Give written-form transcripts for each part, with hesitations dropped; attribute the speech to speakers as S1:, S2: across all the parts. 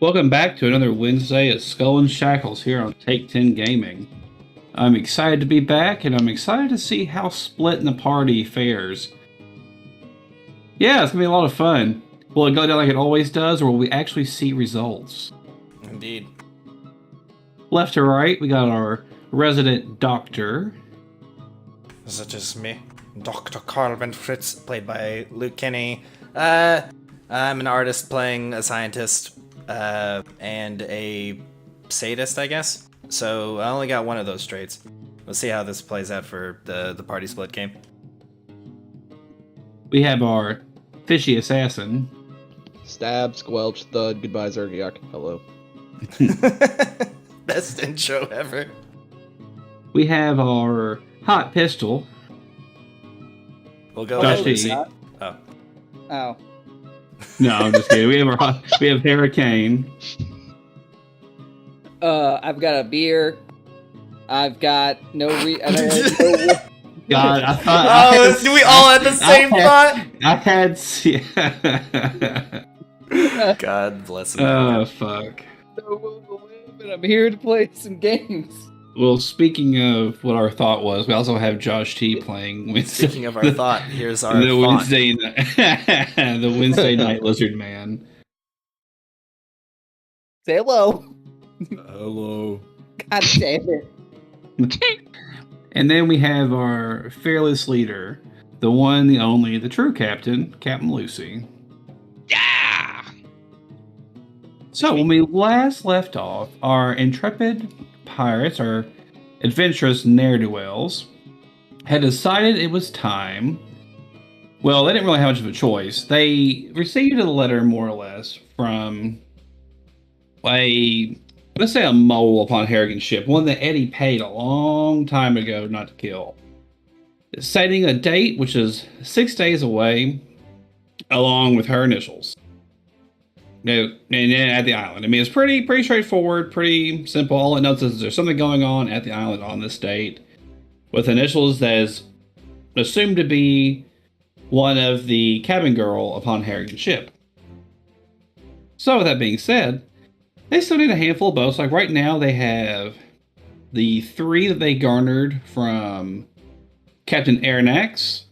S1: Welcome back to another Wednesday at Skull and Shackles here on Take 10 Gaming. I'm excited to be back, and I'm excited to see how Splitting the Party fares. Yeah, it's going to be a lot of fun. Will it go down like it always does, or will we actually see results?
S2: Indeed.
S1: Left to right, we got our resident doctor.
S2: Is it just me? Dr. Karlmann Fritz, played by Luke Kinney. I'm an artist playing a scientist and a sadist, I guess. So I only got one of those traits. We'll see how this plays out for the party split game.
S1: We have our fishy assassin.
S3: Stab, squelch, thud, goodbye, Zergiak. Hello.
S2: Best intro ever.
S1: We have our hot pistol.
S2: We'll go
S1: Joshtee.
S2: with Lucy.
S4: Oh.
S1: No, I'm just kidding. We have Hera Kaine.
S4: I've got a beer. I've got no
S1: God, I thought.
S2: We all had the same thought.
S1: I had.
S2: God bless him.
S1: Oh fuck.
S4: but I'm here to play some games.
S1: Well, speaking of what our thought was, we also have Joshtee playing Wednesday.
S2: Speaking of our thought, here's our
S1: the
S2: thought.
S1: Wednesday, the Wednesday night lizard man.
S4: Say hello.
S1: Hello.
S4: God damn it.
S1: And then we have our fearless leader, the one, the only, the true captain, Captain Lucy. Yeah. So when we last left off, our intrepid pirates, our adventurous ne'er-do-wells, had decided it was time. Well, they didn't really have much of a choice. They received a letter, more or less, from let's say a mole upon Harrigan's ship, one that Eddie paid a long time ago not to kill. Stating a date which is 6 days away, along with her initials. No, and at the island. I mean, it's pretty straightforward, pretty simple. All it notes is there's something going on at the island on this date, with initials that is assumed to be one of the cabin girl upon Harrigan's ship. So, with that being said, they still need a handful of boats. Like right now, they have the 3 that they garnered from Captain Aronnax.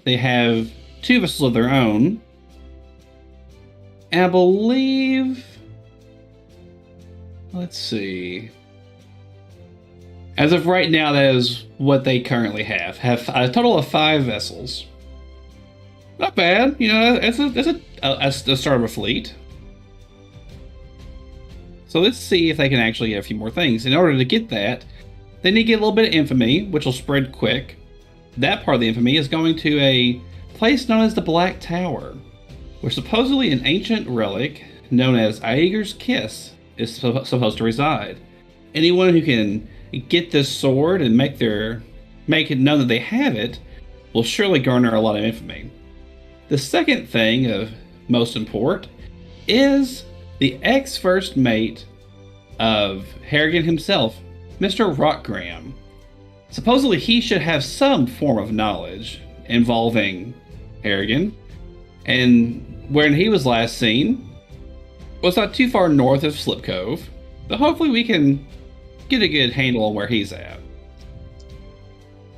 S1: They have 2 vessels of their own. And I believe, let's see. As of right now, that is what they currently have. Have a total of 5 vessels. Not bad, you know. It's a start of a fleet. So let's see if they can actually get a few more things. In order to get that, they need to get a little bit of infamy, which will spread quick. That part of the infamy is going to a place known as the Black Tower, where supposedly an ancient relic known as Aeger's Kiss is supposed to reside. Anyone who can get this sword and make it known that they have it will surely garner a lot of infamy. The second thing of most import is the ex-first mate of Harrigan himself, Mr. Rockgram. Supposedly he should have some form of knowledge involving Harrigan, and when he was last seen was not too far north of Slip Cove, but hopefully we can get a good handle on where he's at.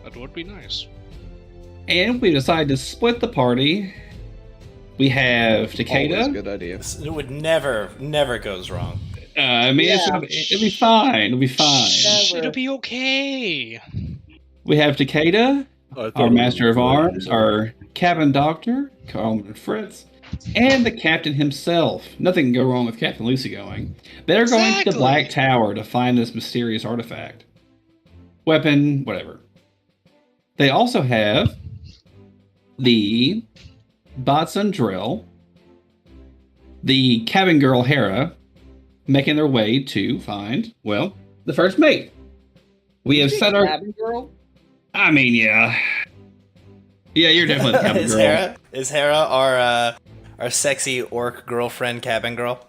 S5: That would be nice.
S1: And we decided to split the party. We have Takeda.
S3: Always a good idea.
S2: It would never goes wrong.
S1: I mean, it'll be fine. It'll be fine.
S5: It'll be okay.
S1: We have Takeda, our Master of Arms, our cabin doctor, Karlmann Fritz, and the captain himself. Nothing can go wrong with Captain Lucy going. They're going to the Black Tower to find this mysterious artifact. Weapon, whatever. They also have the boatswain Drell, the cabin girl Hera, making their way to find, well, the first mate. We have set our
S4: cabin girl.
S1: I mean, yeah, you're definitely the cabin girl.
S2: Is Hera our sexy orc girlfriend cabin girl?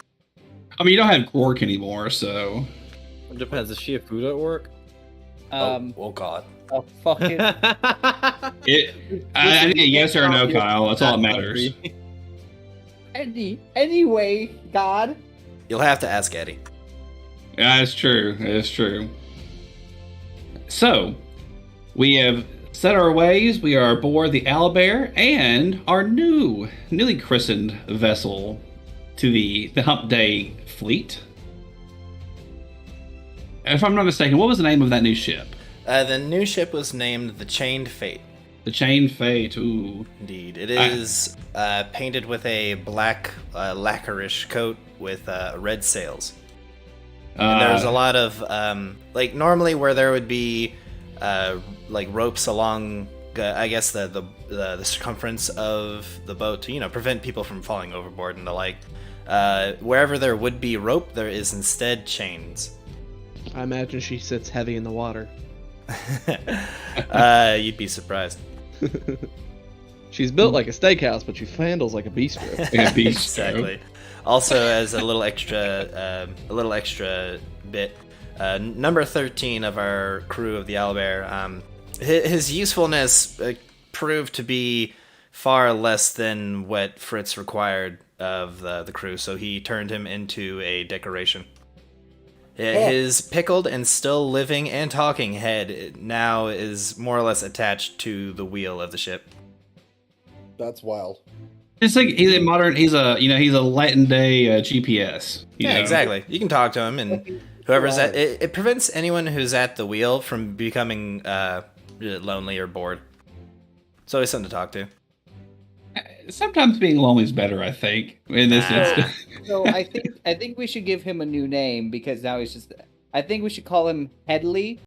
S1: I mean, you don't have Quark anymore, so
S3: It depends. Is she a food at work?
S2: Oh God.
S4: A fucking.
S1: I need a yes or a no, Kyle. That's all that matters.
S4: Anyway, God.
S2: You'll have to ask Eddie.
S1: Yeah, that's true. That's true. So, we have set our ways. We are aboard the Owlbear and our newly christened vessel to the Hump Day fleet. If I'm not mistaken, what was the name of that new ship?
S2: The new ship was named the Chained Fate.
S1: The Chained Fate. Ooh.
S2: Indeed. It is painted with a black lacquerish coat with red sails. And there's a lot of, like, normally where there would be, like, ropes along, I guess, the circumference of the boat to, prevent people from falling overboard and the like. Wherever there would be rope, there is instead chains.
S3: I imagine she sits heavy in the water.
S2: You'd be surprised.
S3: She's built like a steakhouse, but she handles like a bistro.
S2: Exactly. Also, as a little extra bit, number 13 of our crew of the Owlbear, his usefulness proved to be far less than what Fritz required of the crew, so he turned him into a decoration. His pickled and still living and talking head now is more or less attached to the wheel of the ship.
S6: That's wild.
S1: It's like he's a modern. He's a Latin day GPS.
S2: Yeah, exactly. You can talk to him, and whoever's at it prevents anyone who's at the wheel from becoming lonely or bored. It's always something to talk to.
S1: Sometimes being lonely is better, I think. In this instance.
S4: So I think we should give him a new name because now he's just. I think we should call him Headley.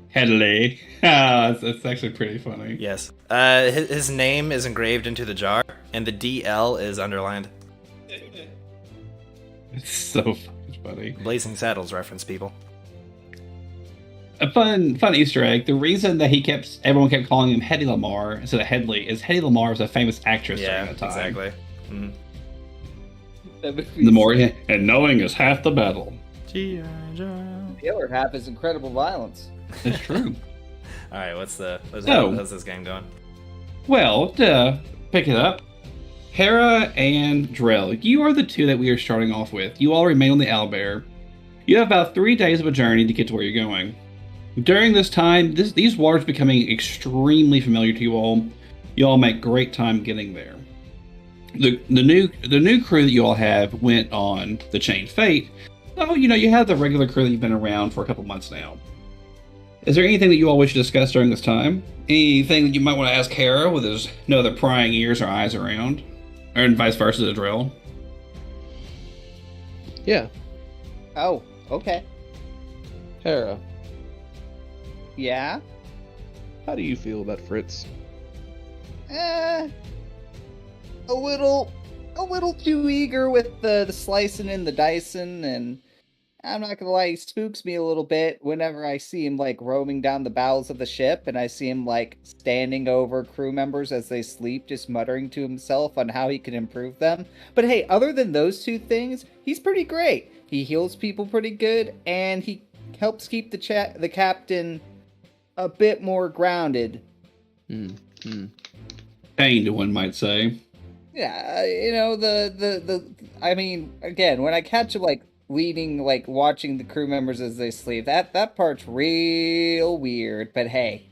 S1: Headley. That's actually pretty funny.
S2: Yes. His name is engraved into the jar, and the DL is underlined.
S1: It's so fucking funny.
S2: Blazing Saddles reference, people.
S1: A fun Easter egg. The reason that everyone kept calling him Hedy Lamarr instead of Headley is Hedy Lamarr was a famous actress during that time.
S2: Exactly. Mm.
S1: The more and knowing is half the battle.
S4: The other half is incredible violence.
S1: It's true.
S2: All right, how's this game going?
S1: Well, to pick it up, Hera and Drell, you are the two that we are starting off with. You all remain on the Owlbear. You have about 3 days of a journey to get to where you're going. During this time, these waters are becoming extremely familiar to you all. You all make great time getting there. The new crew that you all have went on the Chained Fate. So, you have the regular crew that you've been around for a couple months now. Is there anything that you all wish to discuss during this time? Anything that you might want to ask Hera with his no other prying ears or eyes around? Or vice versa to Drell?
S3: Yeah.
S4: Oh, okay.
S3: Hera,
S4: Yeah?
S3: how do you feel about Fritz?
S4: A little too eager with the slicing and the dicing, and I'm not gonna lie, he spooks me a little bit whenever I see him like roaming down the bowels of the ship and I see him like standing over crew members as they sleep, just muttering to himself on how he can improve them. But hey, other than those two things, he's pretty great. He heals people pretty good, and he helps keep the captain a bit more grounded.
S1: Kaine, one might say.
S4: Yeah, I mean, again, when I catch him like leading, like watching the crew members as they sleep, that part's real weird. But hey,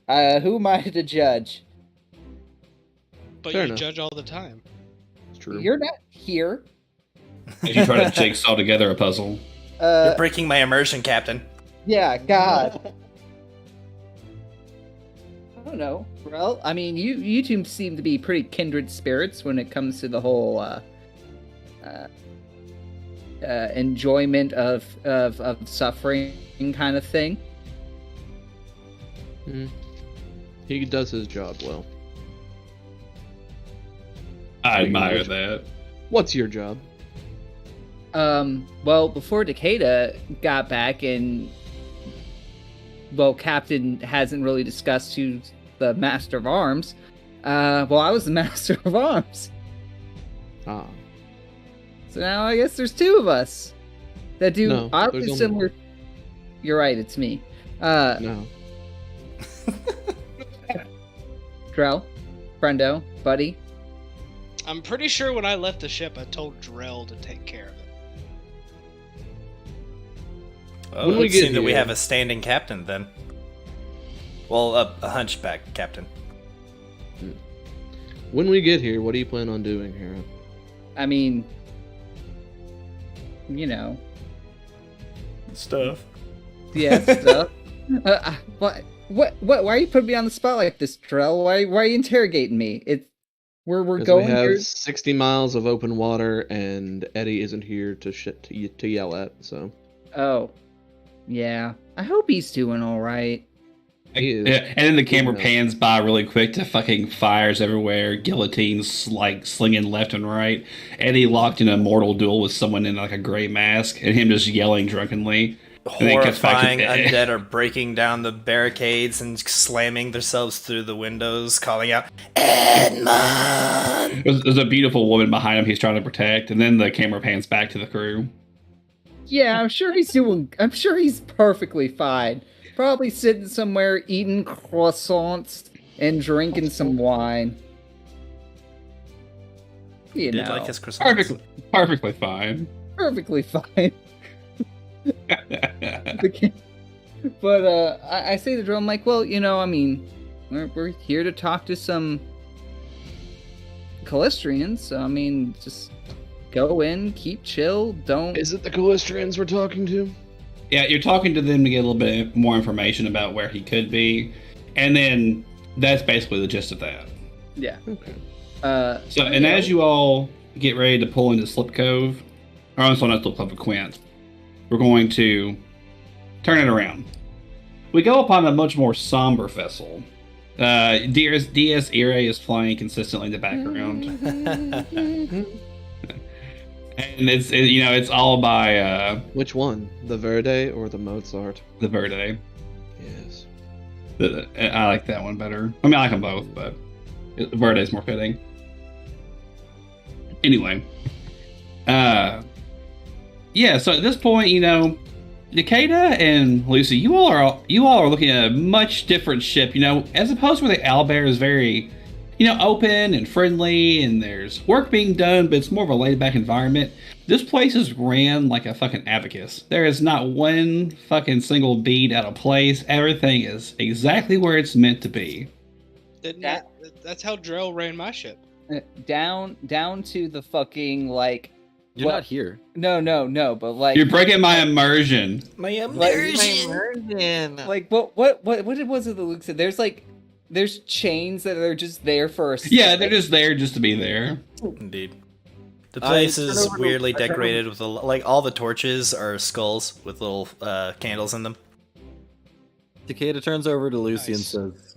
S4: who am I to judge?
S5: But
S3: Fair
S5: you
S3: enough.
S5: judge all the time.
S3: It's true.
S4: You're not here.
S1: As you try to jigsaw together a puzzle.
S2: You're breaking my immersion, Captain.
S4: Yeah, God. I don't know. Well, I mean, you two seem to be pretty kindred spirits when it comes to the whole enjoyment of suffering kind of thing.
S3: He does his job well.
S1: I admire that.
S3: What's your job?
S4: Well, before Takeda got back and, well, Captain hasn't really discussed who's the Master of Arms. Well, I was the Master of Arms.
S3: Ah.
S4: So now I guess there's two of us that do
S3: No,
S4: oddly
S3: there's only
S4: similar.
S3: one.
S4: You're right, it's me.
S3: No.
S4: Drell, friendo, buddy.
S5: I'm pretty sure when I left the ship, I told Drell to take care of it.
S2: Well,
S3: When
S2: it
S3: we
S2: would
S3: get
S2: seem that we
S3: here-
S2: have a standing captain then. Well, a hunchback captain.
S3: When we get here, what do you plan on doing, Hera?
S4: I mean, you know,
S2: Stuff.
S4: yeah, stuff. What? Why are you putting me on the spot like this, Drell? Why are you interrogating me? We're
S3: 'Cause
S4: going
S3: we have
S4: here.
S3: 60 miles of open water, and Eddie isn't here to yell at. So
S4: Oh, yeah. I hope he's doing all right.
S3: he is.
S1: Yeah, and then the camera
S3: knows.
S1: pans by really quick to fucking fires everywhere, guillotines like slinging left and right. Eddie locked in a mortal duel with someone in like a gray mask, and him just yelling drunkenly. And then it cuts back to-
S2: Horrifying undead are breaking down the barricades and slamming themselves through the windows, calling out, Edmund!
S1: There's a beautiful woman behind him he's trying to protect, and then the camera pans back to the crew.
S4: Yeah, I'm sure he's perfectly fine. Probably sitting somewhere eating croissants and drinking some wine. You
S2: Did
S4: know,
S2: like his croissants.
S1: Perfectly fine.
S4: perfectly fine. But I say to Drell, I'm like, well, you know, I mean, we're here to talk to some Callistrians, so I mean, just go in, keep chill, don't.
S3: Is it the Callistrians we're talking to?
S1: Yeah, you're talking to them to get a little bit more information about where he could be, and then that's basically the gist of that.
S4: Yeah.
S3: Okay.
S1: So, and as you all get ready to pull into Slip Cove, or I'm sorry, not Slip Cove, but Quint, we're going to turn it around. We go upon a much more somber vessel. DS Ira is playing consistently in the background, and it's all by
S3: Which one? The Verde or the Mozart?
S1: the Verde.
S3: Yes.
S1: I like that one better. I mean, I like them both, but Verde is more fitting. Anyway, yeah. So at this point, Takeda and Lucy, you all are looking at a much different ship. As opposed to where the Owlbear is very, open and friendly, and there's work being done, but it's more of a laid-back environment. This place is ran like a fucking abacus. There is not one fucking single bead out of place. Everything is exactly where it's meant to be.
S5: That's how Drell ran my ship.
S4: down to the fucking like.
S7: You're
S4: What?
S7: not here.
S4: No, but like.
S1: You're breaking my immersion.
S2: My
S4: Like-
S2: immersion!
S4: Like what was it that Luke said? There's chains that are just there for a
S1: Yeah, they're just there just to be there.
S2: Indeed. The place
S7: turn
S2: is
S7: over to-
S2: weirdly
S7: I turn over-
S2: decorated with all the torches are skulls with little candles in them.
S7: Takeda turns over to Lucy
S5: Nice.
S7: and says,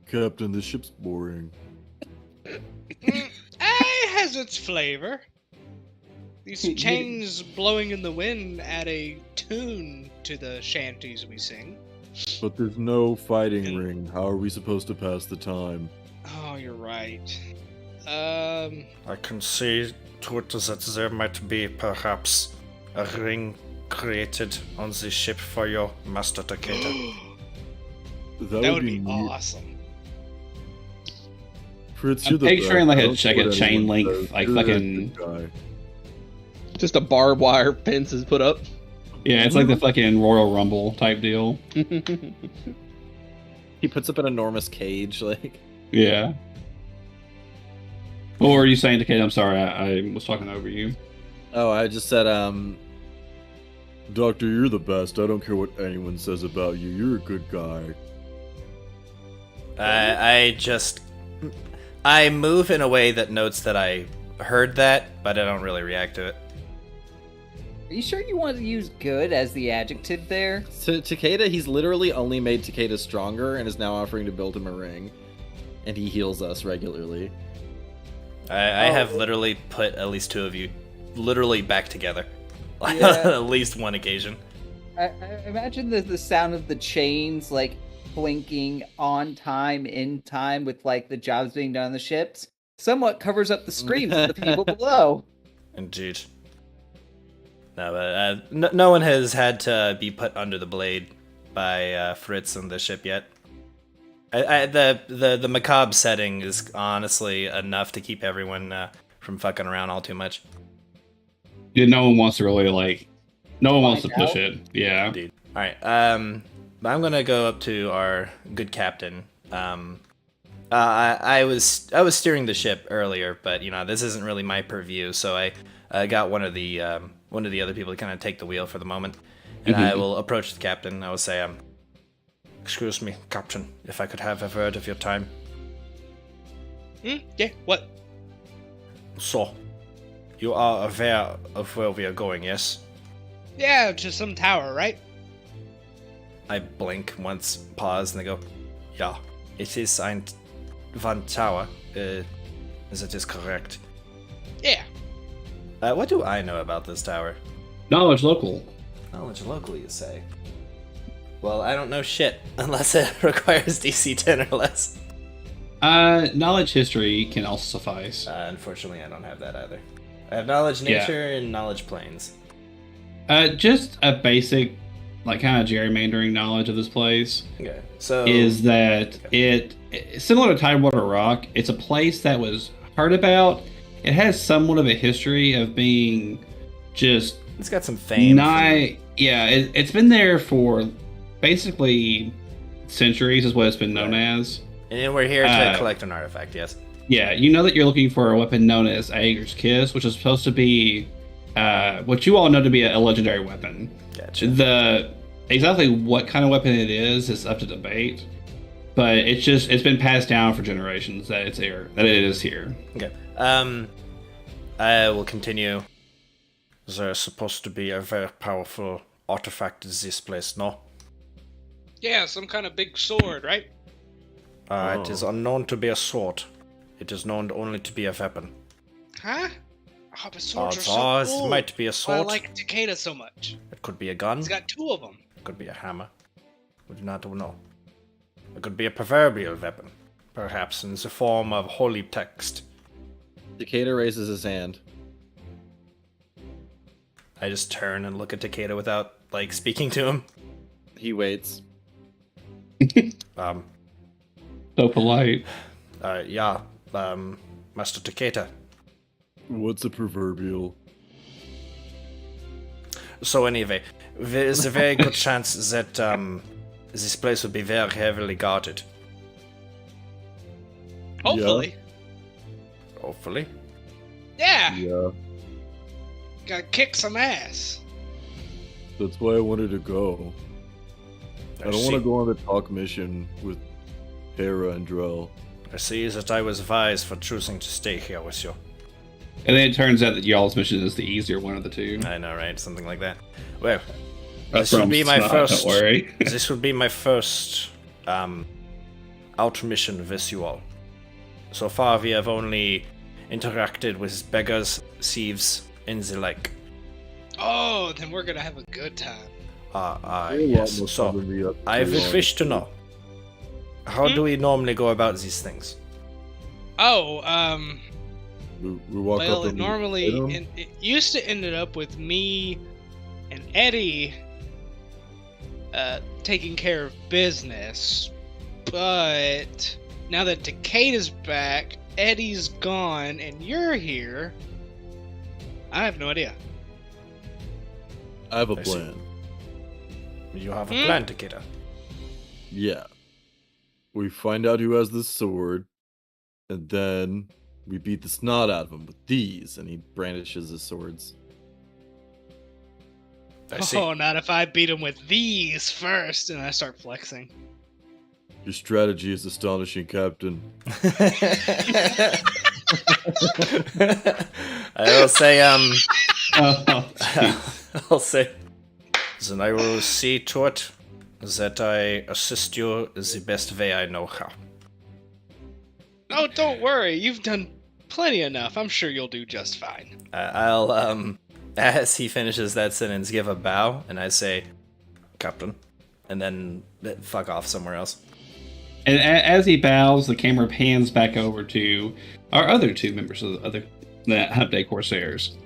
S7: "Captain, the ship's boring."
S5: It has its flavor. These chains blowing in the wind add a tune to the shanties we sing.
S7: But there's no fighting ring. How are we supposed to pass the time?
S5: Oh, you're right.
S2: I can see to it that there might be perhaps a ring created on the ship for your Master Takeda.
S5: That would be
S7: neat.
S5: awesome.
S7: Fritz,
S1: I'm
S7: you're the
S1: picturing
S7: best.
S1: like
S7: I
S1: a
S7: don't care what
S1: chain
S7: anyone
S1: link,
S7: says.
S1: like
S7: You're a
S1: fucking-
S7: good guy.
S3: Just a barbed wire fence is put up.
S1: Yeah, it's like the fucking Royal Rumble type deal.
S7: He puts up an enormous cage, like.
S1: Yeah. What were you saying, Takeda? I'm sorry, I was talking over you.
S7: Oh, I just said, Doctor, you're the best. I don't care what anyone says about you. You're a good guy.
S2: I move in a way that notes that I heard that, but I don't really react to it.
S4: Are you sure you want to use good as the adjective there?
S7: To Takeda, he's literally only made Takeda stronger and is now offering to build him a ring. And he heals us regularly.
S2: I have literally put at least two of you literally back together.
S4: Yeah.
S2: At least one occasion.
S4: I imagine the sound of the chains like blinking on time, in time with like the jobs being done on the ships somewhat covers up the screams of the people below.
S2: Indeed. No, but no one has had to be put under the blade by Fritz on the ship yet. The macabre setting is honestly enough to keep everyone from fucking around all too much.
S1: Yeah, no one wants to really no one wants to
S4: Find
S1: push
S4: out.
S1: it. Yeah.
S2: Indeed. All right. I'm gonna go up to our good captain. I was steering the ship earlier, but this isn't really my purview, so I got one of the other people to kind of take the wheel for the moment, and I will approach the captain. I will say, "Excuse me, Captain, if I could have a word of your time."
S5: Yeah. What?
S2: So, you are aware of where we are going, yes?
S5: Yeah, to some tower, right?
S2: I blink once, pause, and I go, "Yeah, it is ein Van Tower. Is it is correct?"
S5: Yeah.
S2: What do I know about this tower?
S1: Knowledge local.
S2: Knowledge local, you say? Well, I don't know shit unless it requires DC 10 or less.
S1: Knowledge history can also suffice.
S2: Unfortunately, I don't have that either. I have knowledge nature and knowledge planes.
S1: Just a basic, kind of gerrymandering knowledge of this place.
S2: Okay, so
S1: is that it similar to Tidewater Rock? It's a place that was heard about. It has somewhat of a history of being just.
S2: It's got some fame.
S1: It's been there for basically centuries, is what it's been known as.
S2: And we're here to collect an artifact. Yes.
S1: Yeah, you know that you're looking for a weapon known as Aeger's Kiss, which is supposed to be what you all know to be a legendary weapon.
S2: Gotcha.
S1: Exactly what kind of weapon it is up to debate, but it's been passed down for generations that it is here.
S2: Okay. I will continue. There's supposed to be a very powerful artifact in this place, no?
S5: Yeah, some kind of big sword, right?
S2: It is unknown to be a sword. It is known only to be a weapon.
S5: Huh? Oh, but swords are so cool.
S2: It might be a sword.
S5: I like Takeda so much.
S2: It could be a gun.
S5: He's got 2 of them.
S2: It could be a hammer. We do not know. It could be a proverbial weapon, perhaps in the form of holy text.
S7: Takeda raises his hand.
S2: I just turn and look at Takeda without, speaking to him.
S7: He waits.
S1: So polite.
S2: Master Takeda.
S3: What's a proverbial?
S2: So anyway, there is a very good chance that this place will be very heavily guarded.
S5: Hopefully.
S2: Hopefully.
S5: Yeah.
S3: Yeah.
S5: Gotta kick some ass.
S3: That's why I wanted to go. I don't want to go on the talk mission with Hera and Drell.
S2: I see that I was wise for choosing to stay here with you.
S1: And then it turns out that y'all's mission is the easier one of the two.
S2: I know, right? Something like that. Well,
S1: That's
S2: this would be my first.
S1: Don't worry.
S2: This would be my first out mission with you all. So far, we have only interacted with beggars, thieves, and the like.
S5: Oh, then we're gonna have a good time.
S2: Yes. So, I would wish to know, how do we normally go about these things?
S5: Oh,
S3: We walk
S5: well,
S3: up
S5: it
S3: and
S5: normally it used to ended up with me and Eddie taking care of business, but now that Takeda's back, Eddie's gone, and you're here, I have no idea.
S3: I have a
S2: I see.
S3: plan.
S2: You have a plan, Takeda.
S3: Yeah. We find out who has the sword, and then we beat the snot out of him with these, and he brandishes his swords.
S2: I see.
S5: Oh, not if I beat him with these first, and I start flexing.
S3: Your strategy is astonishing, Captain.
S2: I will say,
S1: Oh,
S2: I'll say, then I will see to it that I assist you the best way I know how.
S5: Oh, don't worry. You've done plenty enough. I'm sure you'll do just fine.
S2: I'll, as he finishes that sentence, give a bow, and I say, Captain, and then fuck off somewhere else.
S1: And as he bows, the camera pans back over to our other 2 members of the Hump Day Corsairs.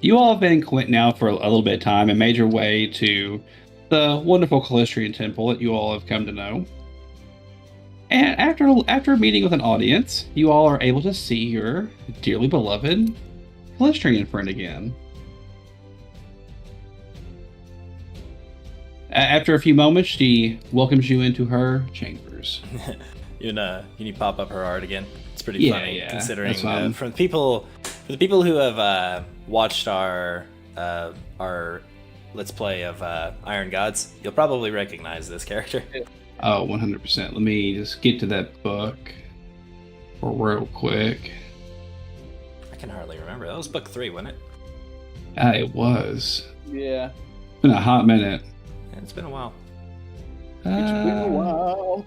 S1: You all have been in Quint now for a little bit of time and made your way to the wonderful Calistrian temple that you all have come to know. And after a meeting with an audience, you all are able to see your dearly beloved Calistrian friend again. After a few moments, she welcomes you into her chambers.
S2: You pop up her art again. It's pretty
S1: Yeah,
S2: funny
S1: yeah,
S2: considering
S1: that's fine.
S2: for the people who have watched our let's play of Iron Gods, you'll probably recognize this character.
S1: Oh, 100%. Let me just get to that book real quick.
S2: I can hardly remember. That was book 3, wasn't it?
S1: It was.
S4: Yeah.
S1: It's been a hot minute.
S2: Yeah, it's been a while.
S4: It's been a while.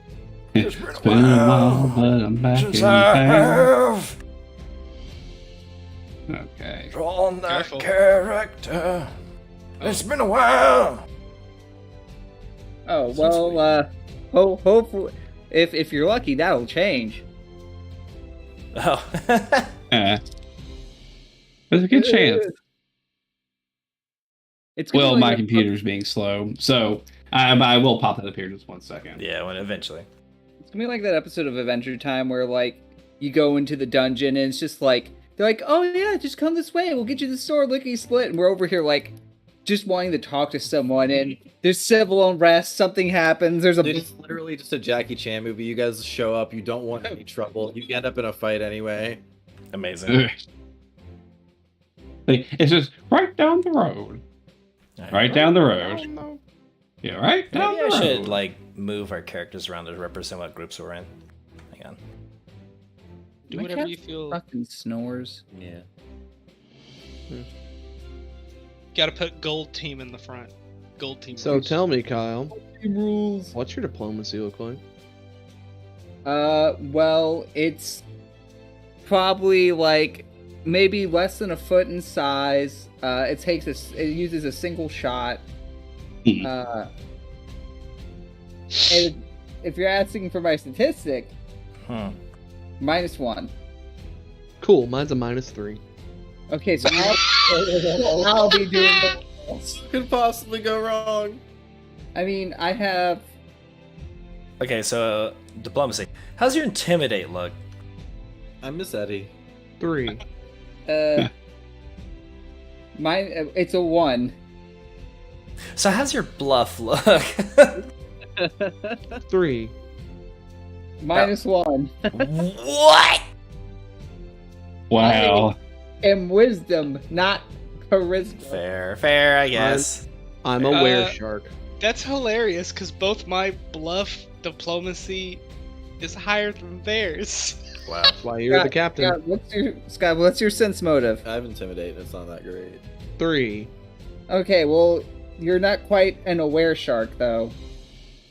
S1: It's been a while, but I'm back in town. Okay.
S2: Drawn that
S5: Careful.
S2: character. It's been a while.
S4: Oh well. Hopefully, if you're lucky, that'll change.
S2: Oh.
S1: There's a good chance.
S4: It's gonna
S1: Well,
S4: be
S1: my
S4: like a-
S1: computer's being slow, so I will pop that up here in just 1 second.
S2: Yeah, when eventually.
S4: It's gonna be like that episode of Adventure Time where like you go into the dungeon and it's just like they're like, oh yeah, just come this way, we'll get you the sword lickety split, and we're over here like just wanting to talk to someone, and there's civil unrest, something happens, there's a
S7: Dude, it's literally just a Jackie Chan movie. You guys show up, you don't want any trouble, you end up in a fight anyway.
S2: Amazing.
S1: It's just right down the road. Right down the road. Yeah, right down
S2: Maybe
S1: the
S2: I
S1: road.
S2: should like move our characters around to represent what groups we're in. Hang on.
S5: Do
S4: My
S5: whatever
S4: cat
S5: you feel.
S4: fucking snores.
S7: Yeah.
S5: Got to put gold team in the front. Gold team.
S8: So tell me, Kyle,
S4: Team rules.
S8: what's your diplomacy look like?
S4: Well, it's probably like maybe less than a foot in size. It uses a single shot.
S1: Hmm.
S4: And if you're asking for my statistic, -1.
S8: Cool, mine's a -3.
S4: Okay, so I'll be doing the
S7: What could possibly go wrong?
S4: I mean, I have
S2: Okay, so diplomacy. How's your intimidate look?
S7: I miss Eddie.
S8: 3.
S4: mine. It's a 1.
S2: So how's your bluff look?
S8: 3.
S4: -1.
S2: What?
S1: Wow.
S4: And wisdom, not charisma.
S2: Fair, I guess.
S8: I'm a were-shark.
S5: That's hilarious because both my bluff diplomacy is higher than theirs.
S2: Wow.
S8: That's why you're the captain.
S4: Scott, what's your sense motive?
S7: I have Intimidate, it's not that great.
S8: 3.
S4: Okay, well, you're not quite an aware shark, though.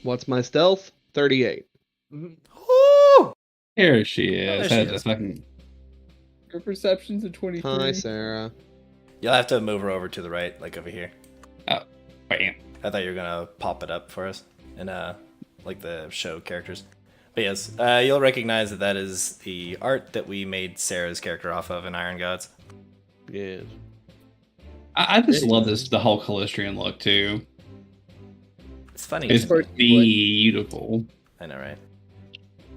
S8: What's my stealth? 38.
S2: Woo!
S1: Here she is.
S2: there she
S1: Had
S2: is.
S1: a fucking-
S4: Your perception's a 23.
S8: Hi, Sarah.
S2: You'll have to move her over to the right, like over here.
S1: Bam.
S2: I thought you were gonna pop it up for us in like the show characters. But yes, you'll recognize that is the art that we made Sarah's character off of in Iron Gods.
S8: Yes.
S1: I just love the whole Callistrian look too.
S2: It's funny.
S1: It's
S2: isn't it?
S1: beautiful.
S2: I know, right?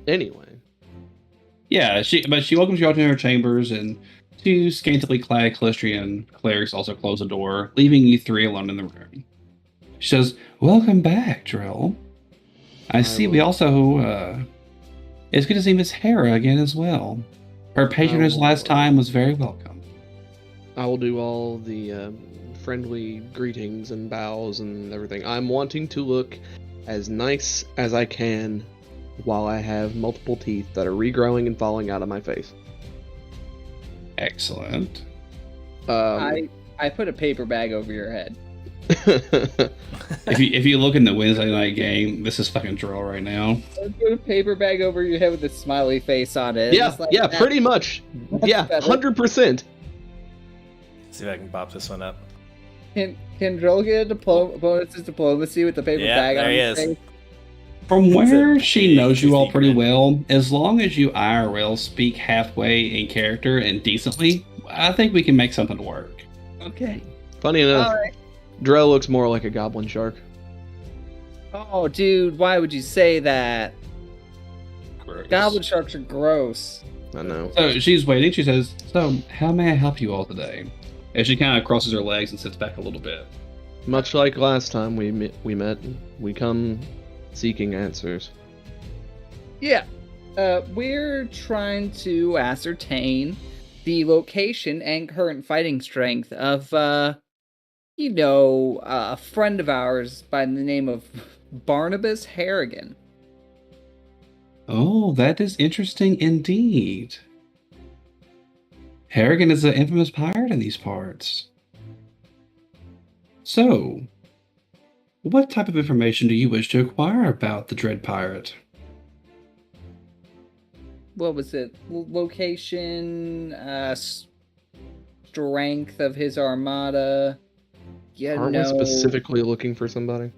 S8: Anyway.
S1: Yeah, she welcomes you out to her chambers, and 2 scantily clad Callistrian clerics also close the door, leaving you 3 alone in the room. She says, "Welcome back, Drell. I see we also, it's good to see Miss Hera again as well. Her patronage last time was very welcome."
S8: I will do all the friendly greetings and bows and everything. I'm wanting to look as nice as I can while I have multiple teeth that are regrowing and falling out of my face.
S1: Excellent.
S4: I put a paper bag over your head.
S1: If you look in the Wednesday night game, this is fucking Drell right now.
S4: I put a paper bag over your head with a smiley face on it.
S8: yeah,
S4: It's like
S8: yeah,
S4: that.
S8: pretty much. Yeah,
S4: better.
S8: 100%.
S2: See if I can pop this one up.
S4: Can Drell get a bonus to diplomacy with the paper
S2: Yeah,
S4: bag
S2: there
S4: on
S2: he
S4: his
S2: is.
S4: face?
S1: From where
S2: It's a
S1: she
S2: big
S1: knows you all pretty
S2: secret.
S1: well, as long as you IRL speak halfway in character and decently, I think we can make something work.
S4: Okay.
S8: Funny enough,
S4: Alright.
S8: Drell looks more like a goblin shark.
S4: Oh, dude, why would you say that?
S1: Gross.
S4: Goblin sharks are gross.
S8: I know.
S1: So she's waiting. She says, "So, how may I help you all today?" As she kind of crosses her legs and sits back a little bit.
S8: Much like last time we met, we come seeking answers.
S4: Yeah. We're trying to ascertain the location and current fighting strength of, a friend of ours by the name of Barnabas Harrigan.
S1: Oh, that is interesting indeed. Harrigan is an infamous pirate in these parts. So, what type of information do you wish to acquire about the Dread Pirate?
S4: What was it? Location, strength of his armada. Yeah,
S8: Aren't we specifically looking for somebody?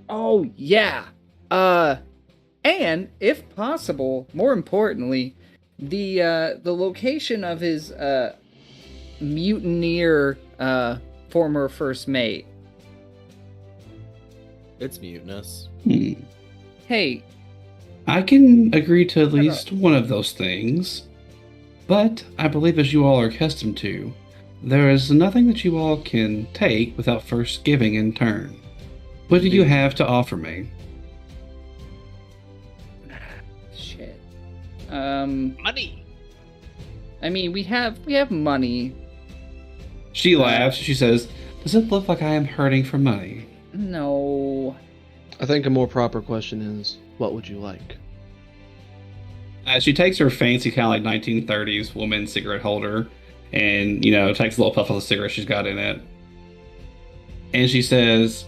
S4: Oh, yeah. And if possible, more importantly, the location of his mutineer former first mate.
S7: It's mutinous.
S4: Hey,
S1: I can agree to at least one of those things, but I believe, as you all are accustomed to, there is nothing that you all can take without first giving in turn. What do you have to offer me?
S4: shit.
S5: Money.
S4: I mean, we have money.
S1: She laughs. She says, "Does it look like I am hurting for money?"
S4: No.
S8: I think a more proper question is, what would you like?
S1: She takes her fancy kind of like 1930s woman cigarette holder and, takes a little puff of the cigarette she's got in it. And she says,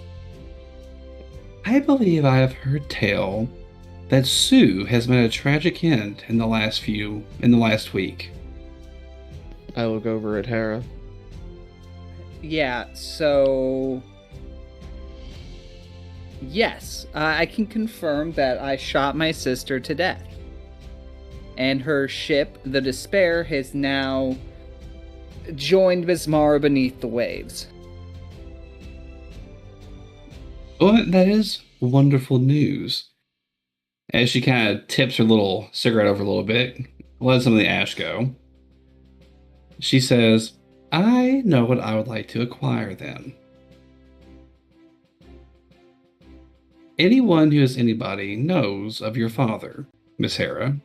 S1: "I believe I have heard tell that Sue has met a tragic end in the last week."
S8: I look over at Hera.
S4: Yeah, so... Yes, I can confirm that I shot my sister to death. And her ship, the Despair, has now joined Bismarck beneath the waves.
S1: Well, that is wonderful news. As she kind of tips her little cigarette over a little bit, lets some of the ash go. She says, "I know what I would like to acquire then. Anyone who is anybody knows of your father, Miss Hera.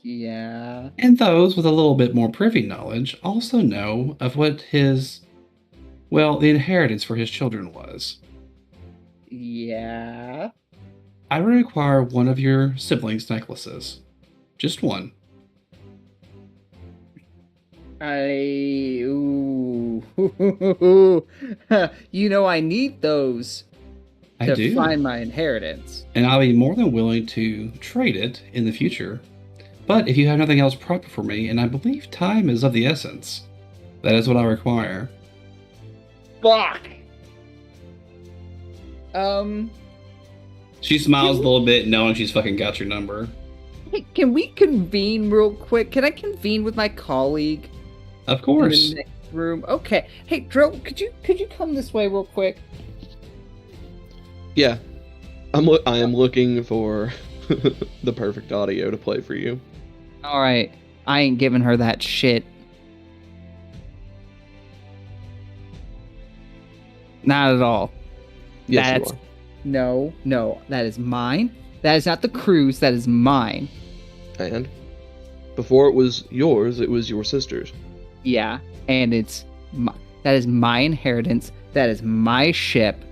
S4: Yeah.
S1: And those with a little bit more privy knowledge also know of what the inheritance for his children was.
S4: Yeah.
S1: I would require one of your siblings' necklaces. Just one."
S4: Ooh. I need those
S1: I
S4: to
S1: do.
S4: find my inheritance.
S1: And I'll be more than willing to trade it in the future. But if you have nothing else proper for me, and I believe time is of the essence, that is what I require.
S4: Fuck!
S1: She smiles a little bit, knowing she's fucking got your number.
S4: Hey, can we convene real quick? Can I convene with my colleague?
S1: Of course.
S4: In the next room? Okay. Hey, Drell, could you come this way real quick?
S8: Yeah, I am looking for the perfect audio to play for you.
S4: All right, I ain't giving her that shit. Not at all.
S8: Yes, you are.
S4: No, that is mine. That is not the crew's. That is mine.
S8: And before it was yours, it was your sister's.
S4: Yeah, and that is my inheritance. That is my ship.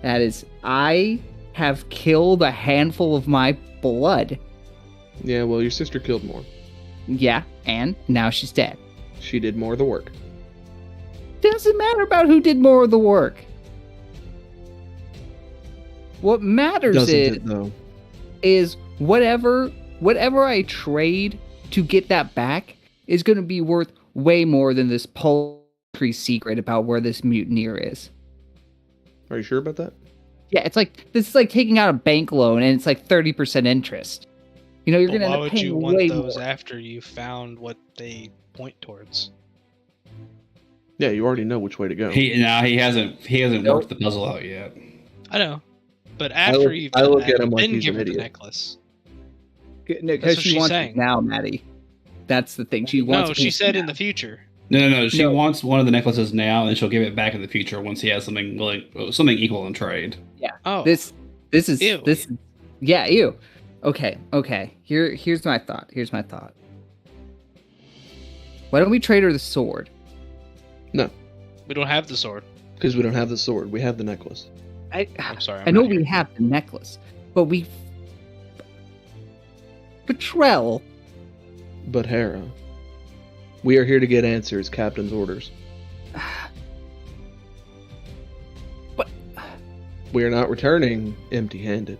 S4: That is, I have killed a handful of my blood.
S8: Yeah, well, your sister killed more.
S4: Yeah, and now she's dead.
S8: She did more of the work.
S4: Doesn't matter about who did more of the work. What matters is whatever I trade to get that back is going to be worth way more than this paltry secret about where this mutineer is.
S8: Are you sure about that?
S4: Yeah, this is like taking out a bank loan and it's like 30% interest. You're going to end up paying way more.
S5: Why would you want those after you found what they point towards?
S8: Yeah, you already know which way to go.
S1: He hasn't worked the puzzle out yet.
S5: I know, but after you've done
S8: look
S5: that,
S8: at him like
S5: then
S8: he's
S5: give
S8: an
S5: her the
S8: idiot.
S5: necklace.
S4: No, because she wants it now, Maddie. That's the thing. She wants.
S5: No, she said in the future.
S1: No. She
S4: No.
S1: wants one of the necklaces now, and she'll give it back in the future once he has something equal in trade.
S5: Oh,
S4: This is
S5: Ew.
S4: yeah, ew. Okay. Here's my thought. Why don't we trade her the sword?
S5: we don't have the sword.
S8: Because we don't have the sword. We have the necklace.
S5: I'm sorry.
S4: I know we have the necklace, but Drell.
S8: But Hera, we are here to get answers, Captain's orders.
S4: But
S8: We are not returning empty-handed.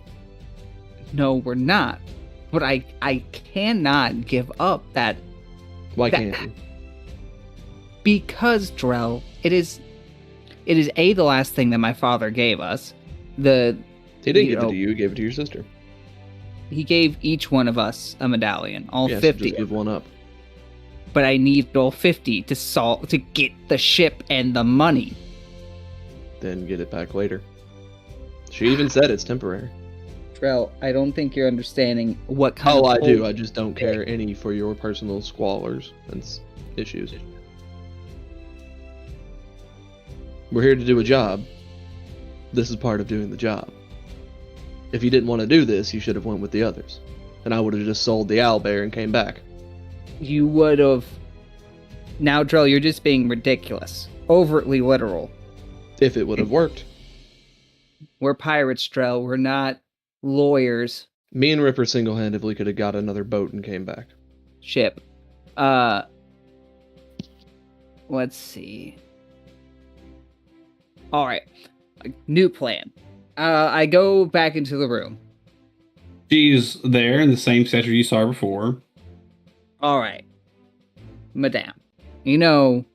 S4: no, we're not. But I cannot give up that
S8: Why
S4: That-
S8: can't you?
S4: because Drell, it is the last thing that my father gave us.
S8: He didn't
S4: you
S8: give it
S4: know,
S8: to you. He gave it to your sister.
S4: He gave each one of us a medallion, all
S8: Yeah, so
S4: 50.
S8: just give one up.
S4: But I need all 50 to get the ship and the money.
S8: Then get it back later. She even said it's temporary.
S4: Drell, I don't think you're understanding what kind
S8: Oh,
S4: of
S8: I do.
S4: hold-
S8: I just don't care any for your personal squalors and issues. We're here to do a job. This is part of doing the job. If you didn't want to do this, you should have went with the others. And I would have just sold the owlbear and came back.
S4: You would have. Now, Drell, you're just being ridiculous. Overtly literal.
S8: If it would have worked.
S4: We're pirates, Drell. We're not lawyers.
S8: Me and Ripper single-handedly could have got another boat and came back.
S4: Ship. Let's see. Alright. New plan. I go back into the room.
S1: She's there in the same stature you saw before.
S4: Alright. Madame. You know,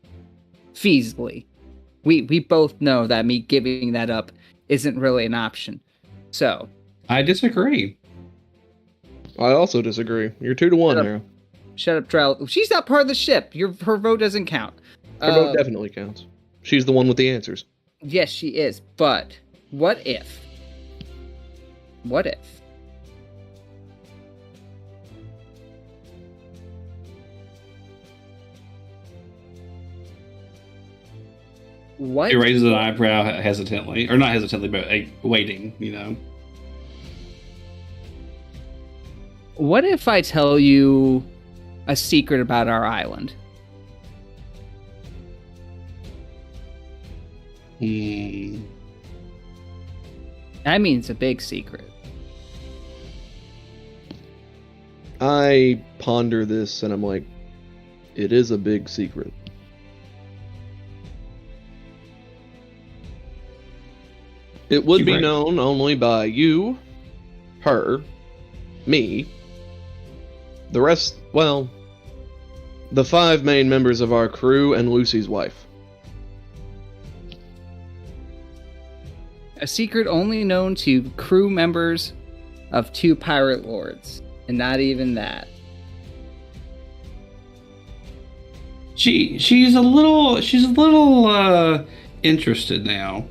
S4: feasibly. We both know that me giving that up isn't really an option. So,
S1: I disagree.
S8: I also disagree. You're 2-1
S4: Shut
S8: now.
S4: shut up, Drell. She's not part of the ship. Her vote doesn't count.
S8: Her vote definitely counts. She's the one with the answers.
S4: Yes, she is. But what if? What if? What?
S1: He raises an eyebrow hesitantly, or not hesitantly, but waiting.
S4: What if I tell you a secret about our island? That means a big secret.
S8: I ponder this and I'm like, it is a big secret. It would
S1: You're
S8: be
S1: right.
S8: known only by you, her, me, the rest, well, the 5 main members of our crew and Lucy's wife.
S4: A secret only known to crew members of 2 pirate lords, and not even that.
S1: She's a little interested now.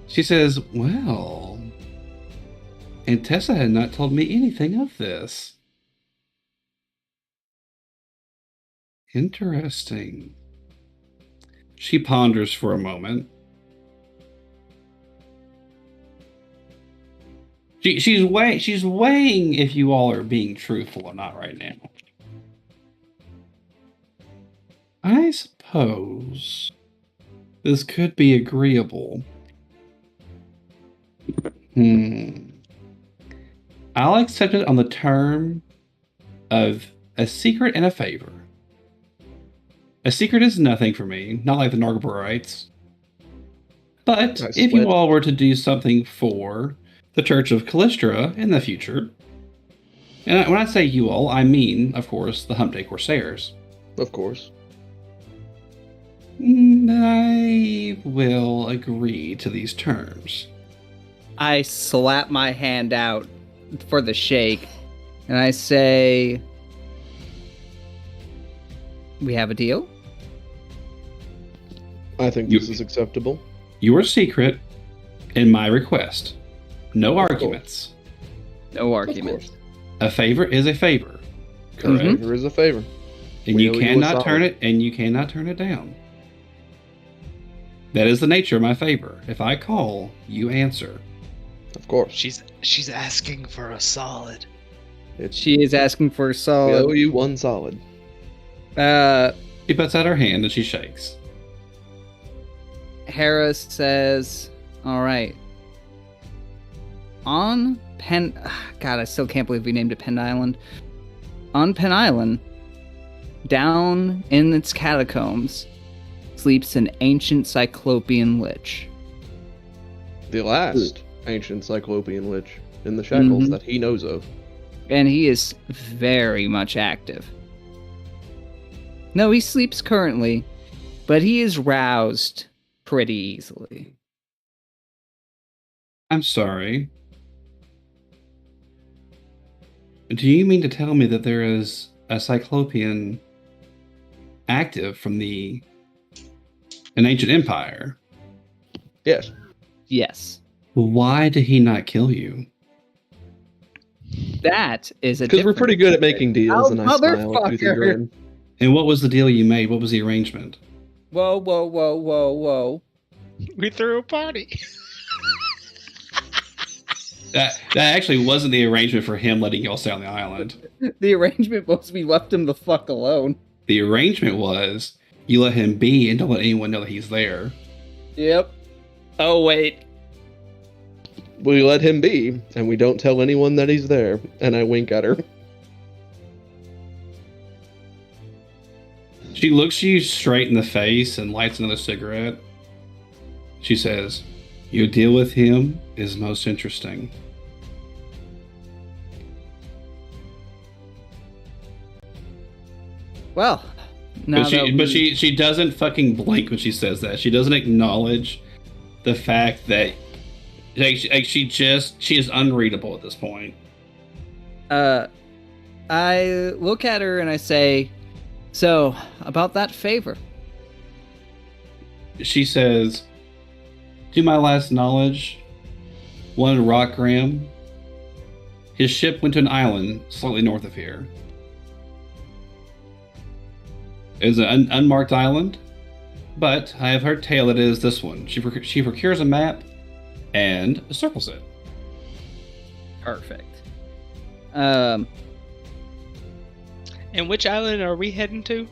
S1: She says, "Well, and Tessa had not told me anything of this. Interesting." She ponders for a moment. She's weighing if you all are being truthful or not right now. I suppose this could be agreeable. I'll accept it on the term of a secret and a favor. A secret is nothing for me, not like the Nargaborites. But
S8: Nice
S1: if you
S8: split.
S1: all were to do something for the Church of Callistra in the future, and when I say you all, I mean, of course, the Hump Day Corsairs,
S8: Of course.
S1: I will agree to these terms.
S4: I slap my hand out for the shake, and I say, "We have a deal?"
S8: I think this is acceptable.
S1: Your secret and my request. No arguments.
S4: No arguments.
S1: A favor is a favor.
S8: Correct. Favor is a favor.
S1: And
S8: We
S1: you
S8: owe you a
S1: cannot
S8: solid.
S1: turn it, and you cannot turn it down. That is the nature of my favor. If I call, you answer.
S8: Of course.
S5: She's asking for a solid.
S4: She is asking for a
S8: We owe
S4: solid.
S8: you one solid.
S1: She puts out her hand and she shakes.
S4: Hera says, all right. On Penn... God, I still can't believe we named it Penn Island. On Penn Island, down in its catacombs, sleeps an ancient Cyclopean lich.
S8: The last ancient Cyclopean lich in the Shackles
S4: Mhm.
S8: that he knows of.
S4: And he is very much active. No, he sleeps currently, but he is roused pretty easily.
S1: I'm sorry. Do you mean to tell me that there is a Cyclopean active from an ancient empire?
S8: Yes.
S4: Yes.
S1: Why did he not kill you?
S4: That is a
S8: Because we're
S4: different-
S8: pretty good at making deals,
S4: Oh,
S8: and I smile at Toothy
S4: motherfucker.
S8: Grin.
S1: And what was the deal you made? What was the arrangement?
S4: Whoa, whoa, whoa, whoa, whoa.
S5: We threw a party.
S1: That actually wasn't the arrangement for him letting y'all stay on the island.
S4: The arrangement was we left him the fuck alone.
S1: The arrangement was you let him be and don't let anyone know that he's there.
S4: Yep. Oh, wait.
S8: We let him be, and we don't tell anyone that he's there. And I wink at her.
S1: She looks you straight in the face and lights another cigarette. She says, "Your deal with him is most interesting."
S4: Well, now
S1: But she doesn't fucking blink when she says that. She doesn't acknowledge the fact that she is unreadable at this point.
S4: I look at her and I say, so, about that favor.
S1: She says, "To my last knowledge, one Rockgram, his ship went to an island slightly north of here. It is an unmarked island, but I have heard tale it is this one. She procures a map and circles it."
S4: Perfect.
S5: And which island are we heading to?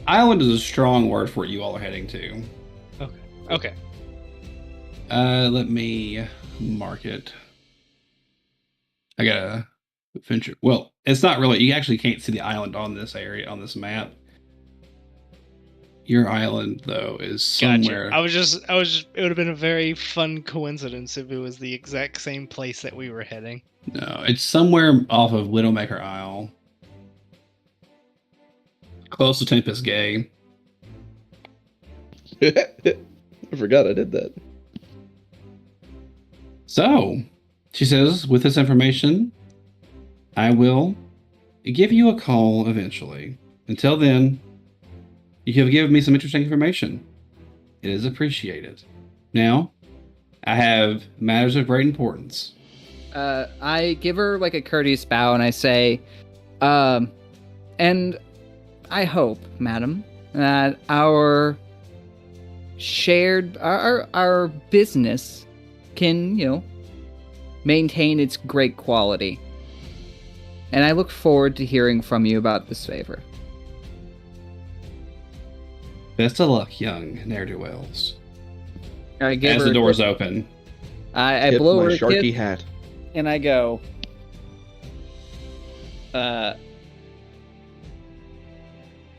S1: Island is a strong word for what you all are heading to.
S5: Okay.
S1: Let me mark it. I gotta venture. Well, it's not really. You actually can't see the island on this area on this map. Your island, though, is somewhere.
S5: Gotcha. I was. It would have been a very fun coincidence if it was the exact same place that we were heading.
S1: No, it's somewhere off of Widowmaker Isle, close to Tempest Gay.
S8: I forgot I did that.
S1: So, she says, "With this information, I will give you a call eventually. Until then, you have given me some interesting information. It is appreciated. Now, I have matters of great importance."
S4: I give her like a courteous bow and I say, and I hope, madam, that our shared, our business can, maintain its great quality. And I look forward to hearing from you about this favor.
S1: Best of luck, young ne'er-do-wells.
S4: I give
S1: As
S4: her
S1: the doors open.
S4: I
S8: Tip
S4: blow
S8: my
S4: her a
S8: sharky
S4: kiss,
S8: hat.
S4: and I go,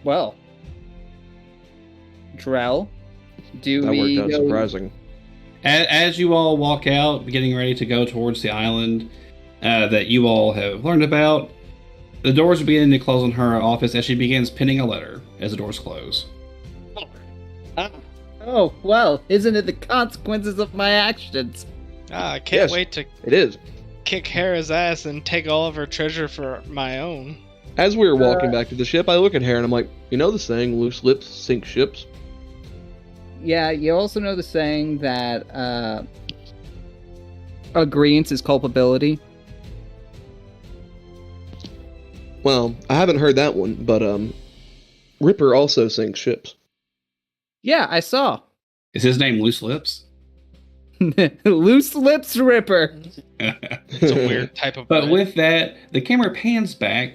S4: well, Drell, do
S8: That
S4: we
S8: worked out
S4: go...
S8: surprising.
S1: As you all walk out, getting ready to go towards the island that you all have learned about, the doors begin to close on her office as she begins penning a letter as the doors close.
S4: Oh, well, isn't it the consequences of my actions?
S5: I can't
S8: Yes.
S5: wait to
S8: It is.
S5: kick Hera's ass and take all of her treasure for my own.
S8: As we were walking back to the ship, I look at Hera and I'm like, you know the saying, loose lips sink ships?
S4: Yeah, you also know the saying that agreeance is culpability.
S8: Well, I haven't heard that one, but Ripper also sinks ships.
S4: Yeah, I saw.
S1: Is his name Loose Lips?
S4: Loose Lips Ripper.
S5: It's a weird type of.
S1: But
S5: bread.
S1: with that, the camera pans back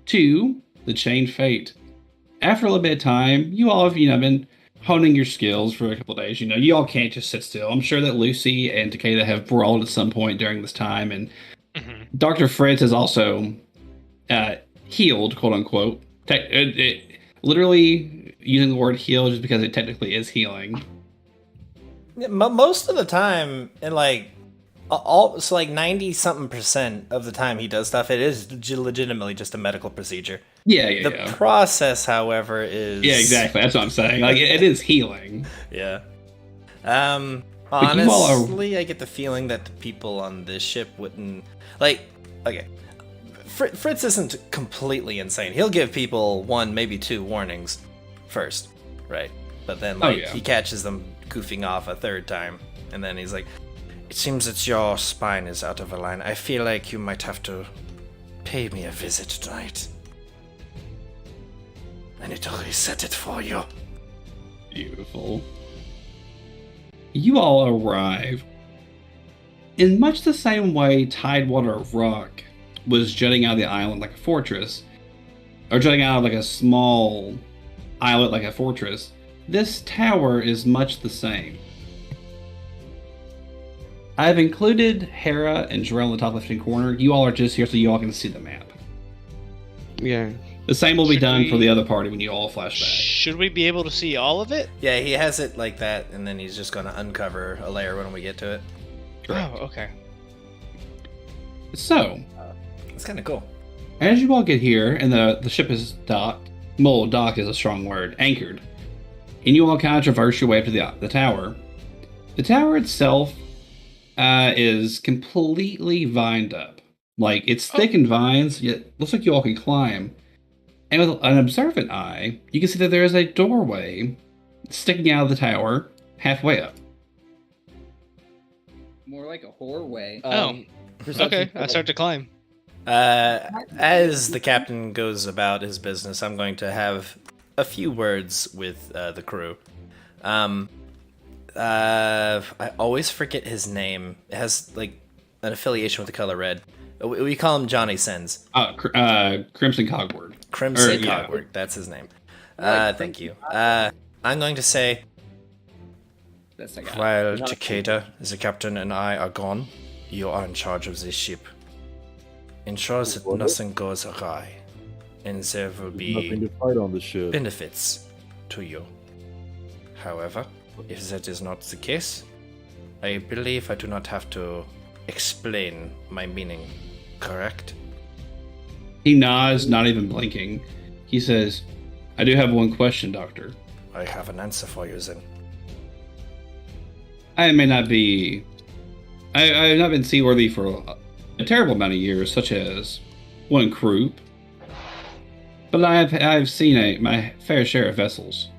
S1: to the Chained Fate. After a little bit of time, you all have, been honing your skills for a couple of days. You all can't just sit still. I'm sure that Lucy and Takeda have brawled at some point during this time, and Dr. Fritz has also healed, quote unquote. Literally using the word heal just because it technically is healing.
S2: Most of the time, and like 90-something% of the time he does stuff, it is legitimately just a medical procedure.
S1: Yeah.
S2: The process, however, is...
S1: Yeah, exactly. That's what I'm saying. Like, it is healing.
S2: Yeah.
S1: But you all are-
S2: Honestly, I get the feeling that the people on this ship wouldn't... Like, okay. Fritz isn't completely insane. He'll give people 1, maybe 2 warnings first, right? But then, he catches them goofing off a third time, and then he's like, "It seems that your spine is out of line. I feel like you might have to pay me a visit tonight. I need to reset it for you."
S1: Beautiful. You all arrive in much the same way Tidewater Rock was jutting out of the island like a fortress, or jutting out of like a small islet like a fortress. This tower is much the same. I've included Hera and Drell in the top left-hand corner. You all are just here so you all can see the map.
S8: Yeah.
S1: The same will be
S5: Should
S1: done
S5: we-
S1: for the other party when you all flash back.
S5: Should we be able to see all of it?
S2: Yeah, he has it like that, and then he's just going to uncover a layer when we get to it.
S1: Correct.
S5: Oh, okay.
S1: So,
S2: It's kind of cool.
S1: as you all get here, and the ship is docked, well, docked is a strong word, anchored, and you all kind of traverse your way up to the tower. The tower itself is completely vined up. Like, it's thick in vines, yet looks like you all can climb. And with an observant eye, you can see that there is a doorway sticking out of the tower halfway up.
S4: More like a whoreway.
S5: Okay, I start to climb.
S2: As the captain goes about his business, I'm going to have a few words with the crew. I always forget his name. It has like an affiliation with the color red. We call him Johnny Sins.
S1: Crimson Cogward.
S2: Crimson
S1: yeah.
S2: Cogward, that's his name. Thank you. I'm going to say,
S4: That's the guy.
S2: while Takeda is the captain and I are gone, you are in charge of this ship. Ensure that nothing goes awry, and there will be
S3: Nothing to fight on the ship.
S2: benefits to you. However, if that is not the case, I believe I do not have to explain my meaning, correct?
S1: He nods, not even blinking. He says, "I do have one question, Doctor.
S2: I have an answer for you then.
S1: I may not be... I have not been seaworthy for a terrible amount of years, such as one croup. But I've seen my fair share of vessels.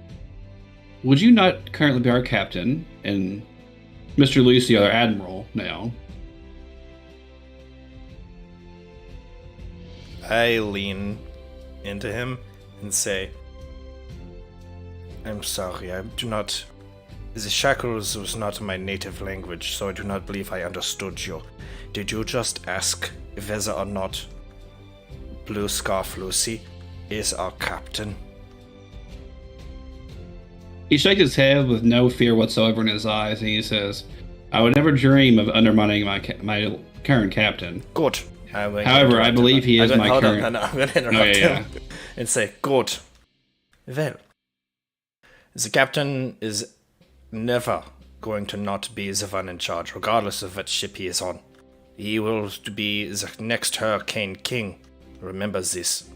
S1: Would you not currently be our captain, and Mr. Lucy, our admiral, now?"
S2: I lean into him and say, I'm sorry, I do not... The Shackles was not my native language, so I do not believe I understood you. Did you just ask whether or not Blue Scarf Lucy is our captain?
S1: He shakes his head with no fear whatsoever in his eyes, and he says, "I would never dream of undermining my current captain.
S2: Good. I'm going to
S1: However, I
S2: interrupt
S1: believe
S2: him.
S1: he is
S2: I'm
S1: my
S2: hold on,
S1: current-
S2: no, I'm going to interrupt
S1: yeah.
S2: him and say, good. Well, the captain is never going to not be the one in charge, regardless of what ship he is on. He will be the next Hurricane King. Remember this.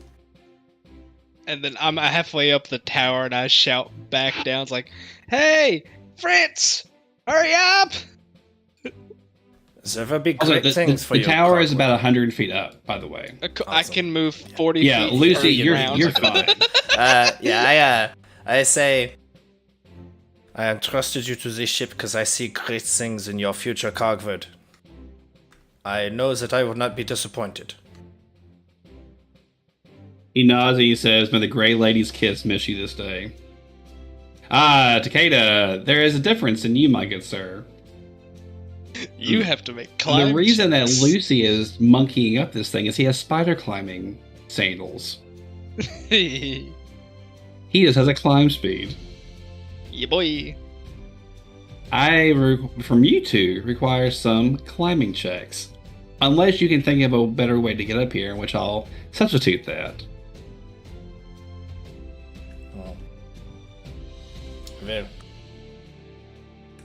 S5: And then I'm halfway up the tower and I shout back down. It's like, "Hey, Fritz, hurry up!"
S2: There will be
S1: Also,
S2: great things for
S1: the
S2: you.
S1: tower is
S2: Karlmann.
S1: about 100 feet up, by the way.
S5: I can move 40
S1: Yeah,
S5: feet.
S1: Lucy,
S5: 30
S1: you're
S5: rounds.
S1: fine.
S2: I say, I entrusted you to this ship because I see great things in your future, Cogward. I know that I will not be disappointed.
S1: He nods and he says, "May the Grey Lady's kiss miss you this day." Ah, Takeda, there is a difference in you, my good sir.
S5: You have to make climb
S1: The reason that
S5: checks.
S1: Lucy is monkeying up this thing is he has spider climbing sandals.
S5: Yeah,
S1: He just has a climb speed.
S5: boy.
S1: From you two, require some climbing checks. Unless you can think of a better way to get up here, in which I'll substitute that.
S2: Well, well.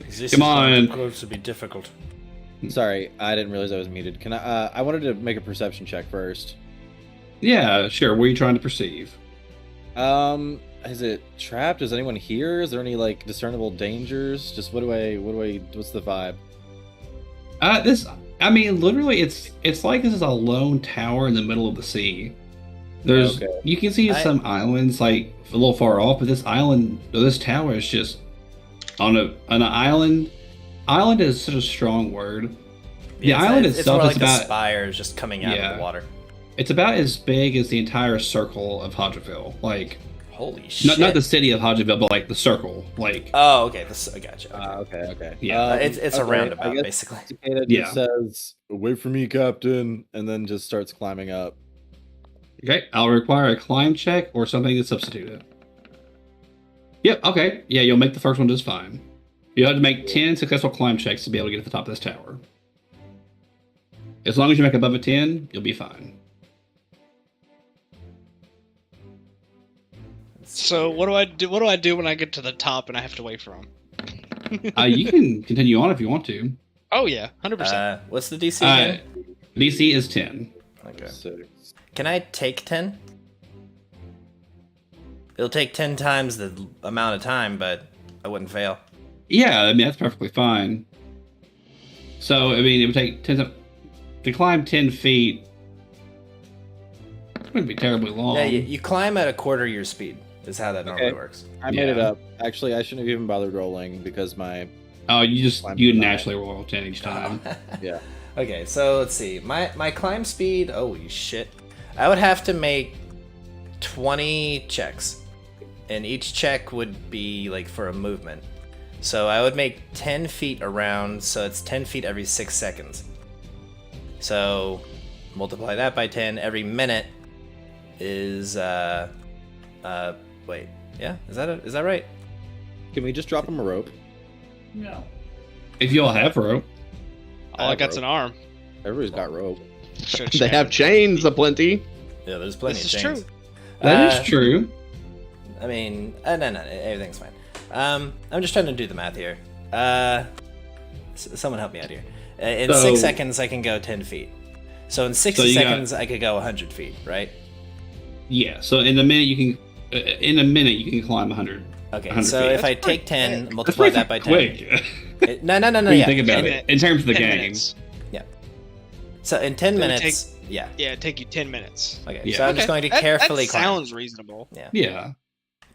S2: This
S1: Come
S2: is
S1: on.
S2: going to be difficult.
S7: Sorry, I didn't realize I was muted. Can I wanted to make a perception check first.
S1: Yeah, sure. What are you trying to perceive?
S7: Is it trapped? Is anyone here? Is there any like discernible dangers? Just what's the vibe?
S1: Literally, it's like this is a lone tower in the middle of the sea.
S7: Okay.
S1: You can see some islands like a little far off, but this tower is just on an island. Island is such a strong word. The island
S2: it's
S1: itself
S2: more
S1: is
S2: like
S1: about
S2: a spire just coming out of the water.
S1: It's about as big as the entire circle of Hodgeville. Like,
S2: Holy shit!
S1: not the city of Hodgeville, but like the circle. Like,
S2: Oh, okay. I gotcha.
S7: Okay.
S1: Yeah.
S2: It's a
S7: okay,
S2: roundabout,
S7: I guess
S2: basically.
S7: Takeda just says, "Wait for me, Captain," and then just starts climbing up.
S1: okay, I'll require a climb check or something to substitute it. Yep. Okay. Yeah, you'll make the first one just fine. You have to make 10 successful climb checks to be able to get to the top of this tower. As long as you make above a 10, you'll be fine.
S5: So what do I do? What do I do when I get to the top and I have to wait for him?
S1: You can continue on if you want to.
S5: Oh yeah, 100%.
S2: What's the DC again?
S1: DC is 10.
S2: Okay.
S7: 6.
S2: Can I take 10? It'll take 10 times the amount of time, but I wouldn't fail.
S1: Yeah, I mean, that's perfectly fine. So, I mean, it would take 10 to climb 10 feet. It wouldn't be terribly long.
S2: Yeah, you climb at a quarter your speed, is how that normally
S7: Okay.
S2: works.
S7: I made it
S1: Yeah.
S7: up. Actually, I shouldn't have even bothered rolling because my
S1: Oh, you
S7: Climb
S1: you
S7: to the
S1: naturally roll 10 each time.
S7: yeah.
S2: Okay, so let's see. My climb speed, holy shit. I would have to make 20 checks. And each check would be like for a movement. So I would make 10 feet around, so it's 10 feet every 6 seconds. So multiply that by 10. Every minute is wait, yeah, is that right?
S7: Can we just drop him a rope?
S4: No.
S1: If you all have rope.
S5: All I got's an arm.
S7: Everybody's got rope.
S5: Should've
S8: They have chains aplenty.
S2: Yeah, there's plenty
S5: This
S2: of
S5: is
S2: chains.
S5: true.
S1: That is true.
S2: I mean, no, everything's fine. I'm just trying to do the math here. Someone help me out here. In
S1: So-
S2: 6 seconds, I can go 10 feet. So in 60
S1: So you got-
S2: seconds, I could go 100 feet, right?
S1: Yeah, so in a minute you can climb 100.
S2: Okay,
S1: 100
S2: so
S1: feet.
S2: if I take 10,
S1: That's
S2: multiply
S1: pretty
S2: that by 10.
S1: quick.
S2: No,
S1: When you
S2: yeah.
S1: think about
S5: 10
S1: it, in terms of the
S5: 10
S1: game.
S5: minutes.
S2: So in 10
S5: It'll
S2: minutes, yeah.
S5: Yeah, it'd take you 10 minutes.
S2: Okay,
S1: Yeah.
S2: so I'm just going to carefully
S5: that
S2: climb.
S5: sounds reasonable.
S1: Yeah.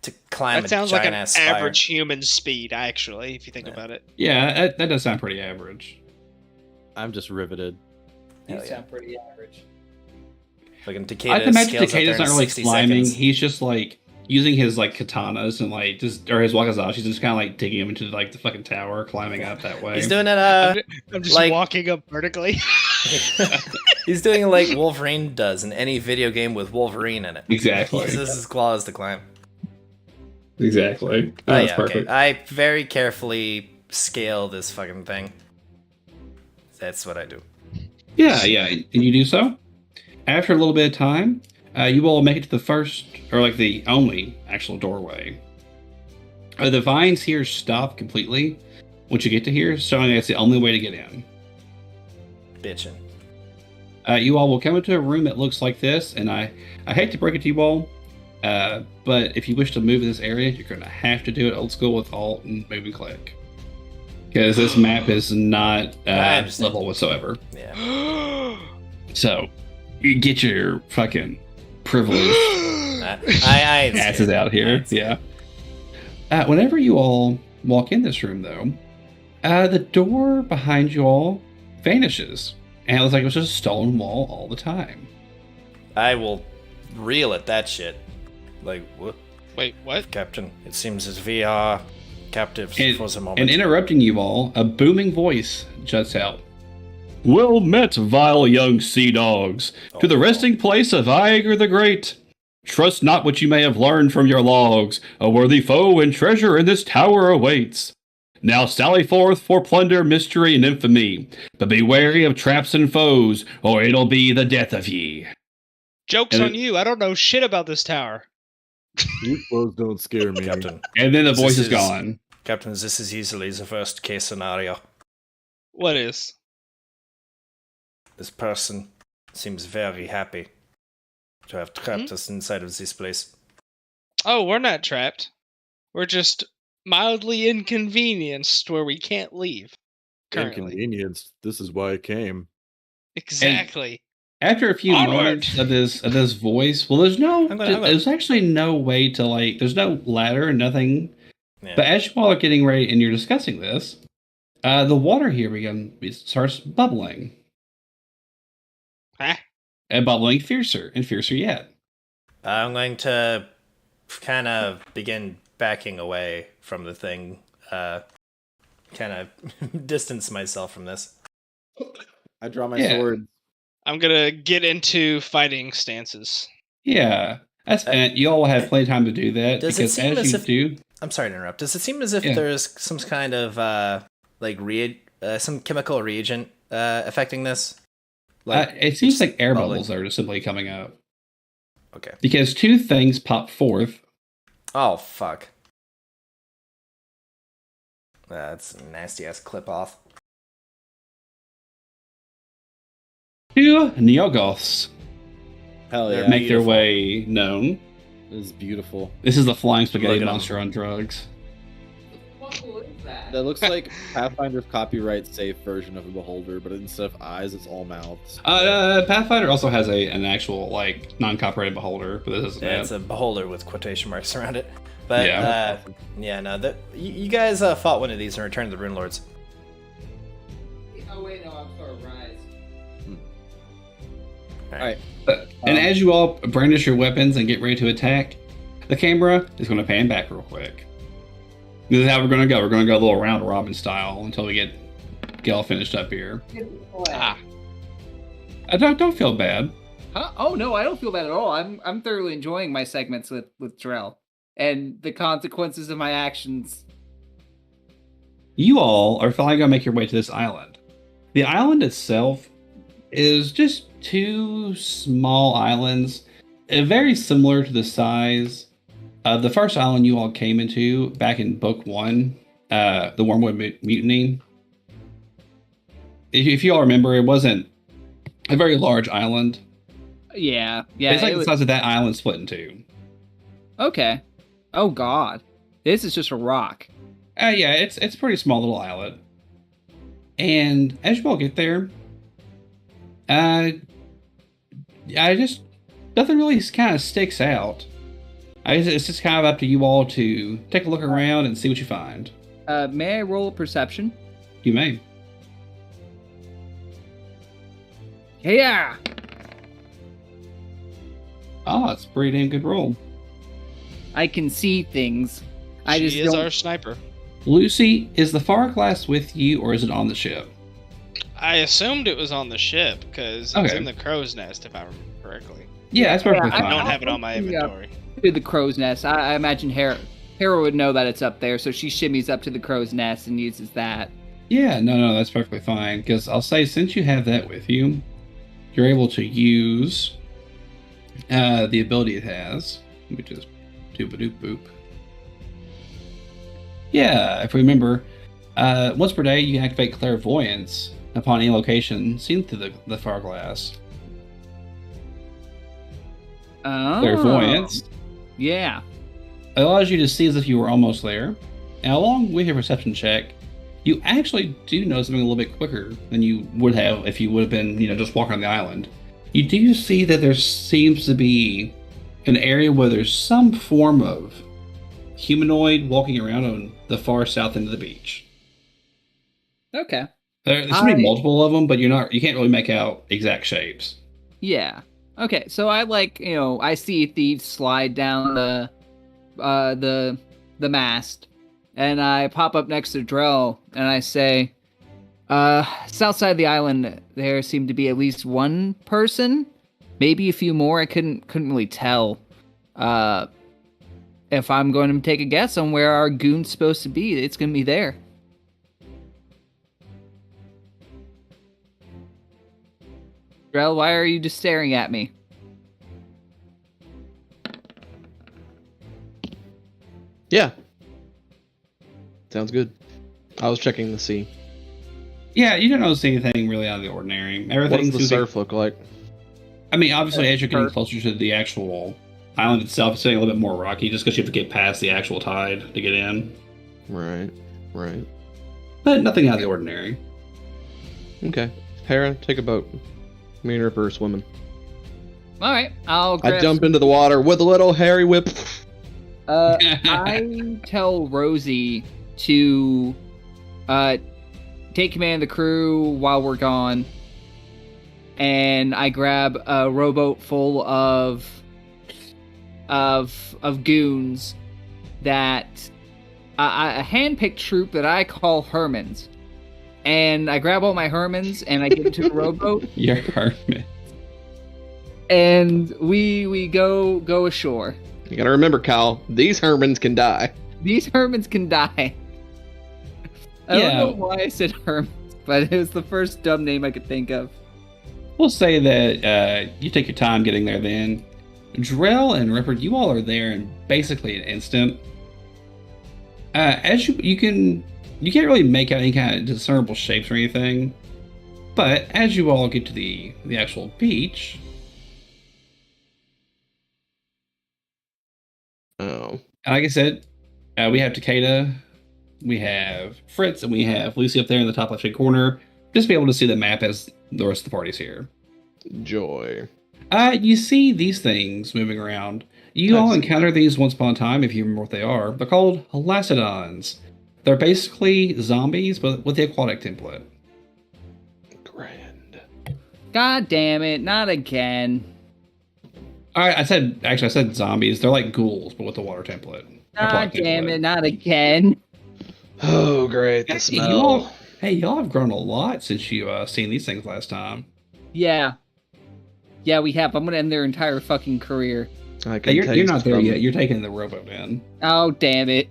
S2: To climb
S5: That
S2: a
S5: sounds like an
S2: giant-ass spire.
S5: average human speed, actually, if you think
S2: Yeah.
S5: about it.
S1: Yeah, that does sound pretty average.
S7: I'm just riveted.
S4: You
S2: Hell yeah.
S4: sound pretty average.
S2: Fucking
S1: I
S2: Takeda
S1: can imagine
S2: scales up there
S1: Takeda's
S2: in
S1: not really
S2: 60
S1: climbing.
S2: seconds.
S1: He's just like using his like katanas and like just or his wakazashis, just kind of like digging him into like the fucking tower, climbing up that way.
S2: He's doing it,
S5: I'm just
S2: like-
S5: walking up vertically.
S2: he's doing it like Wolverine does in any video game with Wolverine in it.
S1: Exactly.
S2: He uses his claws to climb.
S1: Exactly.
S2: Oh,
S1: That's
S2: yeah,
S1: perfect.
S2: okay. I very carefully scale this fucking thing. That's what I do.
S1: Yeah, and you do so. After a little bit of time, you will make it to the first, or like the only actual doorway. The vines here stop completely once you get to here, showing it's the only way to get in.
S2: Bitchin'.
S1: You all will come into a room that looks like this, and I hate to break it to you all, but if you wish to move in this area, you're going to have to do it old school with Alt and move and click. Because this map is not
S2: I understand.
S1: level whatsoever.
S2: Yeah.
S1: So, you get your fucking privilege
S2: I
S1: asses out here. Yeah. Whenever you all walk in this room, though, the door behind you all vanishes. And it looks like it was just a stone wall all the time.
S2: I will reel at that shit. Like, what?
S5: Wait, what?
S2: Captain, it seems as we are captives for the moment.
S1: And interrupting you all, a booming voice juts out. Well met, vile young sea dogs, to the resting place of Iger the Great. Trust not what you may have learned from your logs. A worthy foe and treasure in this tower awaits. Now sally forth for plunder, mystery, and infamy. But be wary of traps and foes, or it'll be the death of ye.
S5: Joke's on you. I don't know shit about this tower.
S3: You foes don't scare me.
S2: Captain.
S1: And then the voice
S2: This
S1: is gone.
S2: Captain, this is easily the worst case scenario.
S5: What is?
S2: This person seems very happy to have trapped us inside of this place.
S5: Oh, we're not trapped. We're just mildly inconvenienced where we can't leave. Currently.
S3: Inconvenience. This is why I came.
S5: Exactly.
S1: After a few
S5: Onward!
S1: moments of this voice, well, there's actually no way to, like, there's no ladder and nothing.
S2: Yeah.
S1: But as you all are getting ready and you're discussing this, the water here starts bubbling.
S5: Huh?
S1: And bubbling fiercer and fiercer yet.
S2: I'm going to kind of begin backing away from the thing. Kind of distance myself from this.
S7: I draw my sword.
S5: I'm gonna get into fighting stances.
S1: Yeah. And you all have plenty of time to do that.
S2: Does it
S1: because
S2: seem
S1: as
S2: as
S1: you
S2: if-
S1: do...
S2: I'm sorry to interrupt. Does it seem as if there's some kind of some chemical reagent affecting this?
S1: It seems like air
S2: bubbling.
S1: bubbles are just simply coming up.
S2: Okay.
S1: Because two things pop forth.
S2: Oh, fuck. That's a nasty-ass clip-off.
S1: Two Neogoths
S7: Hell
S2: They're
S7: yeah.
S1: make their
S2: beautiful.
S1: way known.
S7: This is beautiful.
S1: This is the flying spaghetti
S2: Look at 'em.
S1: monster on drugs.
S7: That looks like Pathfinder's copyright safe version of a beholder, but instead of eyes, it's all mouths.
S1: Pathfinder also has an actual, like, non-copyrighted beholder, but this isn't
S2: Yeah,
S1: it.
S2: it's a beholder with quotation marks around it. But,
S1: Yeah.
S2: you guys fought one of these in Return of the Rune Lords.
S4: Oh wait, no, I'm sorry, Rise.
S7: Alright.
S1: And as you all brandish your weapons and get ready to attack, the camera is going to pan back real quick. This is how we're going to go. We're going to go a little round robin style until we get all finished up here.
S5: Ah.
S1: Don't feel bad.
S4: Huh? Oh no, I don't feel bad at all. I'm thoroughly enjoying my segments with Drell and the consequences of my actions.
S1: You all are finally going to make your way to this island. The island itself is just two small islands, very similar to the size of the first island you all came into back in Book 1, the Wormwood Mutiny. If you all remember, it wasn't a very large island.
S4: Yeah.
S1: It's like the size of that island split in two.
S4: Okay. Oh god, this is just a rock.
S1: Yeah, it's a pretty small little islet. And as you all get there, nothing really kind of sticks out. It's just kind of up to you all to take a look around and see what you find.
S4: May I roll a perception?
S1: You may.
S4: Yeah.
S1: Oh, it's a pretty damn good roll.
S4: I can see things. I
S5: She
S4: just
S5: is
S4: don't.
S5: our sniper.
S1: Lucy, is the far glass with you or is it on the ship?
S5: I assumed it was on the ship because it's
S1: Okay.
S5: in the crow's nest, if I remember correctly.
S1: Yeah, that's perfectly
S4: Yeah,
S5: I
S1: fine.
S5: don't have it on my
S4: Yeah.
S5: inventory.
S4: To the crow's nest. I imagine Hera would know that it's up there, so she shimmies up to the crow's nest and uses that.
S1: Yeah, no, that's perfectly fine. Because I'll say, since you have that with you, you're able to use the ability it has, which is doop-a-doop-boop. Yeah, if we remember, once per day you activate clairvoyance upon any location seen through the far glass.
S4: Oh.
S1: Clairvoyance
S4: Yeah.
S1: allows you to see as if you were almost there. And along with your perception check, you actually do know something a little bit quicker than you would have if you would have been, just walking on the island. You do see that there seems to be an area where there's some form of humanoid walking around on the far south end of the beach.
S4: Okay.
S1: There's going to be multiple of them, but you can't really make out exact shapes.
S4: Yeah. Okay, so I I see thieves slide down the mast, and I pop up next to Drell, and I say, south side of the island, there seemed to be at least one person, maybe a few more. I couldn't really tell. If I'm going to take a guess on where our goon's supposed to be, it's going to be there. Drell, why are you just staring at me?
S8: Yeah. Sounds good. I was checking the sea.
S1: Yeah, you don't notice anything really out of the ordinary.
S8: What
S1: Everything
S8: does the
S1: seems
S8: surf look like?
S1: I mean, obviously, as you're getting closer to the actual island itself, it's getting a little bit more rocky, just because you have to get past the actual tide to get in.
S8: Right.
S1: But nothing out of the ordinary.
S8: Okay. Hera, take a boat. Me and Ripper are swimming.
S4: All right,
S8: I jump into the water with a little hairy whip.
S4: I tell Rosie to take command of the crew while we're gone, and I grab a rowboat full of goons that a handpicked troop that I call Hermans, and I grab all my Hermans and I get into the rowboat.
S1: Your Herman.
S4: And we go ashore.
S8: You gotta remember, Kyle, these Hermans can die.
S4: These Hermans can die. I don't know why I said Hermans, but it was the first dumb name I could think of.
S1: We'll say that you take your time getting there then. Drell and Ripper, you all are there in basically an instant. As you can't really make out any kind of discernible shapes or anything, but as you all get to the actual beach.
S8: Oh.
S1: Like I said, we have Takeda, we have Fritz, and we have Lucy up there in the top left-hand corner. Just to be able to see the map as the rest of the party's here.
S8: Joy.
S1: You see these things moving around. You all encounter these once upon a time, if you remember what they are. They're called Elacidons. They're basically zombies, but with the aquatic template.
S8: Grand.
S4: God damn it, not again.
S1: I said zombies. They're like ghouls, but with the water template.
S4: God damn it, not again.
S8: Oh, great, the smell.
S1: Y'all have grown a lot since you seen these things last time.
S4: Yeah, we have. I'm gonna end their entire fucking career.
S1: You're not there yet. You're taking the rowboat in.
S4: Oh, damn it.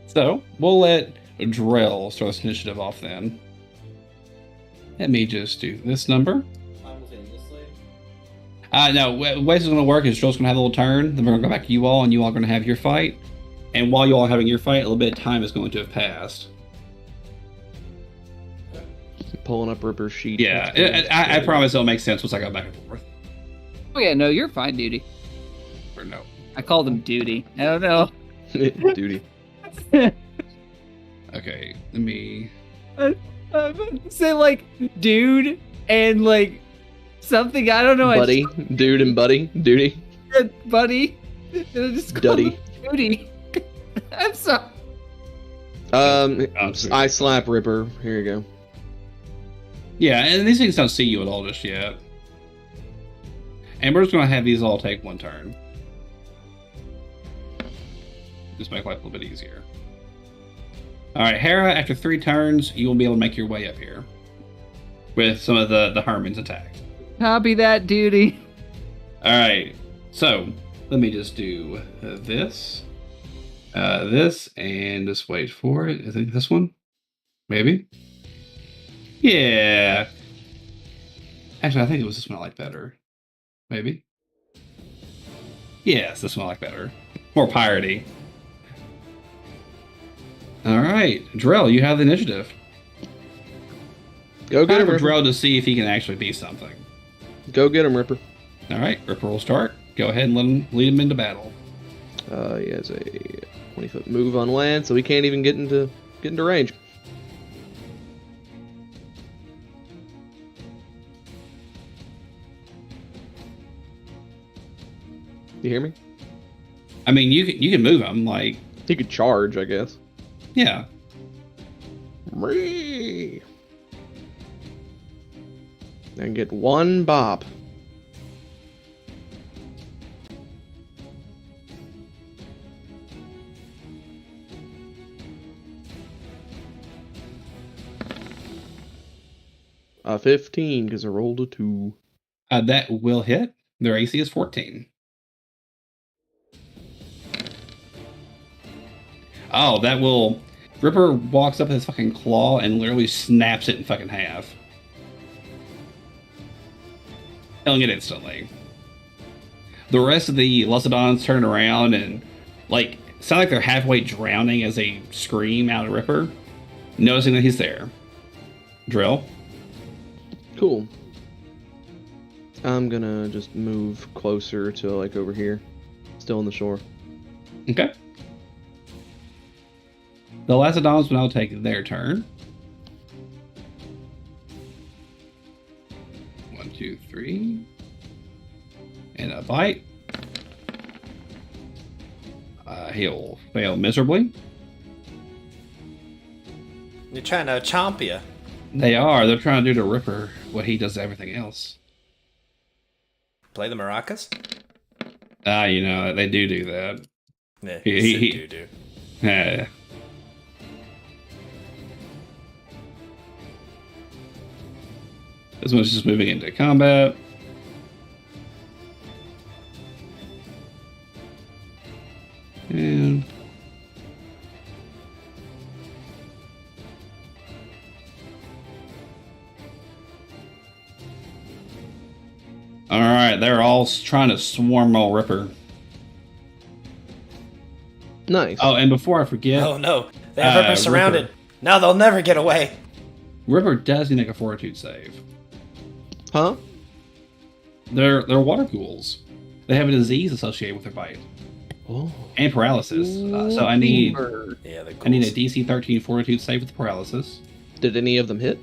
S1: So, we'll let Drell start this initiative off then. Let me just do this number. No, the way it's going to work is Drell's going to have a little turn, then we're going to go back to you all, and you all are going to have your fight. And while you all are having your fight, a little bit of time is going to have passed.
S8: Pulling up Ripper's sheet.
S1: Yeah, I promise it'll make sense once I go back and forth.
S4: Oh yeah, no, you're fine, Duty.
S1: Or no.
S4: I called him Duty. I don't know.
S8: Duty.
S1: Okay, let me...
S4: say like, dude, and like, something, I don't know.
S8: Buddy, dude and buddy, Duty.
S4: Buddy. Just
S8: Duddy.
S4: Duty. I'm sorry.
S8: I slap Ripper. Here you go.
S1: Yeah, and these things don't see you at all just yet. And we're just going to have these all take one turn. Just make life a little bit easier. Alright, Hera, after 3 turns, you will be able to make your way up here. With some of the Hermans attacked.
S4: Copy that, Duty.
S1: Alright, so, let me just do this. This, and just wait for it. I think this one? Maybe? Yeah. Actually, I think it was this one I like better. Maybe? Yes, this one I like better. More piratey. Alright, Drell, you have the initiative.
S8: Go get him,
S1: for
S8: Ripper.
S1: Drell to see if he can actually be something.
S8: Go get him, Ripper.
S1: Alright, Ripper will start. Go ahead and lead him into battle.
S8: He has a 20-foot move on land, so he can't even get into range. You hear me?
S1: I mean, you can move him, like...
S8: He could charge, I guess.
S1: Yeah.
S8: And get one bop. A 15 because I rolled a 2.
S1: That will hit. Their AC is 14. Oh, that will... Ripper walks up with his fucking claw and literally snaps it in fucking half. Killing it instantly. The rest of the Elacidons turn around and, like, sound like they're halfway drowning as they scream out at Ripper, noticing that he's there. Drell?
S8: Cool. I'm gonna just move closer to, like, over here. Still on the shore.
S1: Okay. The Elacidons will now take their turn. 1, 2, 3. And a bite. He'll fail miserably.
S2: You're trying to chomp you.
S1: They are. They're trying to do to Ripper what he does to everything else.
S2: Play the maracas?
S1: You know, they do that.
S2: Yeah,
S1: He-
S2: do.
S1: This one's just moving into combat. And all right, they're all trying to swarm old Ripper.
S8: Nice.
S1: Oh, and before I forget,
S2: Oh no, they have Ripper surrounded.
S1: Ripper.
S2: Now they'll never get away.
S1: Ripper does need to make a fortitude save.
S8: Huh?
S1: They're water ghouls. They have a disease associated with their bite
S8: Oh.
S1: and paralysis. So I need
S2: Yeah, the
S1: a DC 13 fortitude save with paralysis.
S8: Did any of them hit?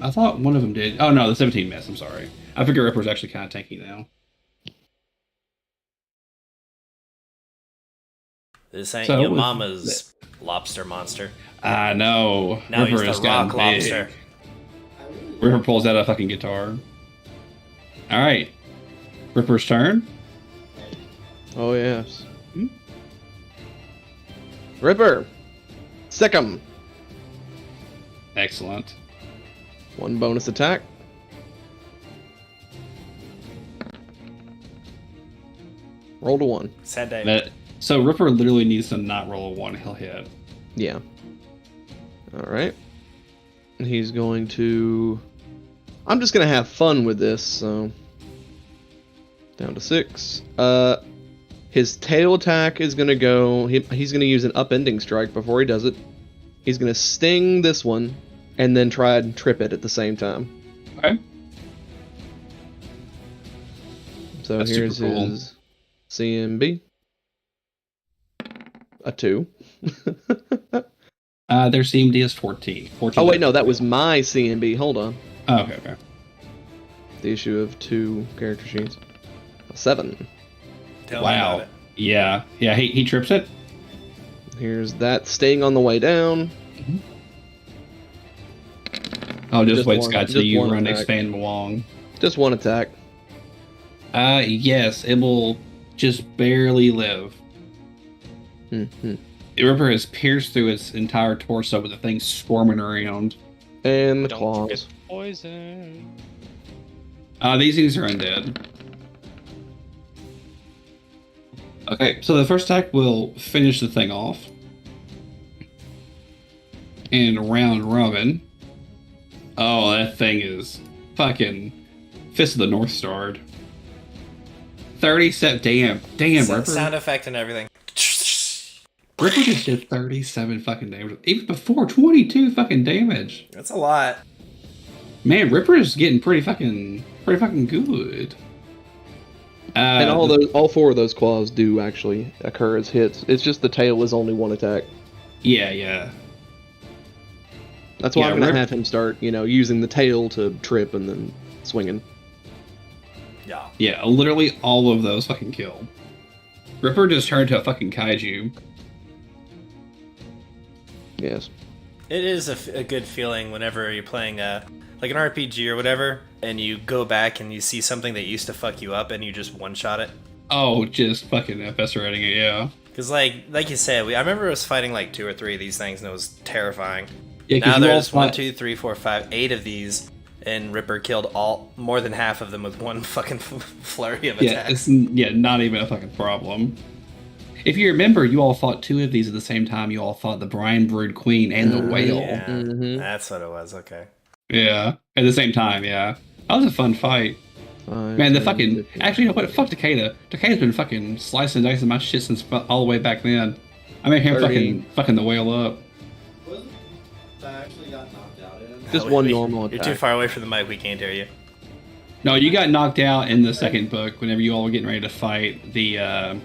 S1: I thought one of them did. Oh no, the 17 missed. I'm sorry. I figure Ripper's actually kind of tanky now.
S2: This ain't
S1: So
S2: your
S1: with-
S2: mama's lobster monster.
S1: I know.
S2: Now
S1: Ripper
S2: he's
S1: has
S2: the
S1: gotten
S2: rock
S1: big.
S2: lobster.
S1: Ripper pulls out a fucking guitar. All right, Ripper's turn.
S8: Oh, yes. Ripper! Sick 'em!
S1: Excellent.
S8: One bonus attack. Rolled a 1.
S2: Sad day.
S1: So Ripper literally needs to not roll a 1. He'll hit.
S8: Yeah. Alright. He's going to... I'm just going to have fun with this, so... Down to 6. His tail attack is going to go... He's going to use an upending strike before he does it. He's going to sting this one, and then try and trip it at the same time.
S1: Okay.
S8: So
S1: That's
S8: here's
S1: super cool.
S8: his CMB. A 2.
S1: Their CMD is 14. 14.
S8: Oh wait, no, that was my CMB. Hold on.
S1: Oh, okay.
S8: The issue of 2 character sheets. A 7.
S2: Tell me
S1: Wow.
S2: about it.
S1: Yeah. He trips it.
S8: Here's that sting on the way down.
S1: Oh, just
S8: Just
S1: wait,
S8: one-
S1: Scott, till
S8: just
S1: you
S8: one
S1: run
S8: attack.
S1: expand along.
S8: Just one attack.
S1: Yes, it will just barely live.
S8: Mhm.
S1: The Ripper has pierced through its entire torso with the thing swarming around.
S8: And the
S5: Don't
S8: claws.
S5: forget poison.
S1: These things are undead. Okay, so the first attack will finish the thing off. And round robin. Oh, that thing is fucking Fist of the North Star. 37. Damn, Ripper.
S2: Sound effect and everything.
S1: Ripper just did 37 fucking damage. Even before 22 fucking damage.
S2: That's a lot.
S1: Man, Ripper is getting pretty fucking good.
S8: And all 4 of those claws do actually occur as hits. It's just the tail is only 1 attack.
S1: Yeah.
S8: That's why
S1: Yeah,
S8: I'm gonna
S1: Rip-
S8: have him start, using the tail to trip and then swinging.
S2: Yeah.
S1: Yeah, literally all of those fucking kill. Ripper just turned to a fucking kaiju.
S8: Yes.
S2: It is a good feeling whenever you're playing like an RPG or whatever, and you go back and you see something that used to fuck you up, and you just one-shot it.
S1: Oh, just fucking eviscerating it, yeah.
S2: Because like you said, I remember us fighting like 2 or 3 of these things, and it was terrifying.
S1: Yeah,
S2: now
S1: you all
S2: there's
S1: fought-
S2: 1, 2, 3, 4, 5, 8 of these, and Ripper killed more than half of them with one fucking flurry of
S1: Yeah,
S2: attacks.
S1: it's not even a fucking problem. If you remember, you all fought 2 of these at the same time. You all fought the Brine Brood Queen and the Whale.
S2: Yeah,
S8: Mhm.
S2: that's what it was. Okay.
S1: Yeah, at the same time, yeah. That was a fun fight. Man, the fucking... Actually, you know what? Fuck Takeda. Takeda's been fucking slicing and dicing my shit since all the way back then. I made him
S8: 13.
S1: fucking the Whale up.
S3: Wasn't that actually got knocked out in?
S8: Just one normal
S2: You're
S8: attack.
S2: too far away from the mic. We can't hear you.
S1: No, you got knocked out in the second book whenever you all were getting ready to fight the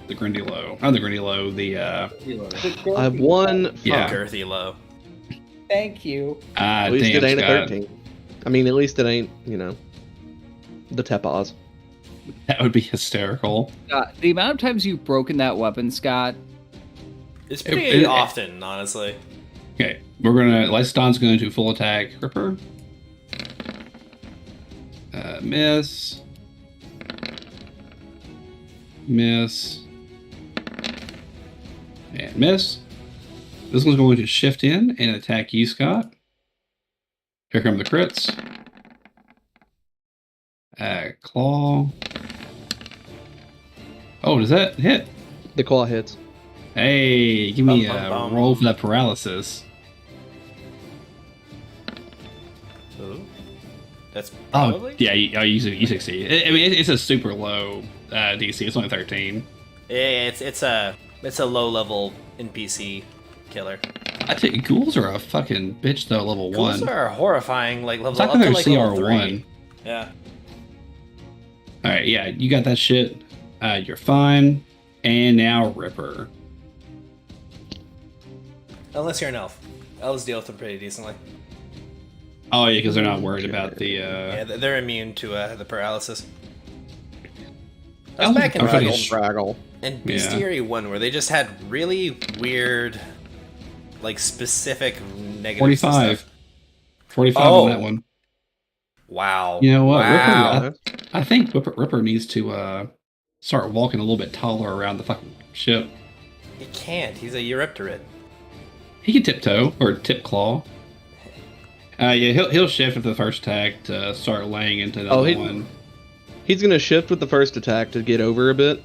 S1: Grindylow. Not the Grindylow,
S8: I have one.
S1: Yeah.
S2: Girthy low.
S4: Thank you.
S8: At least
S1: damn,
S8: it ain't
S1: Scott.
S8: a 13. I mean, at least it ain't, the Tepaz.
S1: That would be hysterical.
S4: The amount of times you've broken that weapon, Scott.
S2: It's pretty
S1: It-
S2: often, honestly.
S1: Okay, we're gonna... Elacidons going to full attack Ripper. Miss. Miss. And miss. This one's going to shift in and attack you, Scott. Here come the crits. Claw. Oh, does that hit?
S8: The claw hits.
S1: Hey, give me
S2: Bum,
S1: a
S2: bum, bum.
S1: roll for that paralysis.
S2: Ooh. That's
S1: Oh,
S2: probably.
S1: yeah, you succeed. I mean, it's a super low DC. It's only 13.
S2: Yeah, it's a low level NPC killer.
S1: I tell you, ghouls are a fucking bitch though. Level
S2: Ghouls
S1: 1.
S2: are horrifying. Like level
S1: It's not
S2: up to
S1: gonna
S2: like
S1: CR
S2: level 3.
S1: 1.
S2: Yeah.
S1: All right, yeah, you got that shit. You're fine. And now Ripper.
S2: Unless you're an elf. Elves deal with them pretty decently.
S1: Oh yeah, because they're not worried about the.
S2: Yeah, they're immune to the paralysis. I
S1: Elves
S2: was back in
S1: are fucking
S8: Fraggle.
S2: and
S1: Yeah.
S2: Bestiary 1 where they just had really weird, like specific negative
S1: 45.
S2: stuff.
S1: 45
S2: Oh.
S1: on that one.
S2: Wow.
S1: You know what?
S2: Wow.
S1: Ripper, I think Ripper needs to start walking a little bit taller around the fucking ship.
S2: He can't. He's a Eurypterid.
S1: He can tiptoe or tip claw. Yeah, he'll shift with the first attack to start laying into the other one.
S8: He's gonna shift with the first attack to get over a bit.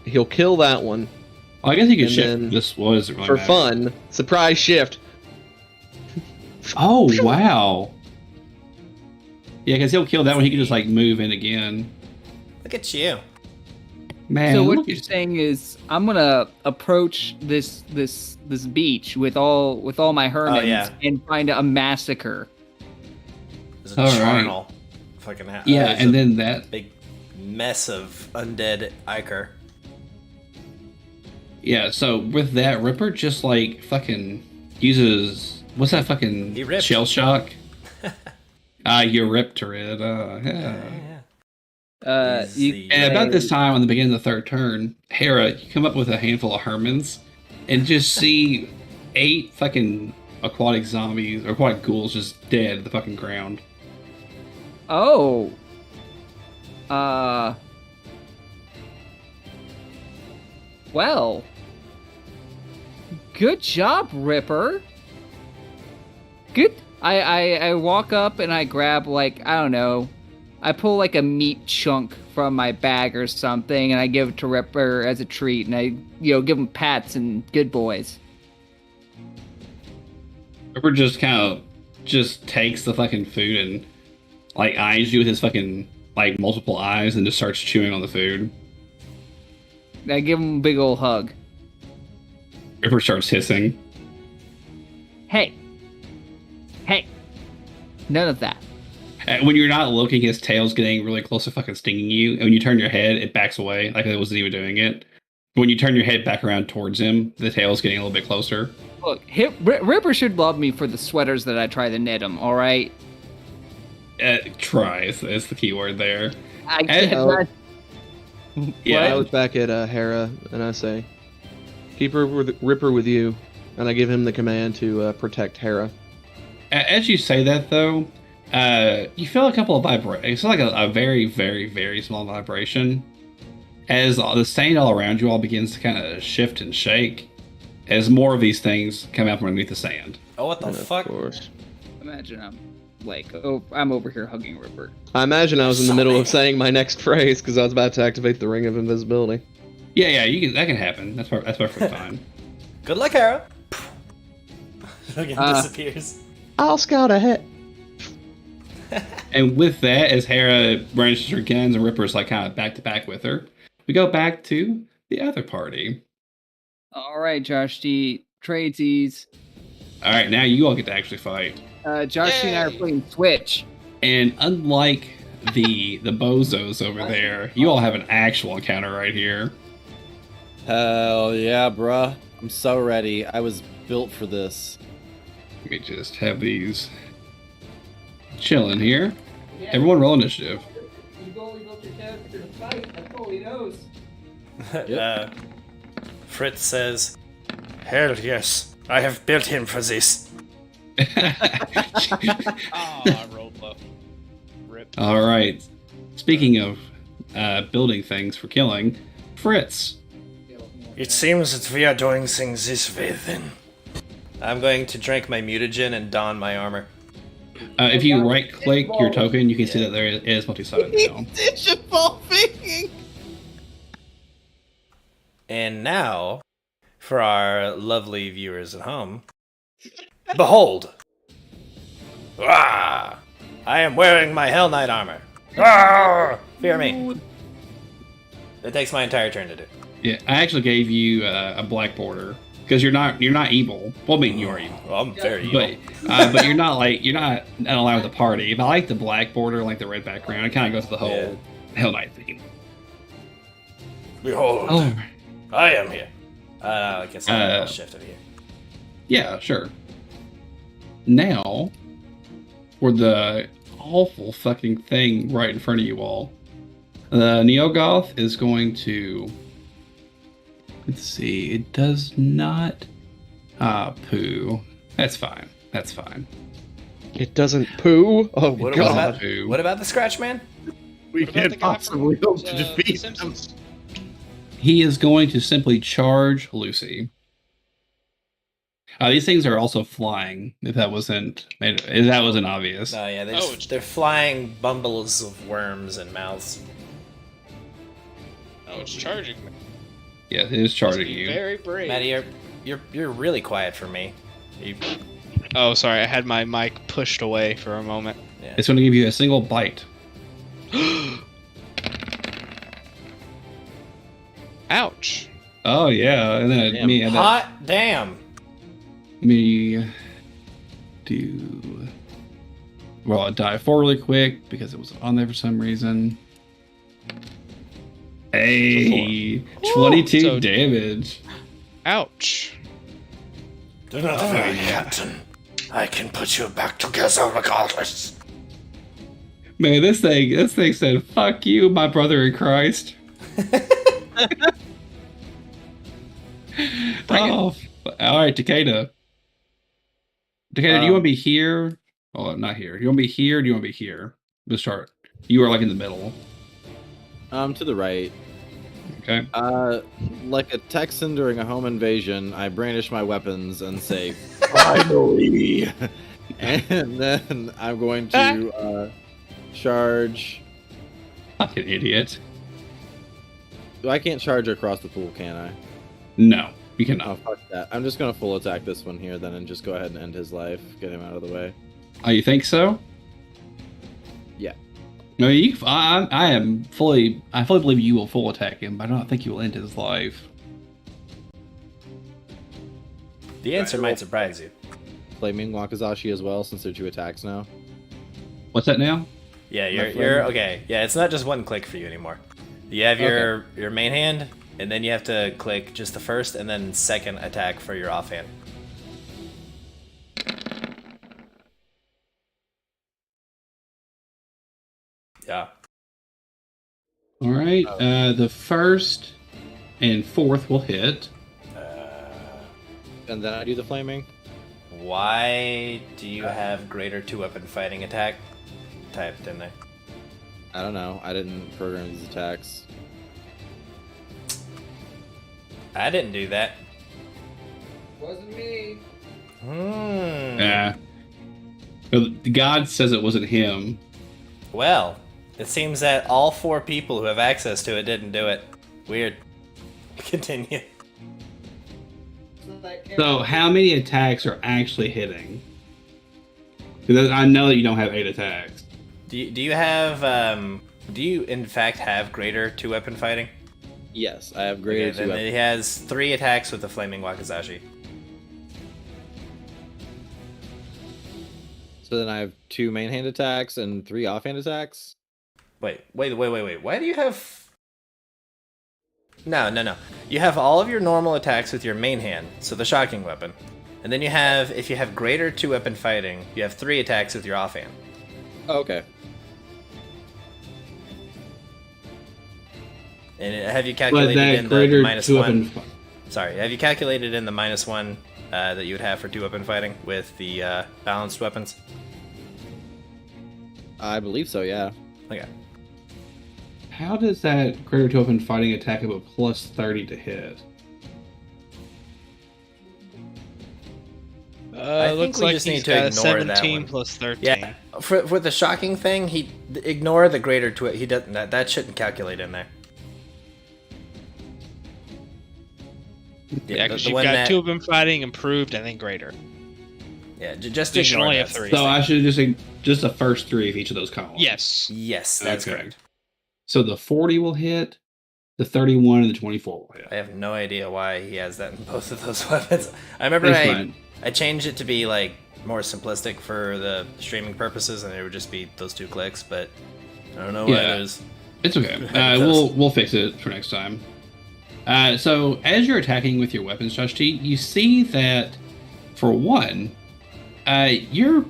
S8: He'll kill that one
S1: I guess he could
S8: and
S1: shift.
S8: then
S1: This was really
S8: for
S1: matter.
S8: fun. Surprise shift.
S1: Oh wow! Yeah, because he'll kill that one. He can just like move in again.
S2: Look at you.
S1: Man,
S4: So what
S1: look
S4: you're
S1: at-
S4: saying is, I'm gonna approach this beach with all my hermits
S2: yeah.
S4: and find a massacre.
S2: There's a
S1: All right.
S2: charnel. Fucking
S1: yeah,
S2: there's
S1: and
S2: a
S1: then that.
S2: big mess of undead Iker.
S1: Yeah, so with that, Ripper just like fucking uses what's that fucking
S2: He ripped.
S1: shell shock? Eurypterid. Yeah.
S2: He's
S4: You,
S2: the-
S1: And about this time on the beginning of the third turn, Hera, you come up with a handful of Hermans and just see 8 fucking aquatic zombies or aquatic ghouls just dead at the fucking ground.
S4: oh, well, good job, Ripper. Good. I walk up and I grab like, I don't know, I pull like a meat chunk from my bag or something and I give it to Ripper as a treat and I give him pats and good boys.
S1: Ripper just kind of just takes the fucking food and like eyes you with his fucking like multiple eyes and just starts chewing on the food.
S4: And I give him a big old hug.
S1: Ripper starts hissing.
S4: Hey, none of that.
S1: And when you're not looking, his tail's getting really close to fucking stinging you. And when you turn your head, it backs away like it wasn't even doing it. When you turn your head back around towards him, the tail's getting a little bit closer.
S4: Look, Ripper should love me for the sweaters that I try to knit him, alright?
S1: Try is the key word there.
S4: I
S1: And-
S4: can't.
S1: Yeah,
S8: I look back at Hera and I say, "Keep Ripper with you. and I give him the command to protect Hera.
S1: As you say that, though, you feel a couple of vibrations. It's like a very, very, very small vibration. As the sand all around you all begins to kind of shift and shake, as more of these things come out from underneath the sand.
S2: Oh, what the
S8: And
S2: fuck?
S8: Of course.
S4: Imagine I'm over here hugging Rupert.
S8: I imagine I was in the middle
S2: Sorry.
S8: of saying my next phrase because I was about to activate the Ring of Invisibility.
S1: Yeah, that can happen. That's perfectly fine.
S2: Good luck, Hera. Fucking disappears.
S8: I'll scout ahead.
S1: And with that, as Hera brandishes her guns and Ripper's like kind of back to back with her, we go back to the other party.
S4: All right, Joshtee, tradesies.
S1: All right, now you all get to actually fight.
S4: Joshtee and I are
S5: Yay.
S4: playing Switch.
S1: And unlike the bozos over there, you all have an actual encounter right here.
S7: Hell yeah, bruh. I'm so ready. I was built for this.
S1: Let me just have these chilling here. Everyone roll initiative.
S4: You've only built your character to fight. That's all he knows.
S2: Fritz says, "Hell yes, I have built him for this."
S5: I rolled low. Rip.
S1: All right. Speaking of building things for killing, Fritz.
S2: It seems that we are doing things this way then. I'm going to drink my mutagen and don my armor.
S1: If you right-click your token, you can see that there is multi-sided now.
S2: And now, for our lovely viewers at home, behold! Ah! I am wearing my Hell Knight armor. Ah! Fear me. It takes my entire turn to do.
S1: Yeah, I actually gave you a black border because you're not evil. Well, I mean you are evil,
S2: Well, I'm very evil.
S1: but you're not allowed with the party. If I like the black border, like the red background, it kind of goes to the whole Hell Knight theme.
S2: Behold,
S1: Oh,
S2: I am here. I guess I'll shift it here.
S1: yeah, sure. Now, for the awful fucking thing right in front of you all, the Neogoth is going to. Let's see. It does not. Poo. That's fine. That's fine.
S8: It doesn't poo. Oh
S2: What
S8: god.
S2: about, what about the Scratch Man?
S3: We
S5: What about
S3: can't
S5: the guy
S3: possibly
S5: from,
S3: hope to
S5: The
S3: defeat him.
S5: Simpsons?
S1: He is going to simply charge Lucy. These things are also flying. If that wasn't obvious.
S2: Oh yeah,
S5: Oh,
S2: they're flying bumbles of worms and mouths.
S5: Oh, it's charging me.
S1: Yeah, it is charging
S5: Must be
S1: you.
S5: Very brave.
S2: Maddie, you're really quiet for me. You,
S5: Oh, sorry. I had my mic pushed away for a moment.
S2: yeah.
S1: It's going to give you a single bite.
S5: Ouch.
S1: Oh yeah, and then
S7: Damn.
S1: me
S2: Hot damn.
S1: me do. Well, I die 4 really quick because it was on there for some reason. Hey, 22
S5: So-
S1: damage.
S5: Ouch.
S2: Do not worry, Captain. I can put you back together regardless.
S1: Man, this thing said, "Fuck you, my brother in Christ." All right, Takeda. Takeda, do you want to be here? Oh, not here. Do you want to be here? Or do you want to be here? Let's start. You are like in the middle.
S7: To the right.
S1: Okay.
S7: Like a Texan during a home invasion, I brandish my weapons and say, "Finally!" And then I'm going to charge.
S1: Fucking idiot.
S7: I can't charge across the pool, can I?
S1: No, you
S7: Oh,
S1: cannot.
S7: fuck that. I'm just gonna full attack this one here then and just go ahead and end his life. Get him out of the way.
S1: Oh, you think so?
S7: Yeah.
S1: No, I fully believe you will full attack him, but I don't think you will end his life.
S2: The answer might surprise you.
S7: Flaming Wakazashi as well, since they're 2 attacks now.
S1: What's that now?
S2: Yeah,
S7: My
S2: you're
S7: friend.
S2: okay. Yeah, it's not just one click for you anymore. You have your main hand, and then you have to click just the first and then second attack for your offhand. Yeah.
S1: All right. The first and fourth will hit.
S7: and then I do the flaming.
S2: Why do you have greater 2-weapon fighting attack typed in there?
S7: I don't know. I didn't program these attacks.
S2: I didn't do that.
S4: Wasn't me.
S1: Yeah. But God says it wasn't him.
S2: Well, it seems that all 4 people who have access to it didn't do it. Weird. Continue.
S1: So how many attacks are actually hitting? Because I know that you don't have 8 attacks.
S2: Do you have do you in fact have greater 2-weapon fighting?
S7: Yes, I have greater
S2: Okay, then he has 3 attacks with the flaming wakizashi.
S7: So then I have 2 main hand attacks and 3 offhand attacks.
S2: Wait. Why do you have... No. You have all of your normal attacks with your main hand, so the shocking weapon. And then you have, if you have greater 2-weapon fighting, you have 3 attacks with your offhand.
S7: Oh, okay.
S2: And have you calculated in the -1? Sorry, have you calculated in the -1 that you would have for 2-weapon fighting with the balanced weapons?
S7: I believe so, yeah.
S2: Okay.
S1: How does that greater 2-weapon fighting attack have a plus 30 to hit?
S2: I think
S5: looks
S2: we
S5: like
S2: just
S5: he's
S2: need to
S5: got
S2: ignore that
S5: 17
S2: one.
S5: plus 13.
S2: Yeah, for the shocking thing, he ignore the greater to it. He doesn't. That shouldn't calculate in there.
S5: Yeah, because you've got 2 of them fighting, improved, and then greater.
S2: Yeah, just
S5: Additional
S2: ignore
S5: only
S2: that.
S5: have 3.
S1: So I should just the first 3 of each of those columns.
S5: Yes.
S2: Yes, that's
S1: Okay.
S2: correct.
S1: So the 40 will hit, the 31 and the 24 will hit.
S2: I have no idea why he has that in both of those weapons. I remember
S1: That's fine.
S2: I changed it to be like more simplistic for the streaming purposes, and it would just be those 2 clicks. But I don't know why
S1: Yeah.
S2: it is.
S1: It's okay. We'll fix it for next time. So as you're attacking with your weapons, Joshtee, you see that for one, you're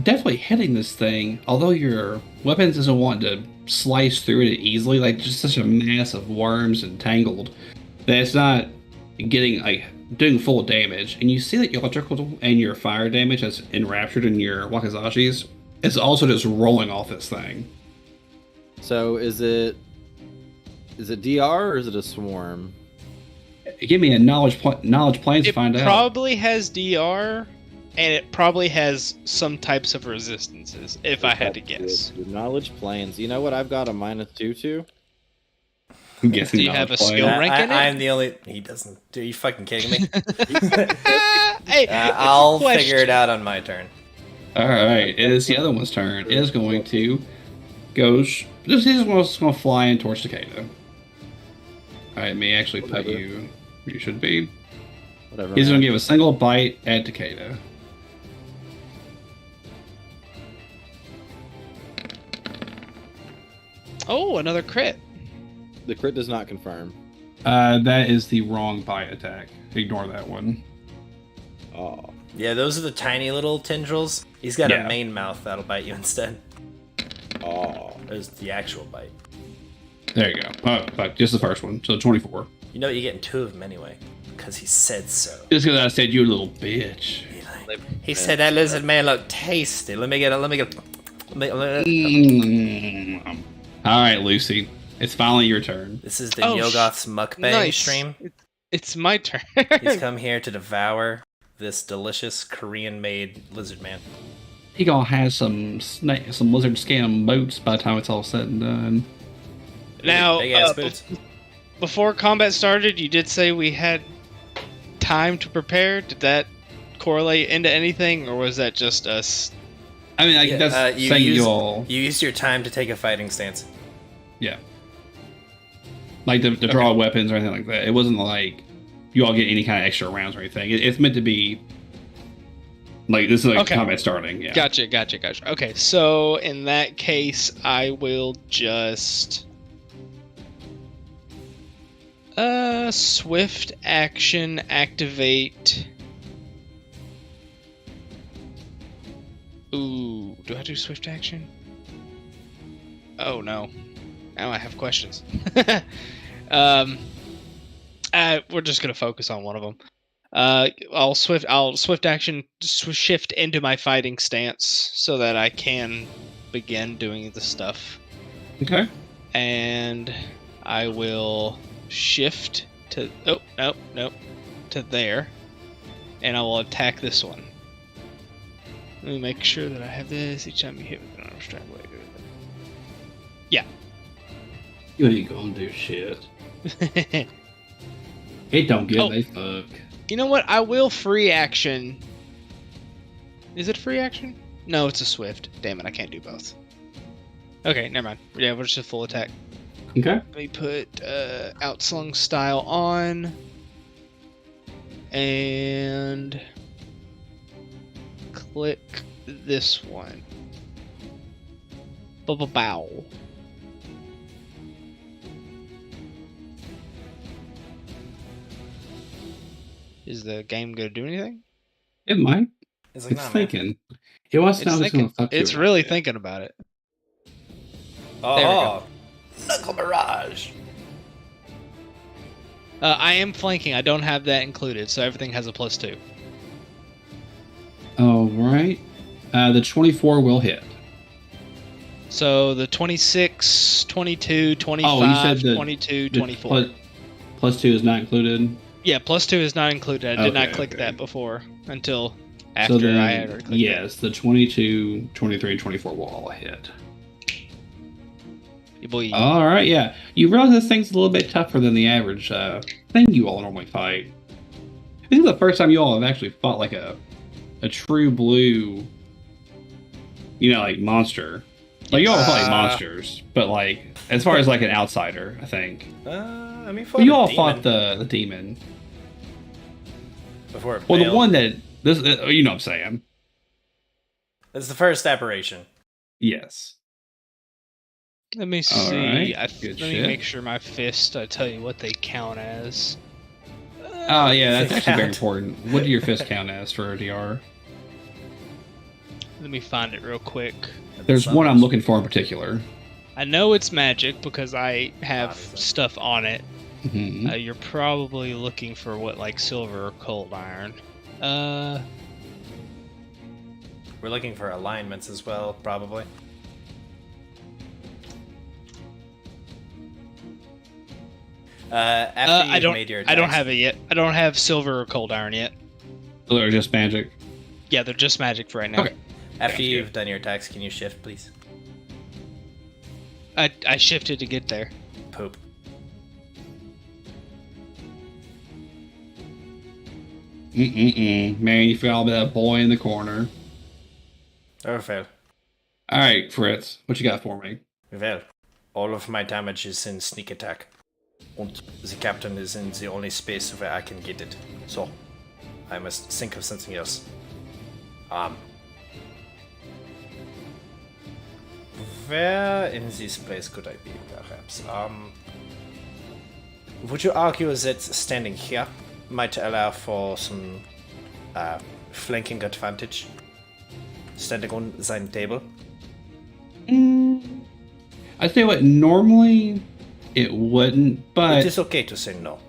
S1: definitely hitting this thing, although your weapons isn't wanting to slice through it easily, like just such a mass of worms and tangled that it's not getting doing full damage. And you see that your electrical and your fire damage that's enraptured in your wakizashis is also just rolling off this thing.
S7: So is it DR or is it a swarm?
S1: Give me a knowledge planes to
S5: It
S1: find out.
S5: probably has DR, and it probably has some types of resistances, if I had to guess.
S7: Your knowledge planes. You know what I've got a -2 to?
S1: I'm guessing
S5: Do you have
S1: knowledge
S5: a
S1: planes.
S5: skill rank in it?
S2: I'm the only. He doesn't. Are you fucking kidding me?
S5: Hey,
S2: I'll
S5: question.
S2: figure it out on my turn.
S1: All right, it is the other one's turn. It is going to go. He's just going to fly in towards Takeda. I may actually put
S7: Whatever.
S1: you where you should be.
S7: Whatever.
S1: He's going
S7: man.
S1: to give a single bite at Takeda.
S5: Oh, another crit.
S7: The crit does not confirm.
S1: That is the wrong bite attack. Ignore that one.
S7: Oh.
S2: Yeah, those are the tiny little tendrils. He's got
S1: Yeah.
S2: a main mouth that'll bite you instead.
S7: Oh.
S2: There's the actual bite.
S1: There you go. Oh, fuck, just the first one. So 24.
S2: You know you're getting 2 of them anyway, because he said so.
S1: Just because I said you a little bitch.
S2: He said that lizard man looked tasty. Let me get.
S1: Mm. All right, Lucy. It's finally your turn.
S2: This is the
S5: Oh,
S2: Yogoth's mukbang
S5: Nice.
S2: stream.
S5: It's my turn.
S2: He's come here to devour this delicious Korean-made lizard man.
S1: He gonna have some lizard skin boots by the time it's all said and done.
S5: Now,
S2: Big ass boots.
S5: before combat started, you did say we had time to prepare. Did that correlate into anything, or was that just us?
S1: I mean,
S2: Yeah,
S1: that's
S2: you
S1: saying
S2: used-
S1: you all,
S2: You used your time to take a fighting stance.
S1: yeah. Like to draw weapons or anything like that. It wasn't like you all get any kind of extra rounds or anything. It's meant to be like this is like
S5: Okay.
S1: combat starting. Yeah.
S5: Gotcha. Okay, so in that case, I will just swift action activate. Ooh, do I do swift action? Oh no, now I have questions. We're just gonna focus on one of them. I'll swift action shift into my fighting stance so that I can begin doing the stuff.
S1: Okay.
S5: And I will shift to to there, and I will attack this one. Let me make sure that I have this each time you hit with an arm strike. Yeah.
S1: You ain't gonna do shit. It don't give a fuck.
S5: You know what? I will free action. Is it free action? No, it's a swift. Damn it, I can't do both. Okay, never mind. Yeah, we're just a full attack.
S1: Okay.
S5: Let me put Outslung Style on. And click this one. Bow. Is the game gonna do anything?
S1: It might.
S2: It's like,
S1: It's
S2: nah, man.
S1: thinking. It wants to know if it's gonna fuck you.
S5: It's
S1: or
S5: really
S1: not.
S5: thinking about it.
S2: Oh, Knuckle Barrage.
S5: I am flanking. I don't have that included, so everything has a +2.
S1: All right. The 24 will hit.
S5: So the 26, 22, 25,
S1: Oh, you said the
S5: 22,
S1: the
S5: 24.
S1: +2 is not included.
S5: Yeah, +2 is not included. I did not
S1: Okay,
S5: click
S1: okay.
S5: that before until
S1: So
S5: after
S1: then,
S5: I had clicked
S1: yes, the 22, 23, and 24 will all hit.
S5: it. Boy.
S1: All right, yeah. You realize this thing's a little bit tougher than the average thing you all normally fight. This is the first time you all have actually fought like a true blue, like monster. Like you all fought like monsters, but like as far as like an outsider, I think.
S2: I mean,
S1: But you all fought the demon.
S2: Before it
S1: Well, the
S2: failed.
S1: one that this, you know what I'm saying.
S2: It's the first apparition.
S1: Yes.
S5: Let me
S1: All
S5: see.
S1: right,
S5: Let
S1: good
S5: me
S1: shit.
S5: make sure my fist. I tell you what they count as.
S1: Oh yeah, that's
S2: They
S1: actually very
S2: count.
S1: important. What do your fists count as for a DR?
S5: Let me find it real quick.
S1: There's one I'm looking for in particular.
S5: I know it's magic because I have
S2: Obviously.
S5: stuff on it.
S1: Mhm.
S5: You're probably looking for what, like silver or cold iron.
S2: We're looking for alignments as well, probably. After
S5: I
S2: you've
S5: don't.
S2: made your
S5: I don't
S2: attacks-
S5: have it yet. I don't have silver or cold iron yet.
S1: So they're just magic.
S5: Yeah, they're just magic for right now.
S1: Okay.
S2: After
S1: Sounds
S2: you've
S1: good.
S2: done your attacks, can you shift, please?
S5: I shifted to get there.
S2: Poop.
S1: Man, you feel all that boy in the corner.
S2: Oh, fail.
S1: All right, Fritz, what you got for me?
S2: Well, all of my damage is in sneak attack. And the captain is in the only space where I can get it. So, I must think of something else. Where in this place could I be, perhaps? Would you argue that standing here might allow for some flanking advantage? Standing on the table?
S1: I tell you what, normally it wouldn't,
S2: It
S1: but
S2: is okay to say no.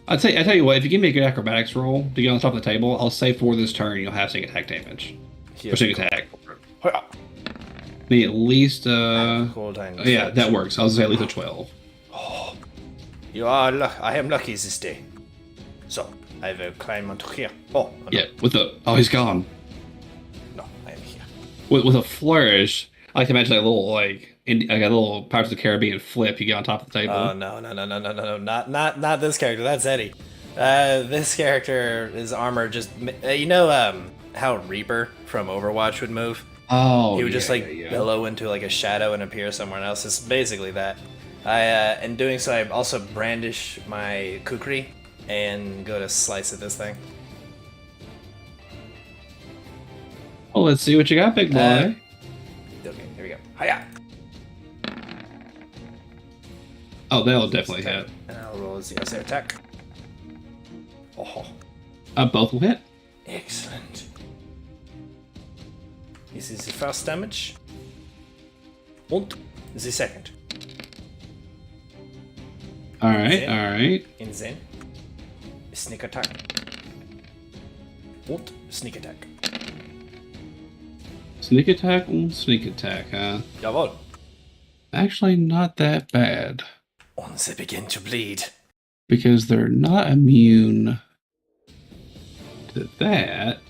S1: I tell you what, if you give me a good acrobatics roll to get on top of the table, I'll say for this turn you'll have sneak attack damage.
S2: Here
S1: Or sneak
S2: we go.
S1: attack.
S2: Hoya.
S1: Me at least
S2: Hold on.
S1: yeah, that works. I'll say at least a 12.
S2: You are I am lucky this day. So, I will climb onto here. Oh, no,
S1: Yeah, he's gone.
S2: no, I am here.
S1: With a flourish, I like to imagine like a little like a little Pirates of the Caribbean flip. You get on top of the table.
S2: Oh no, not this character. That's Eddie. This character, his armor just, how Reaper from Overwatch would move.
S1: Oh,
S2: He would just
S1: yeah.
S2: billow into like a shadow and appear somewhere else. It's basically that. In doing so, I also brandish my kukri and go to slice at this thing.
S1: Well, let's see what you got, big boy.
S2: Okay, here we go. Hiya!
S1: Oh, that'll definitely hit.
S2: And I'll roll the other attack. Oh,
S1: Both will hit.
S2: excellent. This is the first damage. And the second.
S1: All right,
S2: Hit.
S1: all right.
S2: And then sneak attack. Und sneak attack.
S1: Sneak attack? Sneak attack, huh?
S2: Jawohl.
S1: Actually, not that bad.
S2: Und they begin to bleed.
S1: Because they're not immune to that.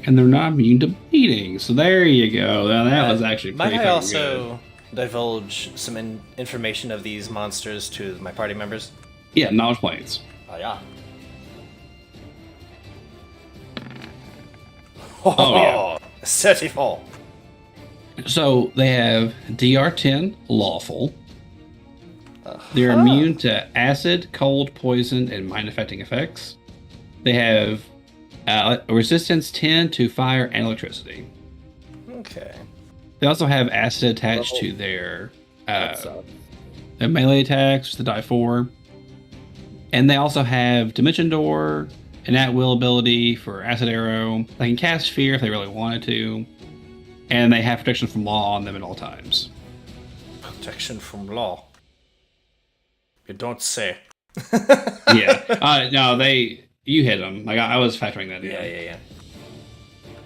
S1: And they're not immune to bleeding. So there you go. Now that was actually pretty
S2: Might I
S1: fucking
S2: also divulge some information of these monsters to my party members?
S1: good. Yeah, knowledge planes.
S2: Ah, yeah.
S1: Oh, yeah.
S2: 34.
S1: So they have DR10 lawful. They're immune to acid, cold, poison, and mind affecting effects. They have resistance 10 to fire and electricity.
S2: Okay.
S1: They also have acid attached to their
S3: That sucks.
S1: melee attacks, the die 4. And they also have Dimension Door, an at-will ability for Acid Arrow. They can cast Fear if they really wanted to. And they have protection from law on them at all times.
S2: Protection from law. You don't say.
S1: Yeah. No, you hit them. Like I was factoring that in.
S2: Yeah.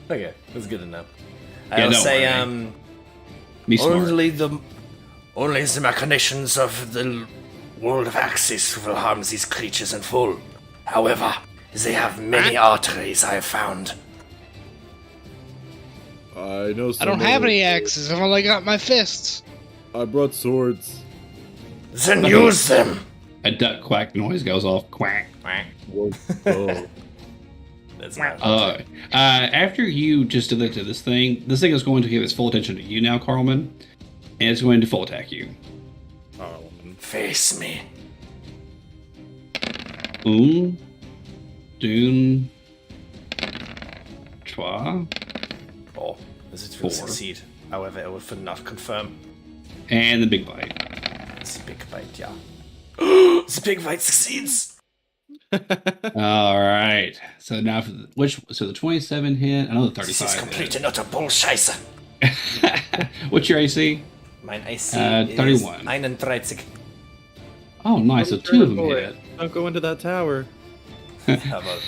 S2: Okay, that's good enough.
S1: Yeah,
S2: I'll
S1: don't
S2: say,
S1: worry. Be smart.
S2: only the machinations of the world of Axis will harm these creatures in full. However, they have many arteries I have found.
S3: I know.
S5: I don't have any axes. I've only got my fists.
S3: I brought swords.
S2: Then use them!
S1: A duck quack noise goes off. Quack.
S3: Oh.
S2: That's not
S1: After you just did that to this thing is going to give its full attention to you now, Karlmann, and it's going to full attack you.
S2: Face me.
S1: Dune, Trois,
S2: Oh, this will
S1: 4.
S2: succeed. However, it will not confirm.
S1: and the big bite.
S2: It's a big bite, yeah. The big bite succeeds!
S1: All right. So now for the 27 hit. I know the 35.
S2: This is complete and utter bullshit.
S1: What's your AC?
S2: Mein AC
S1: 31.
S2: is 31.
S1: Oh, nice. So 2 of them hit.
S3: Don't go into that tower.
S2: How about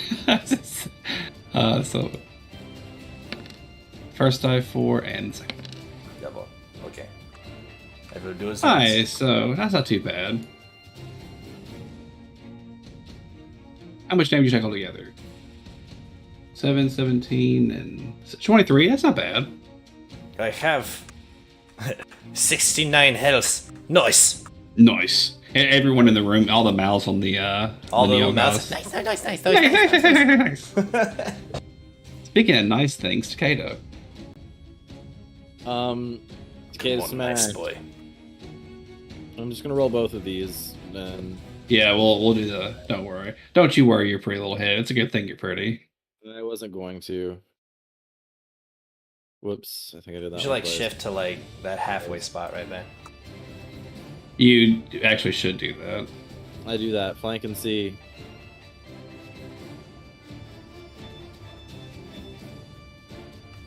S1: So first die 4 and second.
S2: Jawohl. Okay. I will do as
S1: Nice. So that's not too bad. How much damage you take altogether? 7, 17, and 23. That's not bad.
S2: I have 69 health. Nice.
S1: Nice. And everyone in the room, all the mouths on the
S2: All the
S1: Neo
S2: mouths.
S1: guys.
S2: Nice.
S1: Speaking of nice things, Takeda.
S3: Takeda smash.
S2: Nice boy.
S3: I'm just gonna roll both of these, and
S1: Yeah, we'll do the. Don't worry. Don't you worry your pretty little head. It's a good thing you're pretty.
S3: I wasn't going to. Whoops! I think I did that.
S2: You should
S3: one
S2: like
S3: twice.
S2: shift to like that halfway spot right there.
S1: You actually should do that.
S3: I do that. Flank and C.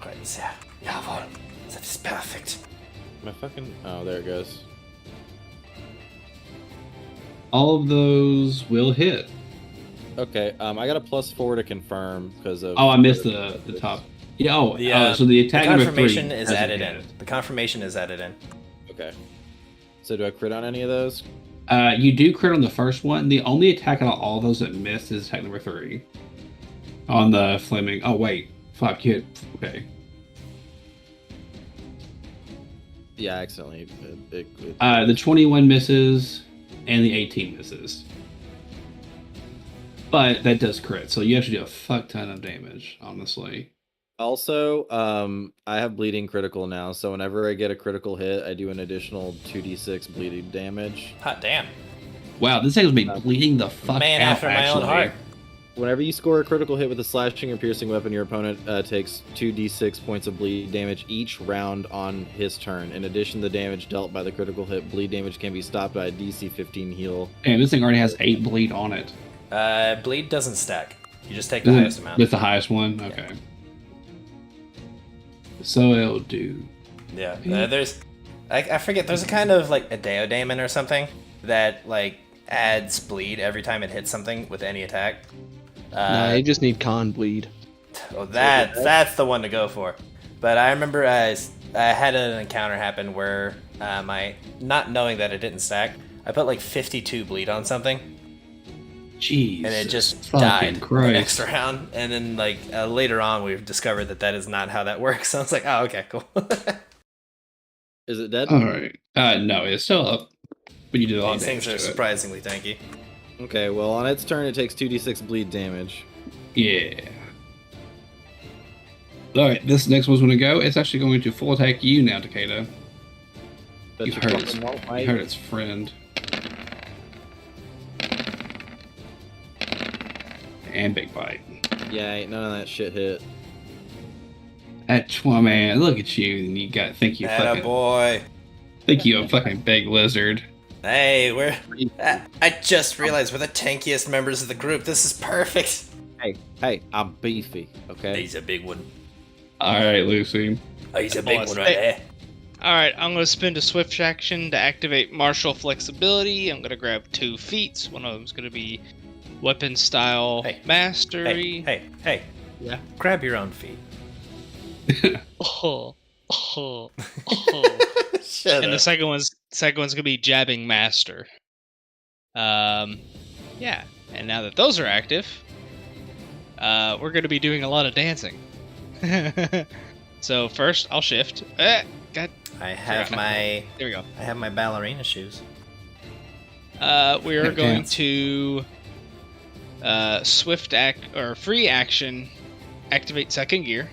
S2: Right there. Jawohl. That is perfect.
S3: My fucking. Oh, there it goes.
S1: All of those will hit.
S3: Okay. I got a +4 to confirm because of.
S1: Oh, I missed the top. Yeah. Oh, so the attack
S2: the
S1: number 3
S2: confirmation is
S1: hasn't
S2: added
S1: hit.
S2: in. The confirmation is added in.
S3: Okay. So do I crit on any of those?
S1: You do crit on the first one. The only attack out of all those that missed is attack number 3. On the flaming. Oh wait, fuck you. Okay.
S3: Yeah, I accidentally.
S1: The 21 misses, and the 18 misses. But that does crit, so you have to do a fuck ton of damage, honestly.
S3: Also, I have bleeding critical now, so whenever I get a critical hit, I do an additional 2d6 bleeding damage.
S2: Hot damn.
S1: Wow, this thing's been bleeding the fuck
S2: Man
S1: out,
S2: after my
S1: actually.
S2: own heart.
S3: Whenever you score a critical hit with a slashing or piercing weapon, your opponent takes 2d6 points of bleed damage each round on his turn. In addition to the damage dealt by the critical hit, bleed damage can be stopped by a DC 15 heal.
S1: And this thing already has 8 bleed on it.
S2: Bleed doesn't stack. You just take the highest amount.
S1: With the highest one? Okay. So it'll do.
S2: Yeah, there's, I forget. There's a kind of like a Deodaemon or something that like adds bleed every time it hits something with any attack.
S8: Nah, you just need con bleed.
S2: Oh, that's the one to go for. But I remember I had an encounter happen where my not knowing that it didn't stack, I put like 52 bleed on something,
S1: Jeez.
S2: and it just
S1: fucking
S2: died the
S1: Christ.
S2: next round. And then like later on, we've discovered that is not how that works. So I was like, oh, okay, cool.
S3: Is it dead?
S1: All right. No, it's still up. But you did a lot of
S2: These
S1: damage
S2: things are
S1: to it.
S2: surprisingly tanky.
S3: Okay, well, on its turn, it takes 2d6 bleed damage.
S1: Yeah. All right, this next one's going to go. It's actually going to full attack you now, Takeda.
S3: But
S1: You
S3: you
S1: hurt
S3: fucking
S1: its,
S3: won't
S1: you
S3: fight.
S1: hurt its friend. And big bite.
S3: Yeah, ain't none of that shit hit.
S1: That's why, man. Look at you, and you got think you
S2: Atta
S1: fucking
S2: boy.
S1: think you a fucking big lizard.
S2: Hey, I just realized we're the tankiest members of the group. This is perfect.
S3: Hey, I'm beefy, okay?
S2: He's a big one.
S1: All right, Lucy.
S2: Oh, he's a
S5: big
S2: big
S5: one
S2: one
S5: right
S2: right there.
S5: Alright, I'm going to spend a swift action to activate martial flexibility. I'm going to grab 2 feats. One of them's going to be weapon style
S2: Hey.
S5: mastery.
S2: Hey.
S5: Yeah.
S2: Grab your own feet.
S5: Oh.
S2: Shut
S5: And the
S2: up.
S5: second one's gonna be jabbing master. Yeah. And now that those are active, we're gonna be doing a lot of dancing. So first, I'll shift. God,
S2: I have my
S5: there we go.
S2: ballerina shoes.
S5: We are
S1: Yeah,
S5: going
S1: dance.
S5: to free action, activate second gear.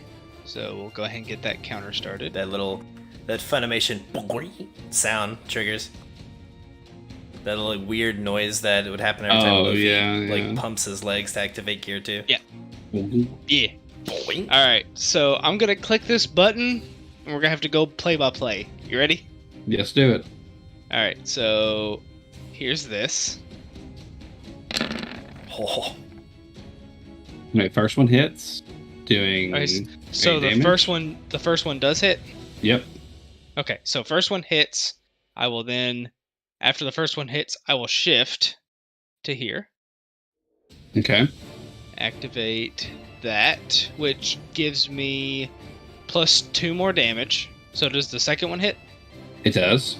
S5: So we'll go ahead and get that counter started.
S2: That Funimation sound triggers. That little weird noise that would happen every time Luffy
S1: yeah.
S2: pumps his legs to activate gear 2.
S5: Yeah. Yeah.
S2: Boing.
S5: All right. So I'm gonna click this button, and we're gonna have to go play by play. You ready?
S1: Yes, do it.
S5: All right. So here's this.
S2: Oh.
S1: Right, first one hits, doing.
S5: Okay, so
S1: 8
S5: the
S1: damage.
S5: first one does hit.
S1: Yep.
S5: Okay. So first one hits. I will then, after the first one hits, I will shift to here.
S1: Okay.
S5: Activate that, which gives me plus 2 more damage. So does the second one hit?
S1: It does.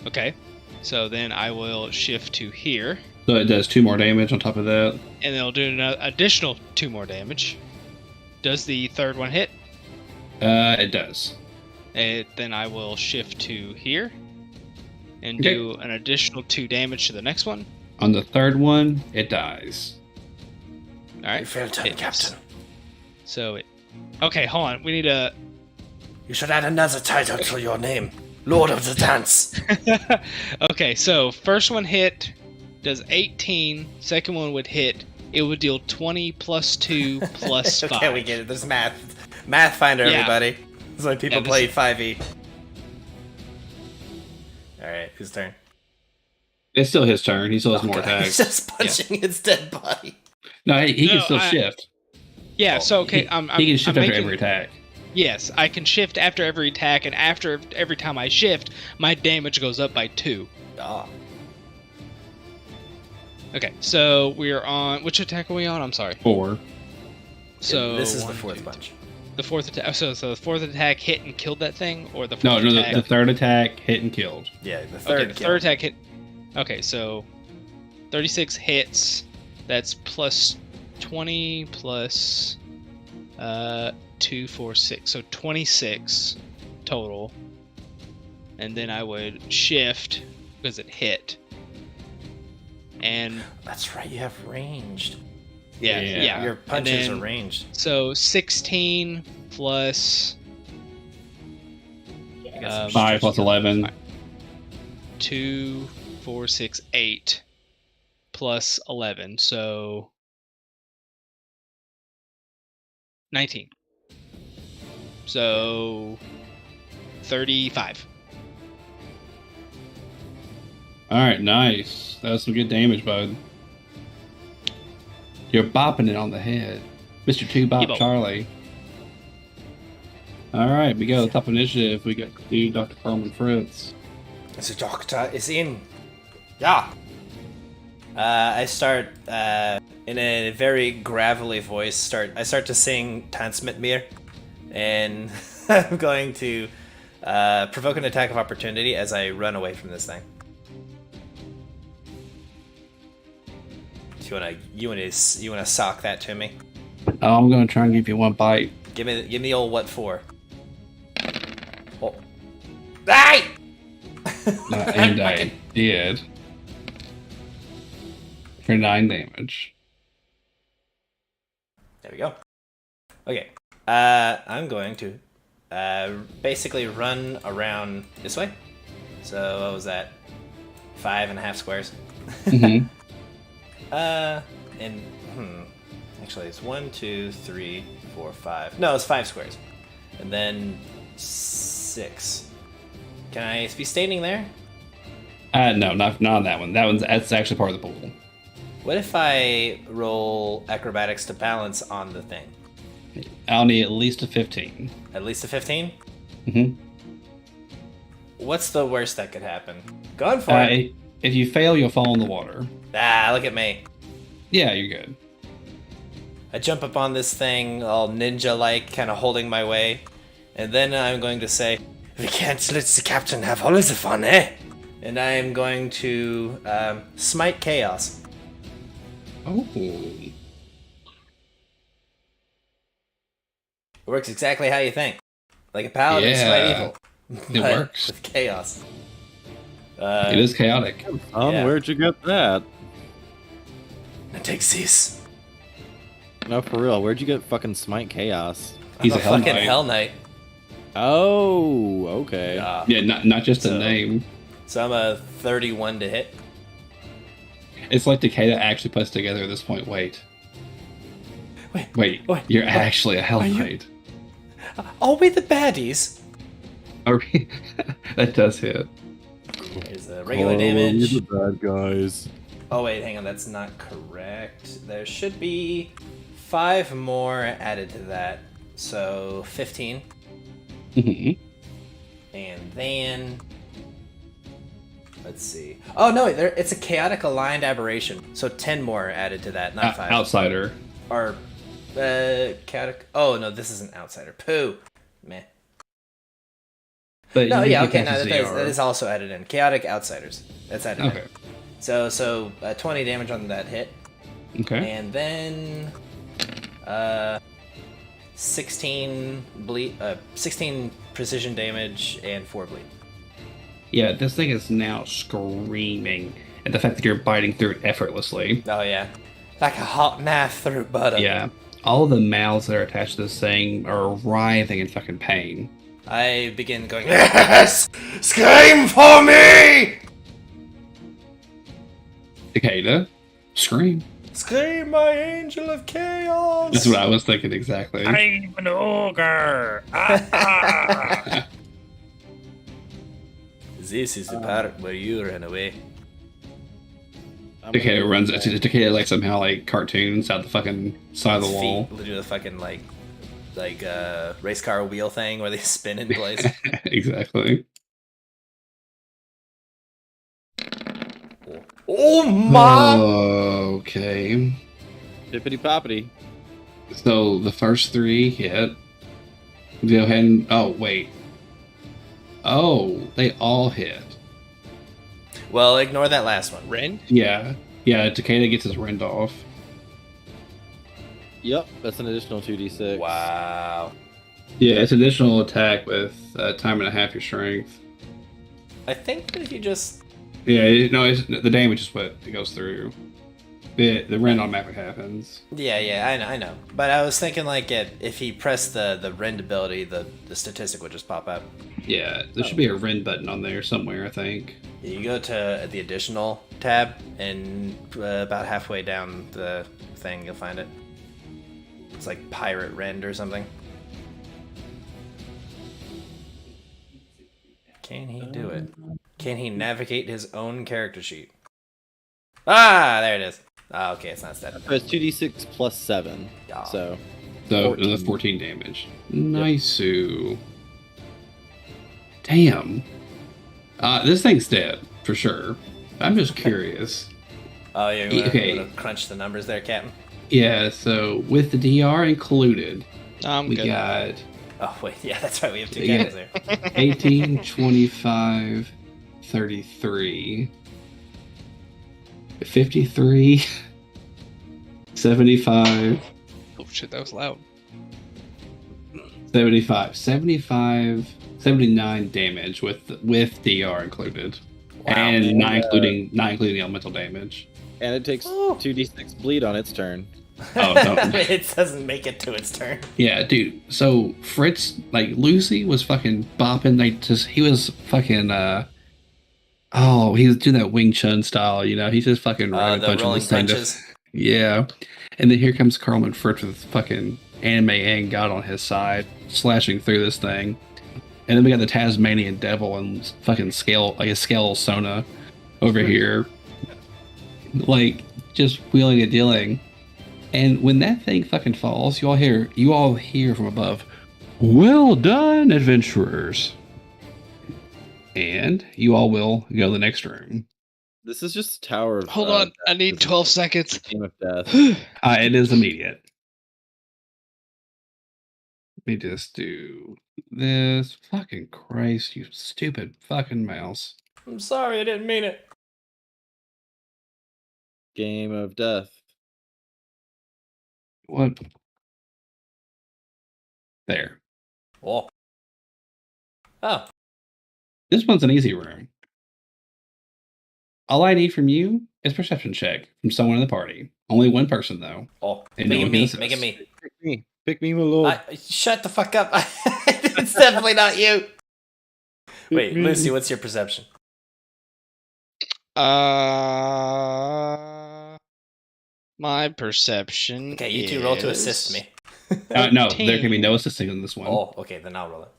S5: Okay. So then I will shift to here,
S1: So it does 2 more damage on top of that.
S5: and then it'll do an additional 2 more damage. Does the third one hit?
S1: It does.
S5: Then I will shift to here, and
S1: Okay.
S5: do an additional 2 damage to the next one.
S1: On the third one, it dies.
S5: All right.
S2: You failed turn,
S5: Hits.
S2: Captain.
S5: So it. Okay, hold on. We need a.
S2: You should add another title to your name. Lord of the Dance.
S5: Okay, so first one hit does 18. Second one would hit. It would deal 20 plus 2 plus 5.
S2: Okay, we get it. There's math. Mathfinder,
S5: Yeah.
S2: everybody. That's why people
S5: Yeah,
S2: play 5e. Alright, whose turn?
S1: It's still his turn. He still has
S2: Oh,
S1: more
S2: God,
S1: attacks.
S2: He's just punching its dead body.
S1: No, he can
S5: No,
S1: still
S5: I-
S1: shift.
S5: Yeah,
S2: Oh,
S5: so okay,
S1: He
S5: I'm
S1: can shift
S5: I'm
S1: after
S5: making-
S1: every attack.
S5: Yes, I can shift after every attack, and after every time I shift, my damage goes up by 2.
S2: Ah.
S5: Okay, so we're on. Which attack are we on? I'm sorry.
S1: 4.
S5: So
S2: this is the
S5: one,
S2: fourth
S5: two,
S2: punch.
S5: The fourth attack. So the fourth attack hit and killed that thing, or the fourth
S1: No,
S5: attack?
S1: the third attack hit and killed.
S2: Yeah, the
S5: Okay,
S2: third
S5: the
S2: kill.
S5: third attack hit. Okay, so 36 hits. That's plus 20 plus 2, 4, 6. So 26 total. And then I would shift because it hit. And
S2: That's right, you have ranged.
S5: yeah,
S1: Yeah.
S5: yeah.
S2: Your punches
S5: And then-
S2: are ranged.
S5: So 16 plus
S1: 5 plus 11.
S5: 2, 4, 6, 8 plus 11. So 19. So 35.
S1: Alright, nice. That was some good damage, bud. You're bopping it on the head. Mr. 2-Bop
S5: Yebo.
S1: Charlie. Alright, we go to the top initiative. We got to Dr. Karlmann Fritz.
S2: The doctor is in. Yeah. I start in a very gravelly voice. I start to sing "Tanz mit mir," and I'm going to provoke an attack of opportunity as I run away from this thing. You wanna sock that to me?
S1: Oh, I'm gonna try and give you one bite.
S2: Give me the old what for? Oh. Die!
S1: And I did. For 9 damage.
S2: There we go. Okay. I'm going to basically run around this way. So what was that? 5.5 squares.
S1: Mm-hmm.
S2: Actually, it's 1, 2, 3, 4, 5. No, it's 5 squares, and then 6. Can I be standing there?
S1: No, not on that one. That's actually part of the pool.
S2: What if I roll acrobatics to balance on the thing?
S1: I'll need at least a 15.
S2: At least a 15?
S1: Mm-hmm.
S2: What's the worst that could happen? Going for it.
S1: If you fail, you'll fall in the water.
S2: Ah, look at me.
S1: Yeah, you're good.
S2: I jump up on this thing, all ninja-like, kind of holding my way, and then I'm going to say, "We can't let the captain have all of the fun, eh?" And I am going to smite chaos.
S1: Oh.
S2: It works exactly how you think. Like a paladin smite evil.
S1: It works.
S2: With chaos.
S1: It is chaotic.
S2: Yeah.
S3: Where'd you get that?
S2: Now take this.
S3: No, for real. Where'd you get fucking Smite Chaos?
S1: He's
S2: I'm
S1: a Hell
S2: fucking
S1: Knight.
S2: Hell Knight.
S3: Oh, okay.
S1: Yeah, not just a
S2: So-
S1: name.
S2: So I'm a 31 to hit.
S1: It's like Takeda actually puts together at this point. Wait, you're actually a Hell Knight.
S2: Are we the baddies?
S1: That does hit.
S2: Here's a regular damage.
S3: The bad guys.
S2: Oh wait, hang on, that's not correct. There should be 5 more added to that. So 15.
S1: Mm-hmm.
S2: And then let's see. Oh no, it's a chaotic aligned aberration. So 10 more added to that, not 5.
S1: Outsider.
S2: Or chaotic. Oh no, this is an outsider. Poo. Meh.
S1: But
S2: No,
S1: you
S2: yeah,
S1: can
S2: okay,
S1: cast
S2: no,
S1: a
S2: that is also added in. Chaotic outsiders. That's added
S1: Okay.
S2: in. So 20 damage on that hit.
S1: Okay.
S2: And then 16 bleed, 16 precision damage and 4 bleed.
S1: Yeah, this thing is now screaming at the fact that you're biting through it effortlessly.
S2: Oh yeah, like a hot knife through butter.
S1: Yeah. All of the mouths that are attached to this thing are writhing in fucking pain.
S2: I begin going, yes! Scream for me!
S1: Takeda, scream.
S2: Scream, my angel of chaos!
S1: That's what I was thinking exactly.
S9: I'm an ogre.
S2: This is the part where you ran away.
S1: Takeda runs. Takeda like somehow like cartoons out the fucking side of the wall.
S2: Feet do the fucking like race car wheel thing where they spin in place.
S1: Exactly.
S2: Oh my!
S1: Okay.
S3: Tippity poppity.
S1: So the first 3 hit. Go ahead and wait. Oh, they all hit.
S2: Well, ignore that last one.
S5: Rend?
S1: Yeah. Takeda gets his rend off.
S3: Yep, that's an additional 2d6.
S2: Wow.
S1: Yeah, it's additional attack with time and a half your strength.
S2: I think that if you just
S1: Yeah, no, the damage is what it goes through. The rend automatically happens.
S2: yeah, I know. But I was thinking like if he pressed the rend ability, the statistic would just pop up.
S1: Yeah, there should be a rend button on there somewhere, I think.
S2: You go to the additional tab, and about halfway down the thing, you'll find it. It's like Pirate Rend or something. Can he do it? Can he navigate his own character sheet? Ah, there it is. Ah, okay, it's not static.
S3: So it's 2d6 plus 7.
S2: Yeah.
S3: So
S1: So
S3: 14.
S1: another 14 damage. Nice. Damn. This thing's dead, for sure. I'm just curious.
S2: Oh, you
S1: Okay.
S2: want to crunch the numbers there, Captain?
S1: Yeah, so with the DR included,
S5: I'm
S1: we
S5: good.
S1: got
S2: Oh, wait, yeah, that's right, we have two
S1: Yeah.
S2: captains there.
S1: 18, 25, 33, 53, 75,
S5: Oh shit, that was loud.
S1: 75, 79 damage with DR included.
S2: Wow.
S1: And not including the elemental damage.
S3: And it takes 2d6 bleed on its turn.
S1: Oh, no.
S2: It doesn't make it to its turn.
S1: Yeah, dude. So Fritz, like Lucy, was fucking bopping. He was fucking. He was doing that Wing Chun style. You know, he's just fucking
S2: The rolling punches.
S1: Yeah, and then here comes Karlmann Fritz with fucking anime and God on his side, slashing through this thing. And then we got the Tasmanian Devil and fucking a scale Sona over here, like just wheeling and dealing. And when that thing fucking falls, you all hear from above, "Well done, adventurers!" And you all will go to the next room.
S3: This is just a tower of...
S5: Hold on, I need
S3: this is
S5: 12
S3: a
S5: seconds.
S3: Game of death.
S1: It is immediate. Let me just do this. Fucking Christ, you stupid fucking mouse.
S2: I'm sorry, I didn't mean it.
S3: Game of death.
S1: What? There.
S2: Oh. Oh.
S1: This one's an easy room. All I need from you is perception check from someone in the party. Only one person, though.
S2: Oh.
S1: And
S2: Make
S1: no
S2: it
S1: one
S2: me.
S1: can
S2: Make it
S1: assist.
S2: me.
S3: Pick me. Pick me, my lord.
S2: Shut the fuck up. It's definitely not you. Wait, Lucy, what's your perception?
S5: My perception.
S2: Okay, you two roll to assist me.
S1: No, there can be no assisting in this one.
S2: Oh, okay, then I'll roll it.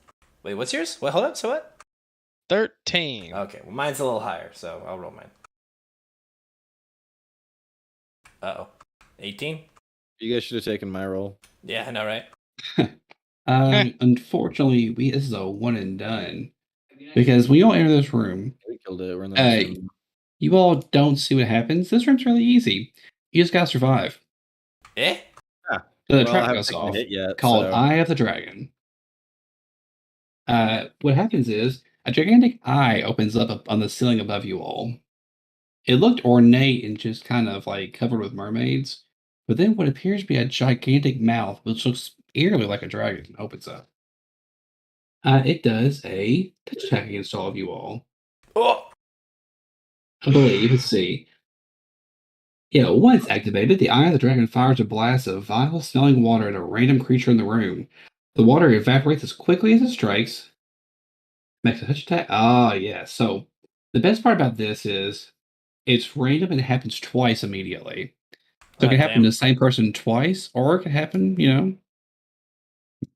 S2: Wait, what's yours? Wait, hold up. So what?
S5: 13.
S2: Okay, well, mine's a little higher, so I'll roll mine. Uh-oh. 18?
S3: You guys should have taken my roll.
S2: Yeah, I know, right?
S1: Unfortunately, this is a one and done. Because when you all enter this room,
S3: We killed it. We're in the next room.
S1: you all don't see what happens. This room's really easy. You just gotta survive.
S2: Eh?
S1: So the
S3: Well, I
S1: trap
S3: haven't
S1: goes
S3: taken a
S1: off,
S3: hit yet,
S1: called
S3: so-
S1: Eye of the Dragon. What happens is, a gigantic eye opens up on the ceiling above you all. It looked ornate and just kind of like covered with mermaids, but then what appears to be a gigantic mouth, which looks eerily like a dragon, opens up. It does a touch attack against all of you all.
S2: Oh!
S1: I believe, let's see. Yeah, once activated, the Eye of the Dragon fires a blast of vile smelling water at a random creature in the room. The water evaporates as quickly as it strikes. Makes a touch attack. Yeah. So the best part about this is it's random and it happens twice immediately. So it can happen to the same person twice, or it can happen,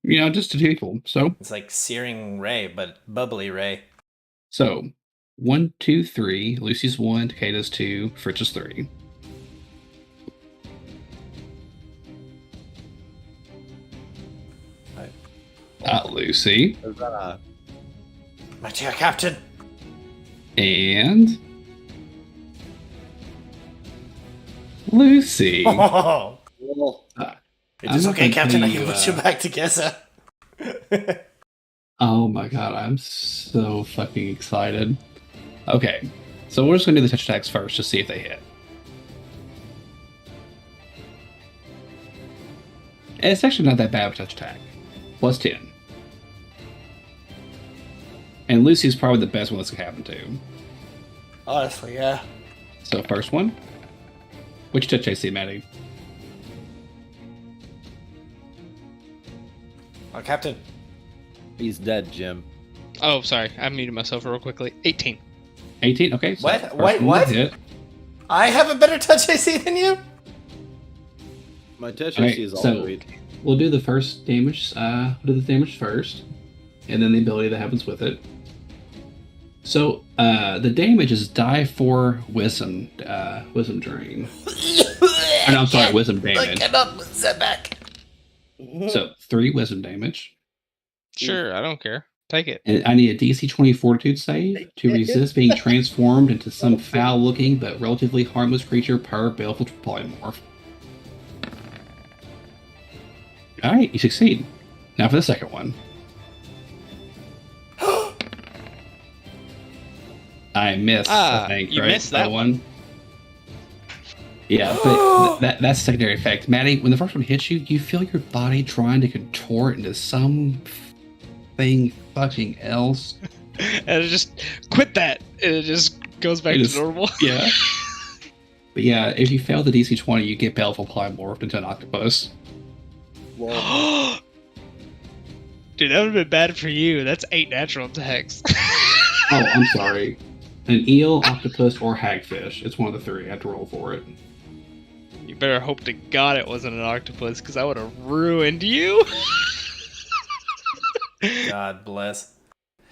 S1: just to two people. So
S2: It's like Searing Ray, but Bubbly Ray.
S1: 1, 2, 3. Lucy's 1, Takeda's 2, Fritz is 3. Lucy.
S3: Is that a...
S2: My dear Captain!
S1: And Lucy.
S2: Oh,
S3: Well,
S2: it
S1: I'm
S2: is
S1: not
S2: okay,
S1: gonna
S2: Captain.
S1: tell
S2: I can
S1: you,
S2: put you back together.
S1: Oh my god, I'm so fucking excited. Okay, so we're just gonna do the touch attacks first to see if they hit. And it's actually not that bad of a touch attack. Plus 10. And Lucy's probably the best one this could happen to.
S2: Honestly, yeah.
S1: So first one. Which touch AC, Maddie?
S2: Oh, Captain.
S3: he's dead, Jim.
S5: Oh, sorry. I muted myself real quickly. 18.
S1: 18? Okay. So
S2: What?
S1: first
S2: Wait,
S1: one
S2: what?
S1: hit.
S2: I have a better touch AC than you?
S3: My touch
S1: Okay,
S3: AC is all
S1: so-
S3: the way.
S1: We'll do the first damage. We'll do the damage first, and then the ability that happens with it. So the damage is die 4 wisdom drain. Or, no, I'm sorry, wisdom
S2: I
S1: damage.
S2: cannot set back.
S1: So 3 wisdom damage.
S5: Sure, I don't care. Take it.
S1: And I need a DC 20 Fortitude save to resist being transformed into some foul-looking but relatively harmless creature per Baleful Polymorph. Alright, you succeed. Now for the second one. I missed, I think,
S5: you
S1: right?
S5: missed that
S1: one. Yeah, but that's a secondary effect. Maddie, when the first one hits you, you feel your body trying to contort into something fucking else.
S5: And it just quit that. And it just goes back to normal.
S1: Yeah. But yeah, if you fail the DC 20, you get Baleful Polymorphed into an octopus.
S6: Whoa.
S5: Dude, that would have been bad for you. That's 8 natural attacks.
S1: Oh, I'm sorry. An eel, octopus, or hagfish. It's one of the 3. I have to roll for it.
S5: You better hope to God it wasn't an octopus, because I would have ruined you.
S2: God bless.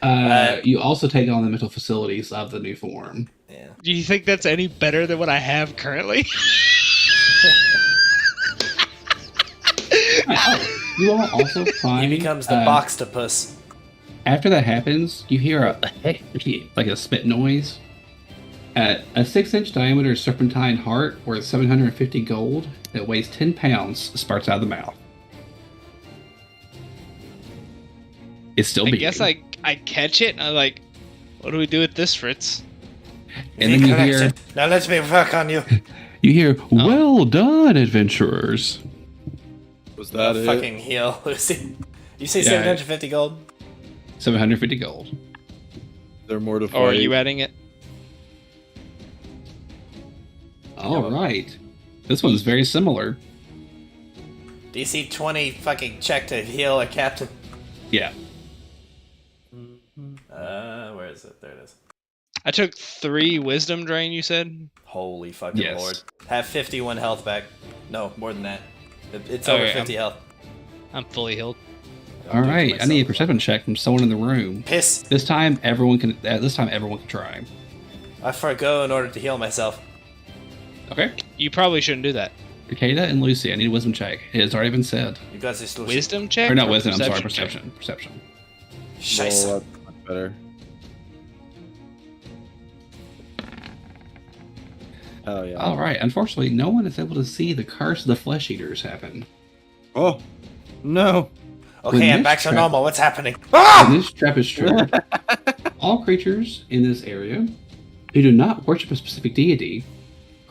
S1: You also take on the mental facilities of the new form.
S2: Yeah.
S5: Do you think that's any better than what I have currently?
S1: Oh, you all also find...
S2: He becomes the boxtopus.
S1: After that happens, you hear a spit noise. A 6-inch diameter serpentine heart worth 750 gold that weighs 10 pounds spurts out of the mouth. It's still beating.
S5: I guess I catch it, and I'm like, what do we do with this, Fritz?
S1: And then you hear...
S2: Now let me work on you.
S1: You hear, well done, adventurers.
S3: Was that it?
S2: Fucking heal, Lucy. You say
S1: Yeah.
S2: 750 gold?
S1: 750 gold.
S3: They're more to fight.
S5: Or are you adding it?
S1: All right. This one's very similar.
S2: DC 20 fucking check to heal a captain.
S1: Yeah.
S2: Where is it? There it is.
S5: I took 3 wisdom drain, you said?
S2: Holy fucking
S1: Yes.
S2: lord. Have 51 health back. No, more than that. It's
S5: Okay,
S2: over 50 health.
S5: I'm fully healed.
S1: All right. I need a perception check from someone in the room.
S2: Piss.
S1: This time everyone can try.
S2: I forgo in order to heal myself.
S1: Okay.
S5: You probably shouldn't do that.
S1: Takeda and Lucy, I need a wisdom check. It has already been said.
S2: You guys are still
S5: Wisdom check?
S1: Or not wisdom, I'm sorry,
S5: check?
S1: perception. Perception.
S2: Scheiße.
S3: Well, that's much better. Oh yeah.
S1: All right. Unfortunately, no one is able to see the curse of the flesh eaters happen.
S3: Oh no.
S1: When
S2: Okay, I'm
S1: this
S2: back to
S1: trap-
S2: normal. What's happening?
S1: And
S2: Ah!
S1: this trap is true. All creatures in this area who do not worship a specific deity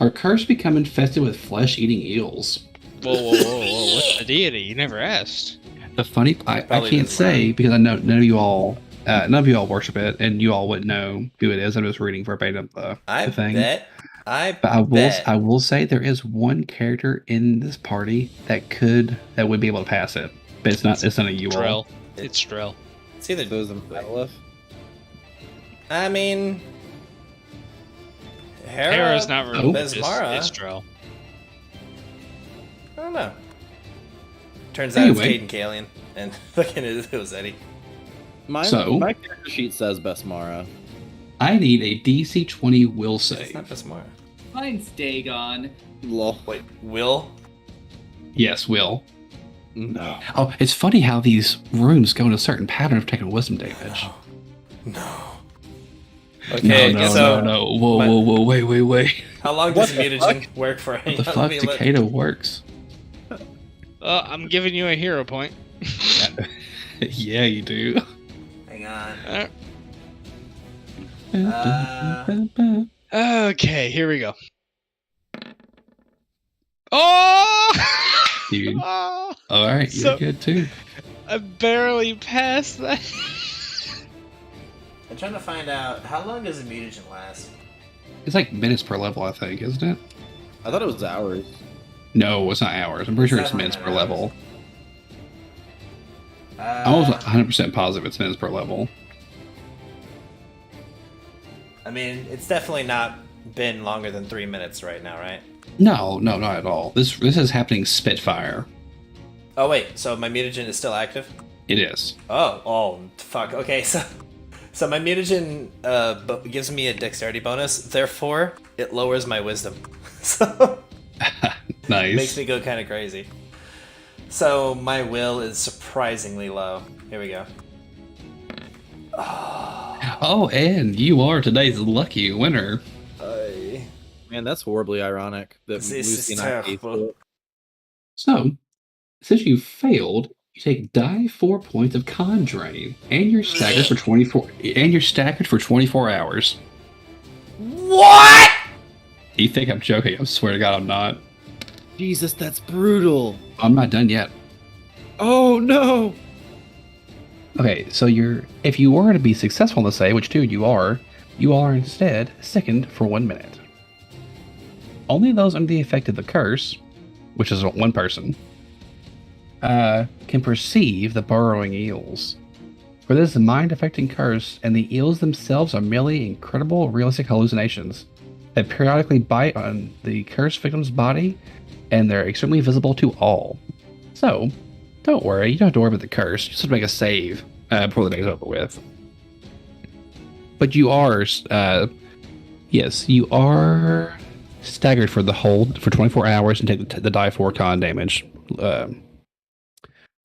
S1: are cursed to become infested with flesh-eating eels.
S5: Whoa. What's the deity? You never asked.
S1: The funny, I
S2: Probably
S1: can't
S2: doesn't
S1: say because I know none of you all worship it, and you all wouldn't know who it is. I'm just reading verbatim the thing.
S2: Bet.
S1: But I will say there is one character in this party that would be able to pass it, but it's not a you all.
S5: Drell. It's Drell.
S2: It's either.
S3: Those in Fowler.
S2: I mean.
S5: Hera's not religious.
S2: Besmara.
S5: It's Drell.
S2: I don't know. Turns out
S1: Anyway.
S2: it's Caden Kalian, and fucking it was Eddie.
S3: My character sheet says Besmara.
S1: I need a DC 20 will
S2: It's
S1: save.
S2: not Besmara.
S4: Mine's Dagon.
S3: Lol.
S2: Wait, Will?
S1: Yes, will.
S3: No.
S1: Oh, it's funny how these rooms go in a certain pattern of taking wisdom damage.
S2: No. Okay,
S1: No. Whoa, wait.
S2: How long does mutagen work for?
S1: What the fuck? Takeda works.
S5: I'm giving you a hero point.
S1: Yeah, you do.
S2: Hang on.
S5: Okay, here we go. Oh!
S1: Dude.
S5: Oh!
S1: All right, you're
S5: So-
S1: good too.
S5: I barely passed that.
S2: I'm trying to find out how long does a mutagen last?
S1: It's like minutes per level, I think, isn't it?
S3: I thought it was hours.
S1: No, it's not hours. I'm pretty sure it's
S2: Definitely
S1: minutes
S2: not
S1: per
S2: hours.
S1: level. I'm almost 100% positive it's minutes per level.
S2: I mean, it's definitely not been longer than 3 minutes right now, right?
S1: No, not at all. This is happening Spitfire.
S2: Oh wait, so my mutagen is still active?
S1: It is.
S2: Oh, fuck. Okay, so my mutagen gives me a dexterity bonus. Therefore, it lowers my wisdom. So
S1: Nice.
S2: it makes me go kind of crazy. So my will is surprisingly low. Here we go.
S1: Oh, and you are today's lucky winner.
S3: Man, that's horribly ironic. That
S2: This
S3: Lucy
S2: is
S3: and I
S2: terrible.
S1: So, since you failed, you die 4 points of con drain, and you're staggered for 24. And you're staggered for 24 hours.
S2: What?
S1: You think I'm joking? I swear to God, I'm not.
S3: Jesus, that's brutal.
S1: I'm not done yet.
S3: Oh no!
S1: Okay, so if you were to be successful in the save, which dude you are instead sickened for 1 minute. Only those under the effect of the curse, which is one person, can perceive the burrowing eels. For this is a mind-affecting curse, and the eels themselves are merely incredible, realistic hallucinations that periodically bite on the cursed victim's body, and they're extremely visible to all. So, don't worry, you don't have to worry about the curse. You just have to make a save before the day's over with. But you are, yes, you are staggered for the hold for 24 hours and take the die 4 con damage.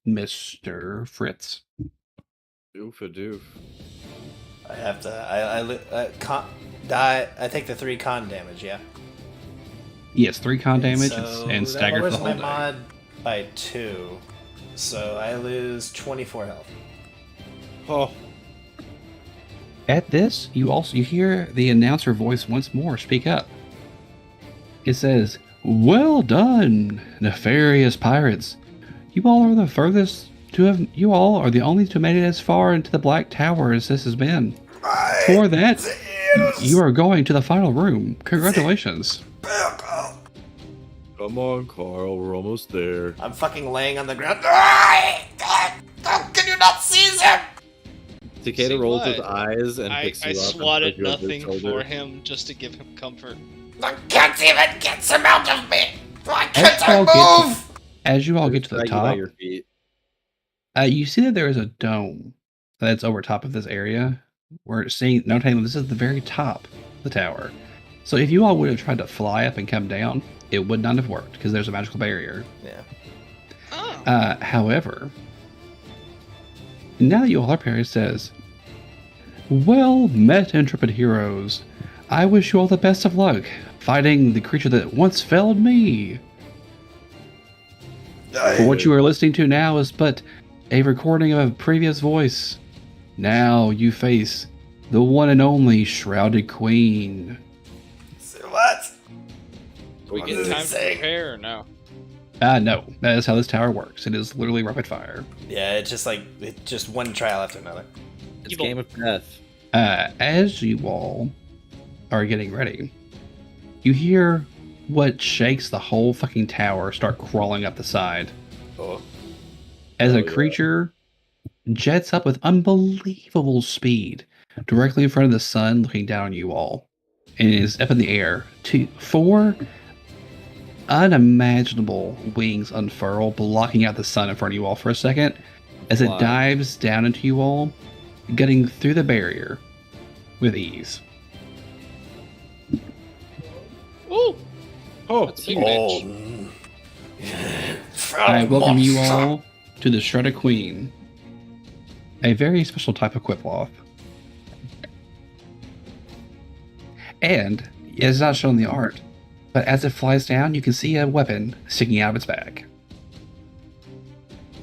S1: Mr. Fritz.
S3: Oof-a-doof.
S2: I have to. I take the 3 con damage. Yeah.
S1: Yes, 3 con damage
S2: So
S1: and
S2: that
S1: staggered for
S2: lowers
S1: the
S2: my
S1: whole day.
S2: mod by 2, so I lose 24 health.
S3: Oh,
S1: At this, you hear the announcer voice once more speak up. It says, "Well done, nefarious pirates. You all are the furthest to have. You all are the only to have made it as far into the Black Tower as this has been. For that, you are going to the final room. Congratulations."
S3: come on, Carl. We're almost there.
S2: I'm fucking laying on the ground. Can you not seize him?
S3: Takeda
S5: See
S3: rolls
S5: what?
S3: his eyes and
S5: I
S3: picks you up. and
S5: swatted
S3: puts you over his
S5: nothing
S3: shoulder.
S5: for him just to give him comfort.
S2: I can't even get him out of me. Why
S1: As
S2: can't
S1: you all
S2: I move?
S1: As you all get to the
S3: Drag you by
S1: top,
S3: your feet.
S1: you see that there is a dome that's over top of this area. We're seeing, notating this is the very top of the tower. So if you all would have tried to fly up and come down, it would not have worked because there's a magical barrier.
S2: Yeah.
S5: Oh.
S1: However, now that you all are here, it says, "Well met, intrepid heroes. I wish you all the best of luck fighting the creature that once felled me. For what you are listening to now is but a recording of a previous voice. Now you face the one and only Shrouded Queen."
S2: What?
S3: We
S2: What
S3: get
S2: does it
S5: Time to
S2: say?
S5: prepare or no?
S1: No, that is how this tower works. It is literally rapid fire.
S2: Yeah, it's just one trial after another.
S3: It's game of death.
S1: As you all are getting ready, you hear what shakes the whole fucking tower start crawling up the side.
S2: Oh.
S1: As
S3: Oh,
S1: a
S3: yeah.
S1: creature jets up with unbelievable speed directly in front of the sun, looking down on you all, and is up in the air. 4 unimaginable wings unfurl, blocking out the sun in front of you all for a second, as it
S3: Wow.
S1: dives down into you all, getting through the barrier with ease.
S5: Ooh,
S3: Oh,
S5: that's a big
S2: Oh.
S5: bitch.
S1: I welcome you all to the Shrouded Queen, a very special type of Quiploth. And it's not shown in the art, but as it flies down, you can see a weapon sticking out of its back.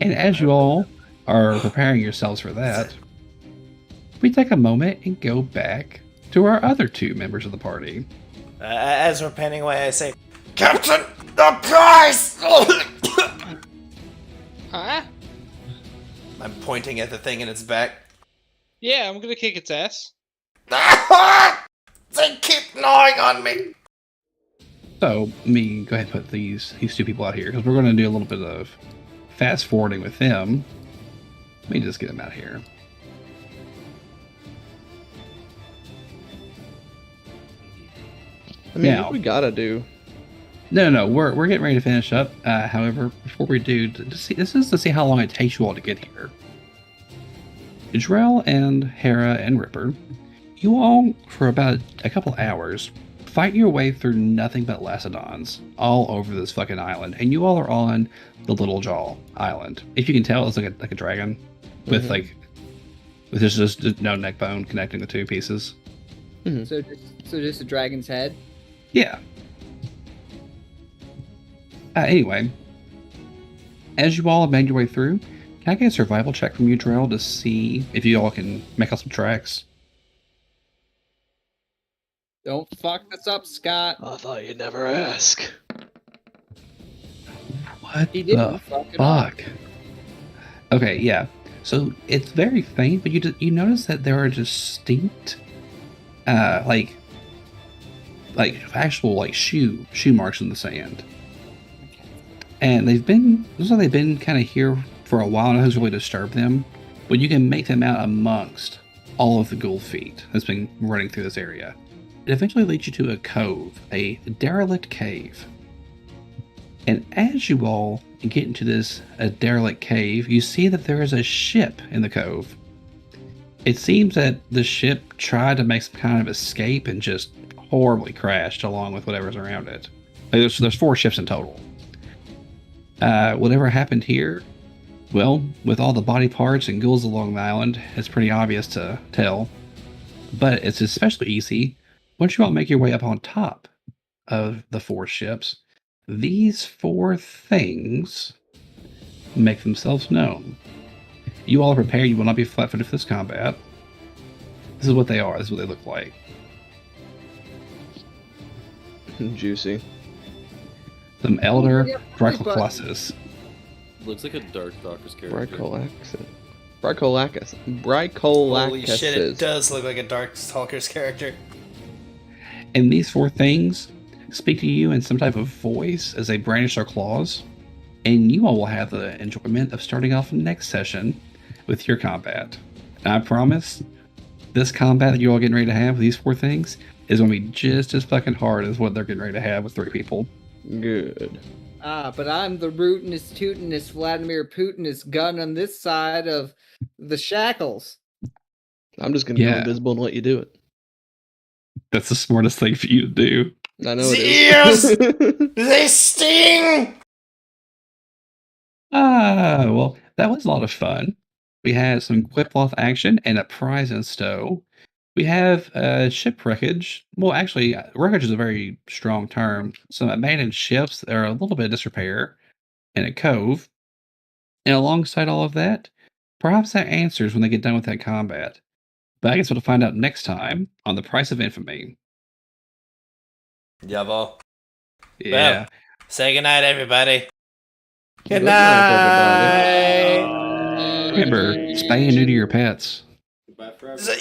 S1: And as you all are preparing yourselves for that, we take a moment and go back to our other 2 members of the party.
S2: As we're panning away, I say, "Captain, the prize!"
S5: Huh?
S2: I'm pointing at the thing in its back.
S5: Yeah, I'm gonna kick its ass.
S2: They keep gnawing on me.
S1: So, let me go ahead and put these 2 people out here, because we're going to do a little bit of fast forwarding with them. Let me just get them out here.
S8: I mean,
S1: Now-
S8: what we gotta do?
S1: No, we're getting ready to finish up. However, before we do, this is to see how long it takes you all to get here. Drell and Hera and Ripper, you all, for about a couple hours, fight your way through nothing but Elacidons all over this fucking island, and you all are on the Little Jaw Island. If you can tell, it's like a dragon with There's just no neck bone connecting the two pieces.
S4: So just a dragon's head.
S1: Yeah. Anyway, as you all have made your way through, can I get a survival check from you, Drell, to see if you all can make out some tracks?
S4: Don't fuck this up, Scott.
S8: I thought you'd never ask.
S1: What
S4: He
S1: the
S4: didn't fuck it up.
S1: fuck? Okay, yeah. So it's very faint, but you notice that there are distinct, like actual like shoe marks in the sand, and looks like they've been kind of here for a while. Nothing's really disturbed them, but you can make them out amongst all of the ghoul feet that's been running through this area. It eventually leads you to a cove, a derelict cave. And as you all get into this derelict cave, you see that there is a ship in the cove. It seems that the ship tried to make some kind of escape and just horribly crashed along with whatever's around it. There's 4 ships in total. Whatever happened here, well, with all the body parts and ghouls along the island, it's pretty obvious to tell. But it's especially easy once you all make your way up on top of the 4 ships. These 4 things make themselves known. You all are prepared. You will not be flat-footed for this combat. This is what they are. This is what they look like.
S8: Juicy.
S1: Some elder Dracoclasses.
S3: Looks like a Dark Stalker's character.
S8: Bricolaxis.
S2: Holy shit, it does look like a Darkstalker's character.
S1: And these 4 things speak to you in some type of voice as they brandish their claws. And you all will have the enjoyment of starting off next session with your combat. And I promise, this combat that you're all getting ready to have with these 4 things is going to be just as fucking hard as what they're getting ready to have with 3 people.
S8: Good.
S4: But I'm the rootinest, tootinest Vladimir Putinist gun on this side of the Shackles.
S8: I'm just gonna go invisible and let you do it.
S1: That's the smartest thing for you to do.
S8: I know it
S2: Yes!
S8: is.
S2: They sting!
S1: Well, that was a lot of fun. We had some Quiploth action and a prize in stow. We have ship wreckage. Well, actually, wreckage is a very strong term. Some abandoned ships that are a little bit in disrepair, and a cove. And alongside all of that, perhaps that answers when they get done with that combat. But I guess we'll find out next time on The Price of Infamy.
S2: Jawohl.
S1: Yeah.
S2: Well, say goodnight, everybody.
S8: Good night, everybody.
S1: Remember, spay and neuter your pets.
S3: Goodbye forever.
S2: So-